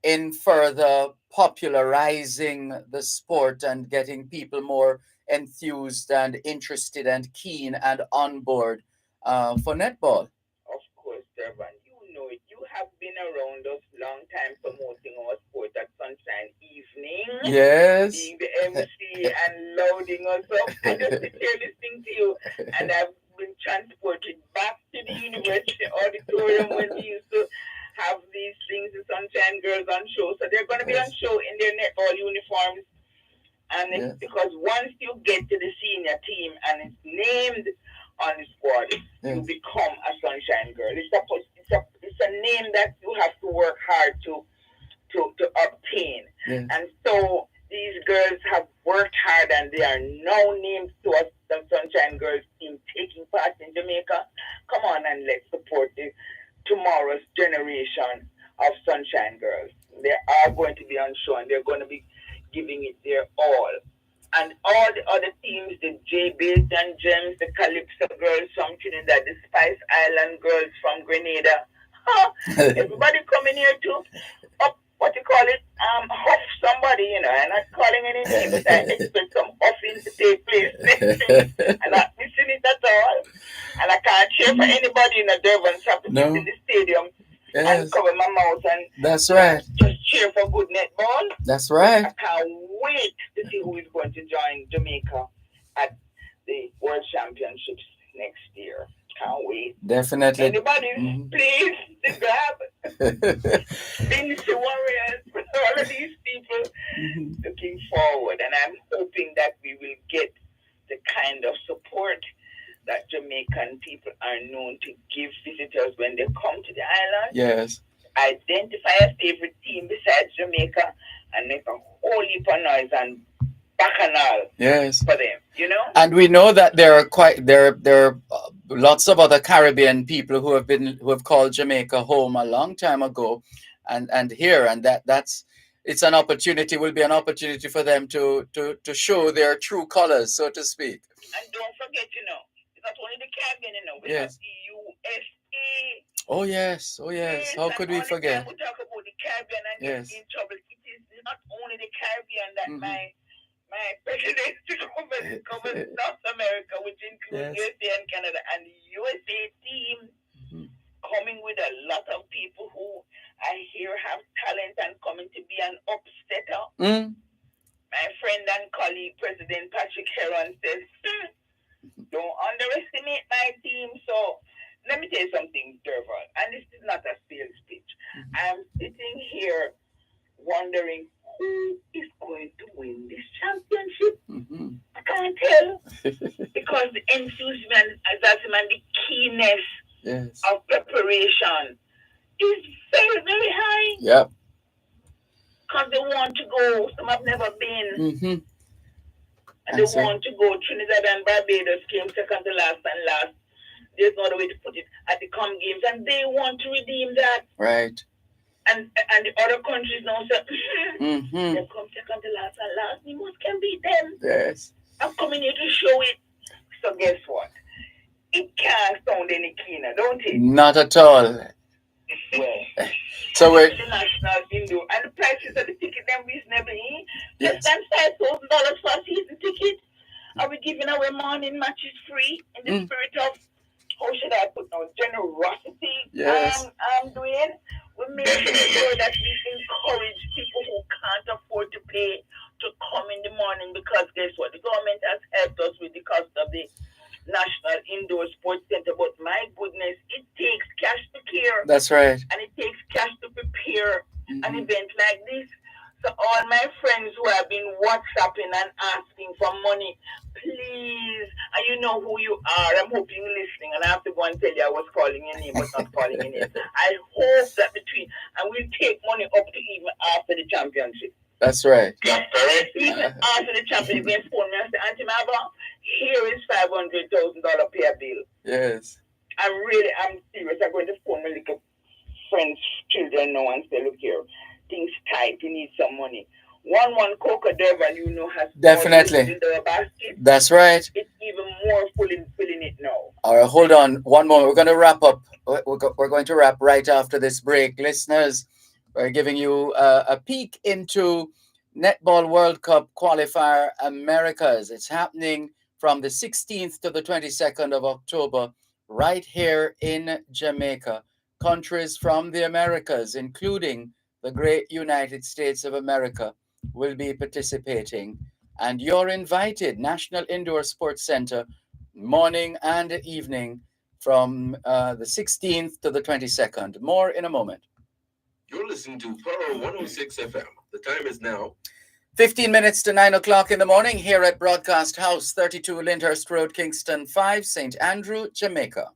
in further popularizing the sport and getting people more enthused and interested and keen and on board for netball. Of course, Dervan, you know it. You have been around us long time promoting our sport at Sunshine Evening. Yes. Being the MC and loading us up. I just sit here listening to you, and I've been transported back to the university auditorium when we used to have these things, the Sunshine Girls on show. So they're going to be on show in their netball uniforms. And because once you get to the senior team and it's named on the squad, you become a Sunshine Girl. It's a name that you have to work hard to obtain. And so these girls have worked hard and they are now named to us, the Sunshine Girls team, taking part in Jamaica. Come on and let's support tomorrow's generation of Sunshine Girls. They are going to be on show and they're going to be giving it their all. And all the other teams, the J-Bass and Gems, the Calypso Girls from Trinidad, the Spice Island Girls from Grenada. Everybody coming here to what you call it, huff somebody, you know. I'm not calling any name, but I expect some huffing to take place next week. I'm not missing it at all. And I can't cheer for anybody in the Dervan, so I have to sit in the stadium and cover my mouth and that's right. Just cheer for good netball. That's right. I can't wait to see who is going to join Jamaica at the World Championships next year. Can't wait. Definitely. Anybody, please, to grab Vinci Warriors, all of these people looking forward. And I'm hoping that we will get the kind of support that Jamaican people are known to give visitors when they come to the island. Yes. Identify a favorite team besides Jamaica and make a whole heap of noise and bacchanal for them, you know? And we know that there are lots of other Caribbean people who have called Jamaica home a long time ago and here, and it's an opportunity, will be an opportunity for them to show their true colors, so to speak. And don't forget, you know, it's not only the Caribbean, you know, we have the USA. Oh yes. How could we forget? We talk about the Caribbean and get in trouble. It is not only the Caribbean that my presidency covers South America, which includes USA and Canada, and the USA team coming with a lot of people who I hear have talent and coming to be an upsetter. My friend and colleague, President Patrick Heron, says, don't underestimate my team. So let me tell you something, Dervan, and this is not a sales pitch. I'm sitting here wondering who is going to win this championship. I can't tell because the enthusiasm and the keenness of preparation is very, very high. Yep. Because they want to go. Some have never been. And they want to go. Trinidad and Barbados came second to last and last. There's no other way to put it at the Com Games, and they want to redeem that. Right. And the other countries now say, they come second to last and last. We must can beat them. Yes. I'm coming here to show it. So guess what? It can't sound any keener, don't it? Not at all. Well, so we're the national indoor and the prices of the ticket them reasonably. Less than $5,000 for a season ticket. Are we giving away morning matches free in the spirit of, how should I put now, generosity? I'm doing. We make sure that we encourage people who can't afford to pay to come in the morning, because guess what? The government has helped us with the cost of the National Indoor Sports Center, but my goodness, it takes cash to care. That's right. And it takes cash to prepare an event like this. So all my friends who have been WhatsApping and asking for money, please, and you know who you are. I'm hoping you're listening, and I have to go and tell you I was calling your name, but not calling your name. I hope that and we'll take money up to even after the championship. That's right. That's correct. Even after the chapter, they phone me and say, Auntie Maba, here is $500,000 pay bill. Yes. I'm serious. I'm going to phone my little friends' children now and say, look here, things tight, you need some money. One Coca Dervan, has definitely in the basket. That's right. It's even more filling it now. All right, hold on one moment. We're going to wrap up. We're going to wrap right after this break. Listeners, we're giving you a peek into Netball World Cup Qualifier Americas. It's happening from the 16th to the 22nd of October right here in Jamaica. Countries from the Americas, including the great United States of America, will be participating. And you're invited. National Indoor Sports Center, morning and evening from the 16th to the 22nd. More in a moment. You're listening to Power 106 FM. The time is now 15 minutes to 9 o'clock in the morning here at Broadcast House, 32 Lyndhurst Road, Kingston 5, St. Andrew, Jamaica.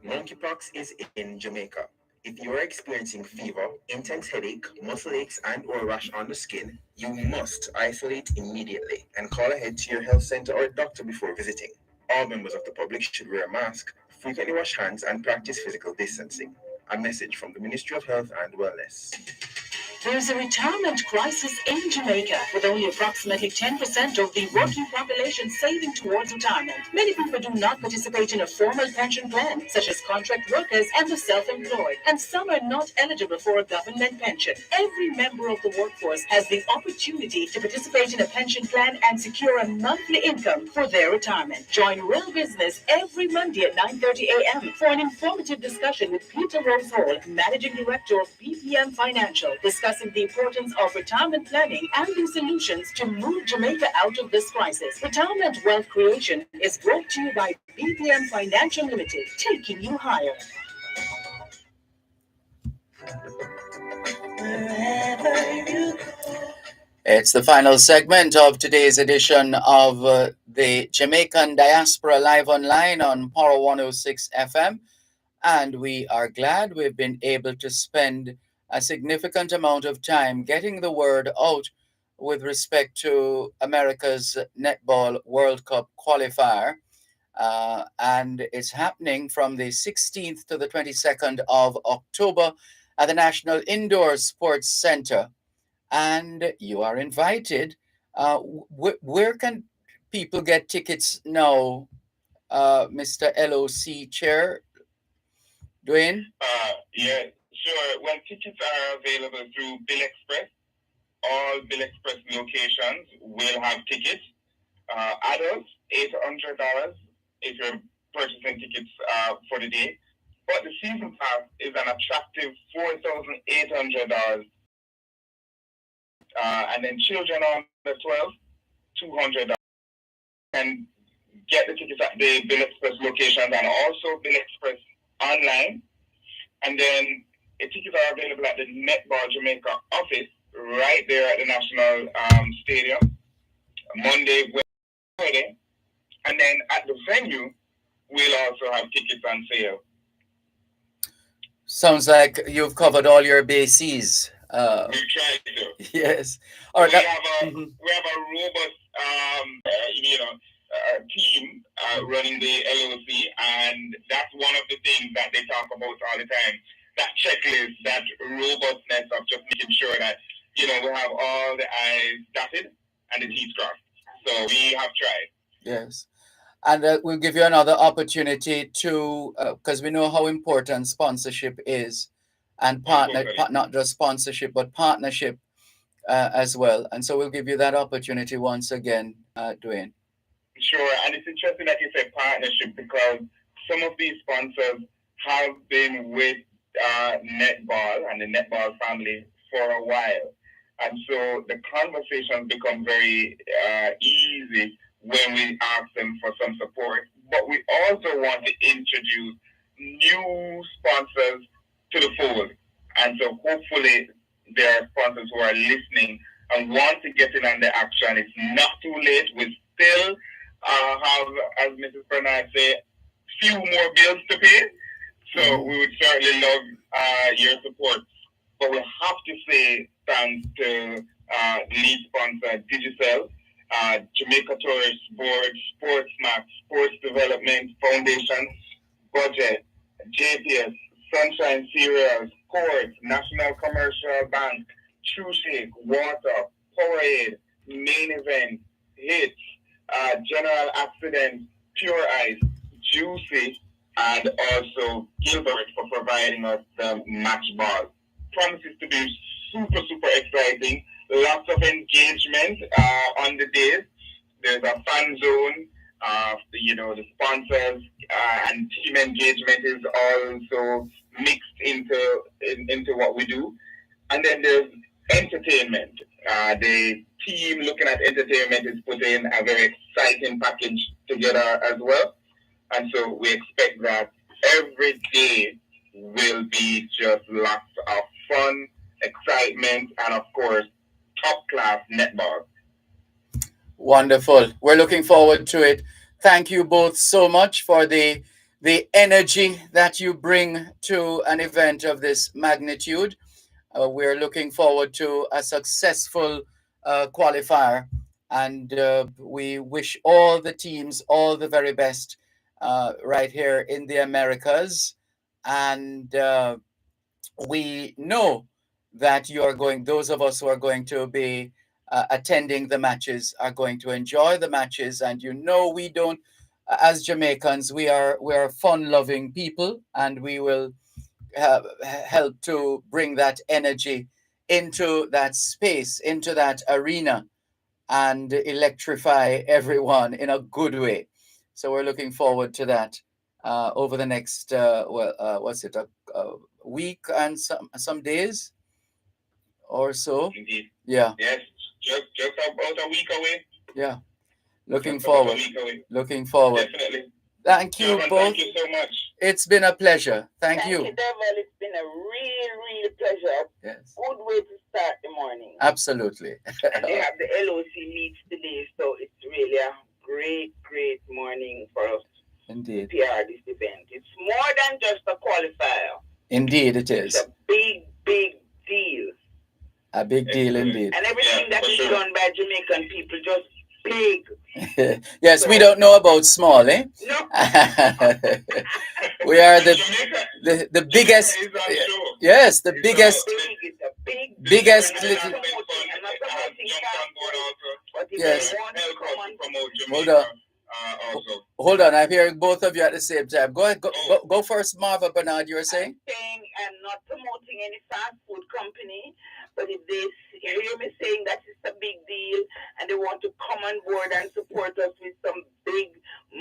Monkeypox is in Jamaica. If you are experiencing fever, intense headache, muscle aches, and or rash on the skin, you must isolate immediately and call ahead to your health center or doctor before visiting. All members of the public should wear a mask, frequently wash hands, and practice physical distancing. A message from the Ministry of Health and Wellness. There's a retirement crisis in Jamaica, with only approximately 10% of the working population saving towards retirement. Many people do not participate in a formal pension plan, such as contract workers and the self-employed, and some are not eligible for a government pension. Every member of the workforce has the opportunity to participate in a pension plan and secure a monthly income for their retirement. Join Real Business every Monday at 9:30 a.m. for an informative discussion with Peter Rose Hall, Managing Director of BPM Financial, discussing the importance of retirement planning and the solutions to move Jamaica out of this crisis. Retirement Wealth Creation is brought to you by BPM Financial Limited, taking you higher. It's the final segment of today's edition of the Jamaican Diaspora Live Online on Power 106 FM. And we are glad we've been able to spend a significant amount of time getting the word out with respect to America's Netball World Cup qualifier. And it's happening from the 16th to the 22nd of October at the National Indoor Sports Center. And you are invited. Where can people get tickets now, Mr. LOC Chair? Dwayne? Yeah, sure. Well, tickets are available through Bill Express. All Bill Express locations will have tickets. Adults, $800 if you're purchasing tickets for the day. But the season pass is an attractive $4,800. And then children under 12, $200. And get the tickets at the Bill Express locations and also Bill Express online. And then the tickets are available at the Netball Jamaica office right there at the National Stadium, Monday, Wednesday, Friday. And then at the venue, we'll also have tickets on sale. Sounds like you've covered all your bases. We try to. Yes. All right. We have a robust, team running the LOC, and that's one of the things that they talk about all the time. That checklist, that robustness of just making sure that, we have all the I's dotted and the T's crossed. So we have tried. Yes. And we'll give you another opportunity to, because we know how important sponsorship is, and not just sponsorship, but partnership as well. And so we'll give you that opportunity once again, Dwayne. Sure. And it's interesting that you said partnership, because some of these sponsors have been with Netball and the Netball family for a while. And so the conversations become very easy when we ask them for some support. But we also want to introduce new sponsors to the fold. And so hopefully there are sponsors who are listening and want to get in on the action. It's not too late. We still have, as Mrs. Bernard said, few more bills to pay. So we would certainly love your support. But we have to say thanks to the lead sponsor, Digicel, Jamaica Tourist Board, SportsMax, Sports Development Foundation, Budget, JPS, Sunshine Cereals, Courts, National Commercial Bank, True Shake, Water, Powerade, Main Event, Hits, General Accident, Pure Ice, Juicy, and also Gilbert for providing us the match ball. Promises to be super, super exciting. Lots of engagement on the days. There's a fan zone. The sponsors and team engagement is also mixed into what we do. And then there's entertainment. The team looking at entertainment is putting a very exciting package together as well. And so we expect that every day will be just lots of fun, excitement, and of course, top class netball. Wonderful. We're looking forward to it. Thank you both so much for the energy that you bring to an event of this magnitude. We're looking forward to a successful qualifier, and we wish all the teams all the very best right here in the Americas. And we know that those of us who are going to be attending the matches are going to enjoy the matches. And we don't, as Jamaicans, we are fun-loving people, and we will help to bring that energy into that space, into that arena, and electrify everyone in a good way. So we're looking forward to that over the next a week and some days or so. Indeed. Yeah. Yes, just about a week away. Yeah. Looking Just about a forward. week away. Looking forward. Definitely. Thank you Dervan, both. Thank you so much. It's been a pleasure. Thank you. Thank you, Dervan. It's been a real pleasure. Yes. Good way to start the morning. Absolutely. And they have the LOC meets today, so it's really a great morning for us. Indeed. To PR this event. It's more than just a qualifier. Indeed, it is. It's a big deal. A big deal indeed. And everything that is done by Jamaican people, just big. Yes, So- we don't know about small, eh? No. We are the biggest. Jamaica is on show. Yes, the It's biggest. It's a big. Biggest Jamaica little. has been fun. I'm not It has promoting jumped on board also. But if Yes. they want to Help come us to on, promote Hold Jamaica on. also. Hold on, I'm hearing both of you at the same time. Go ahead. Go first, Marva Bernard. You were saying? saying I'm not promoting any fast food company, but if they hear me saying that it's a big deal and they want to come on board and support us with some big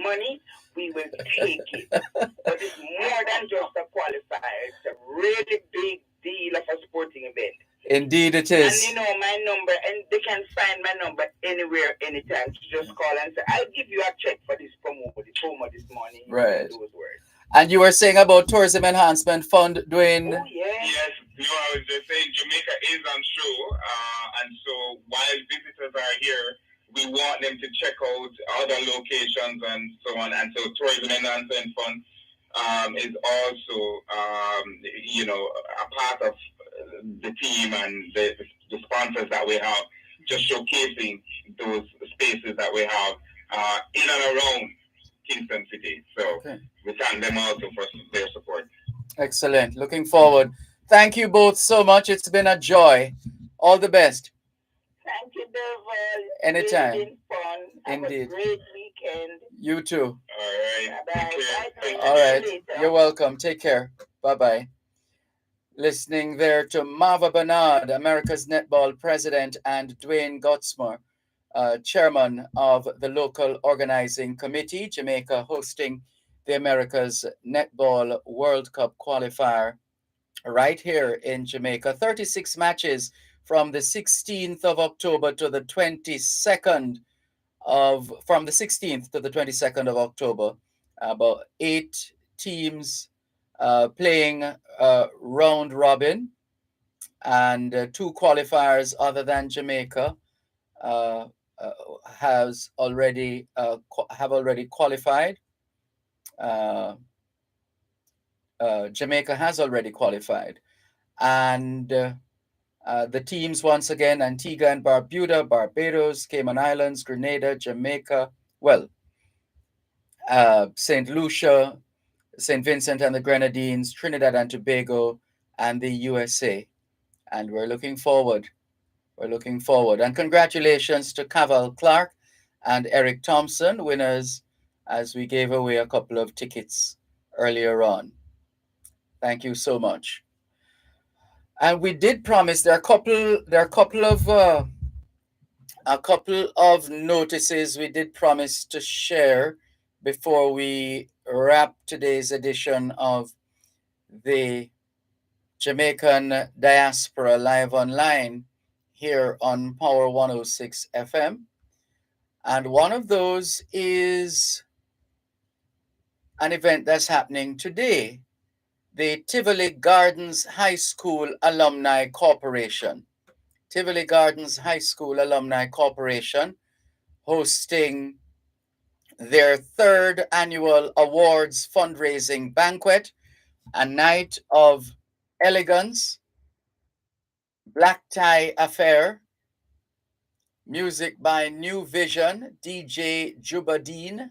money, we will take it. But it's more than just a qualifier. It's a really big deal of a sporting event. Indeed, it And is. my number, and they can find my number anywhere, anytime. Just call and say, I'll give you a check for this promo this morning. Right. Those words. And you were saying about Tourism Enhancement Fund doing. Oh, yeah. Yes, I was just saying Jamaica is on show, and so while visitors are here, we want them to check out other locations and so on. And so Tourism Enhancement Fund is also, a part of the team and the sponsors that we have, just showcasing those spaces that we have in and around Kingston City. So we thank them also for their support. Excellent. Looking forward. Thank you both so much. It's been a joy. All the best. Thank you, Dervan. Anytime. It's been fun. Have Indeed. a great weekend. You too. All right. Bye-bye. All right. See you later. You're welcome. Take care. Bye-bye. Listening there to Marva Bernard, America's Netball President, and Dwayne Gottsmer, Chairman of the local organizing committee, Jamaica hosting the America's Netball World Cup qualifier right here in Jamaica. 36 matches from the 16th of October to the 22nd from the 16th to the 22nd of October. About 8 teams playing round robin, and 2 qualifiers other than Jamaica have already qualified. Jamaica has already qualified, And the teams, once again, Antigua and Barbuda, Barbados, Cayman Islands, Grenada, Jamaica, well, St. Lucia, St. Vincent and the Grenadines, Trinidad and Tobago, and the USA. And we're looking forward. We're looking forward. And congratulations to Caval Clark and Eric Thompson, winners, as we gave away a couple of tickets earlier on. Thank you so much. And we did promise there are a couple of notices we did promise to share before we wrap today's edition of the Jamaican Diaspora Live Online here on Power 106 FM. And one of those is an event that's happening today, the Tivoli Gardens High School Alumni Corporation. Tivoli Gardens High School Alumni Corporation hosting their third annual awards fundraising banquet, a night of elegance, black tie affair, music by New Vision, DJ Jubadeen,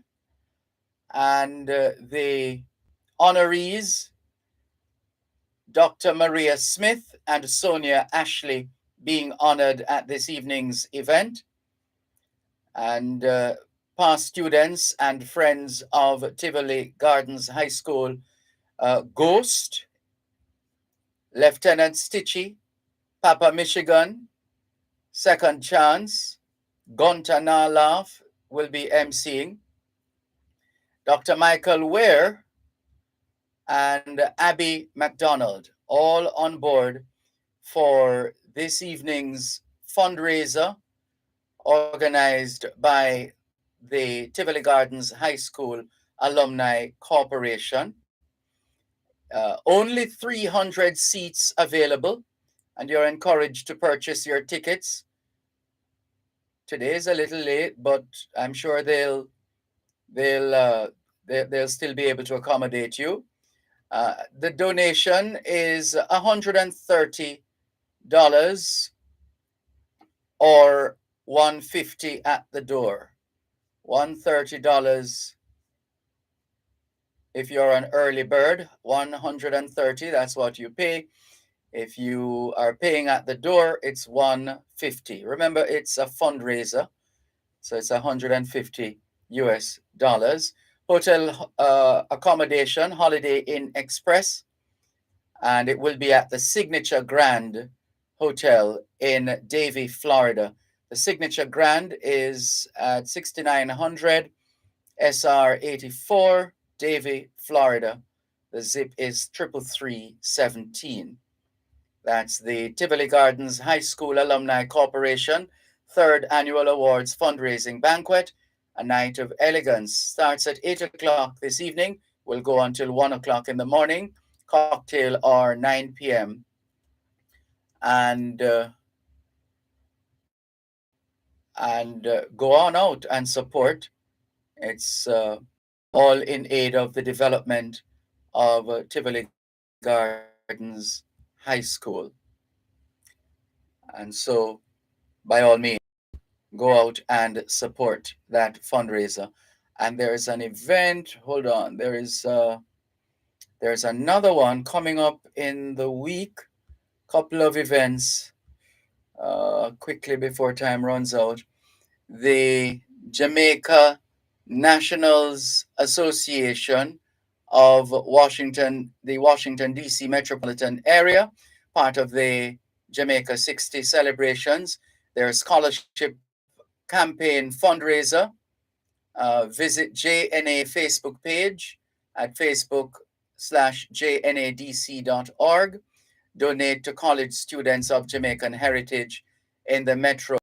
and the honorees, Dr. Maria Smith and Sonia Ashley, being honored at this evening's event. And past students and friends of Tivoli Gardens High School, Ghost, Lieutenant Stitchy, Papa Michigan, Second Chance, Gunta Narlaugh will be emceeing. Dr. Michael Ware and Abby McDonald, all on board for this evening's fundraiser organized by the Tivoli Gardens High School Alumni Corporation. Only 300 seats available, and you're encouraged to purchase your tickets. Today is a little late, but I'm sure they'll still be able to accommodate you. The donation is $130 or $150 at the door. $130 if you're an early bird, $130, that's what you pay. If you are paying at the door, it's $150. Remember, it's a fundraiser, so it's $150 US dollars. Hotel accommodation, Holiday Inn Express, and it will be at the Signature Grand Hotel in Davie, Florida. The Signature Grand is at 6900 SR 84, Davie, Florida. The zip is 33317. That's the Tivoli Gardens High School Alumni Corporation third annual awards fundraising banquet. A night of elegance starts at 8 o'clock this evening, will go until 1 o'clock in the morning, cocktail or 9 p.m. And go on out and support. It's all in aid of the development of Tivoli Gardens High School. And so, by all means, go out and support that fundraiser. And there's an event, hold on, there's another one coming up in the week, couple of events quickly before time runs out. The Jamaica Nationals Association of Washington, the Washington, D.C. metropolitan area, part of the Jamaica 60 celebrations, their scholarship campaign fundraiser. Visit JNA Facebook page at facebook.com/jnadc.org. Donate to college students of Jamaican heritage in the metro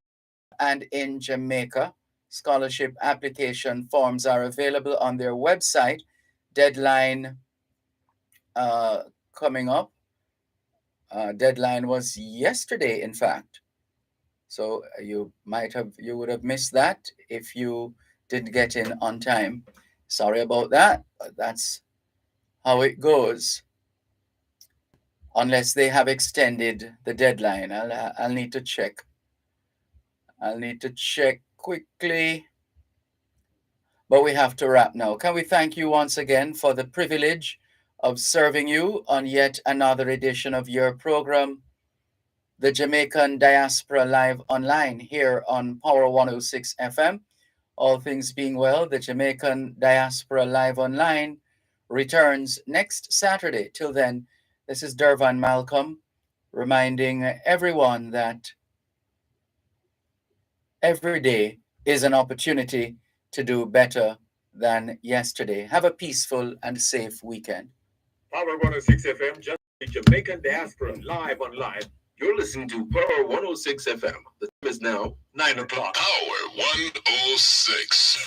and in Jamaica. Scholarship application forms are available on their website. Deadline coming up. Deadline was yesterday, in fact. So you would have missed that if you didn't get in on time. Sorry about that, but that's how it goes. unless they have extended the deadline. I'll need to check. I'll need to check quickly. But we have to wrap now. Can we thank you once again for the privilege of serving you on yet another edition of your program, the Jamaican Diaspora Live Online, here on Power 106 FM. All things being well, the Jamaican Diaspora Live Online returns next Saturday. Till then, this is Dervan Malcolm reminding everyone that every day is an opportunity to do better than yesterday. Have a peaceful and safe weekend. Power 106 FM, just the Jamaican Diaspora Live on Live. You're listening to Power 106 FM. The time is now 9 o'clock. Power 106.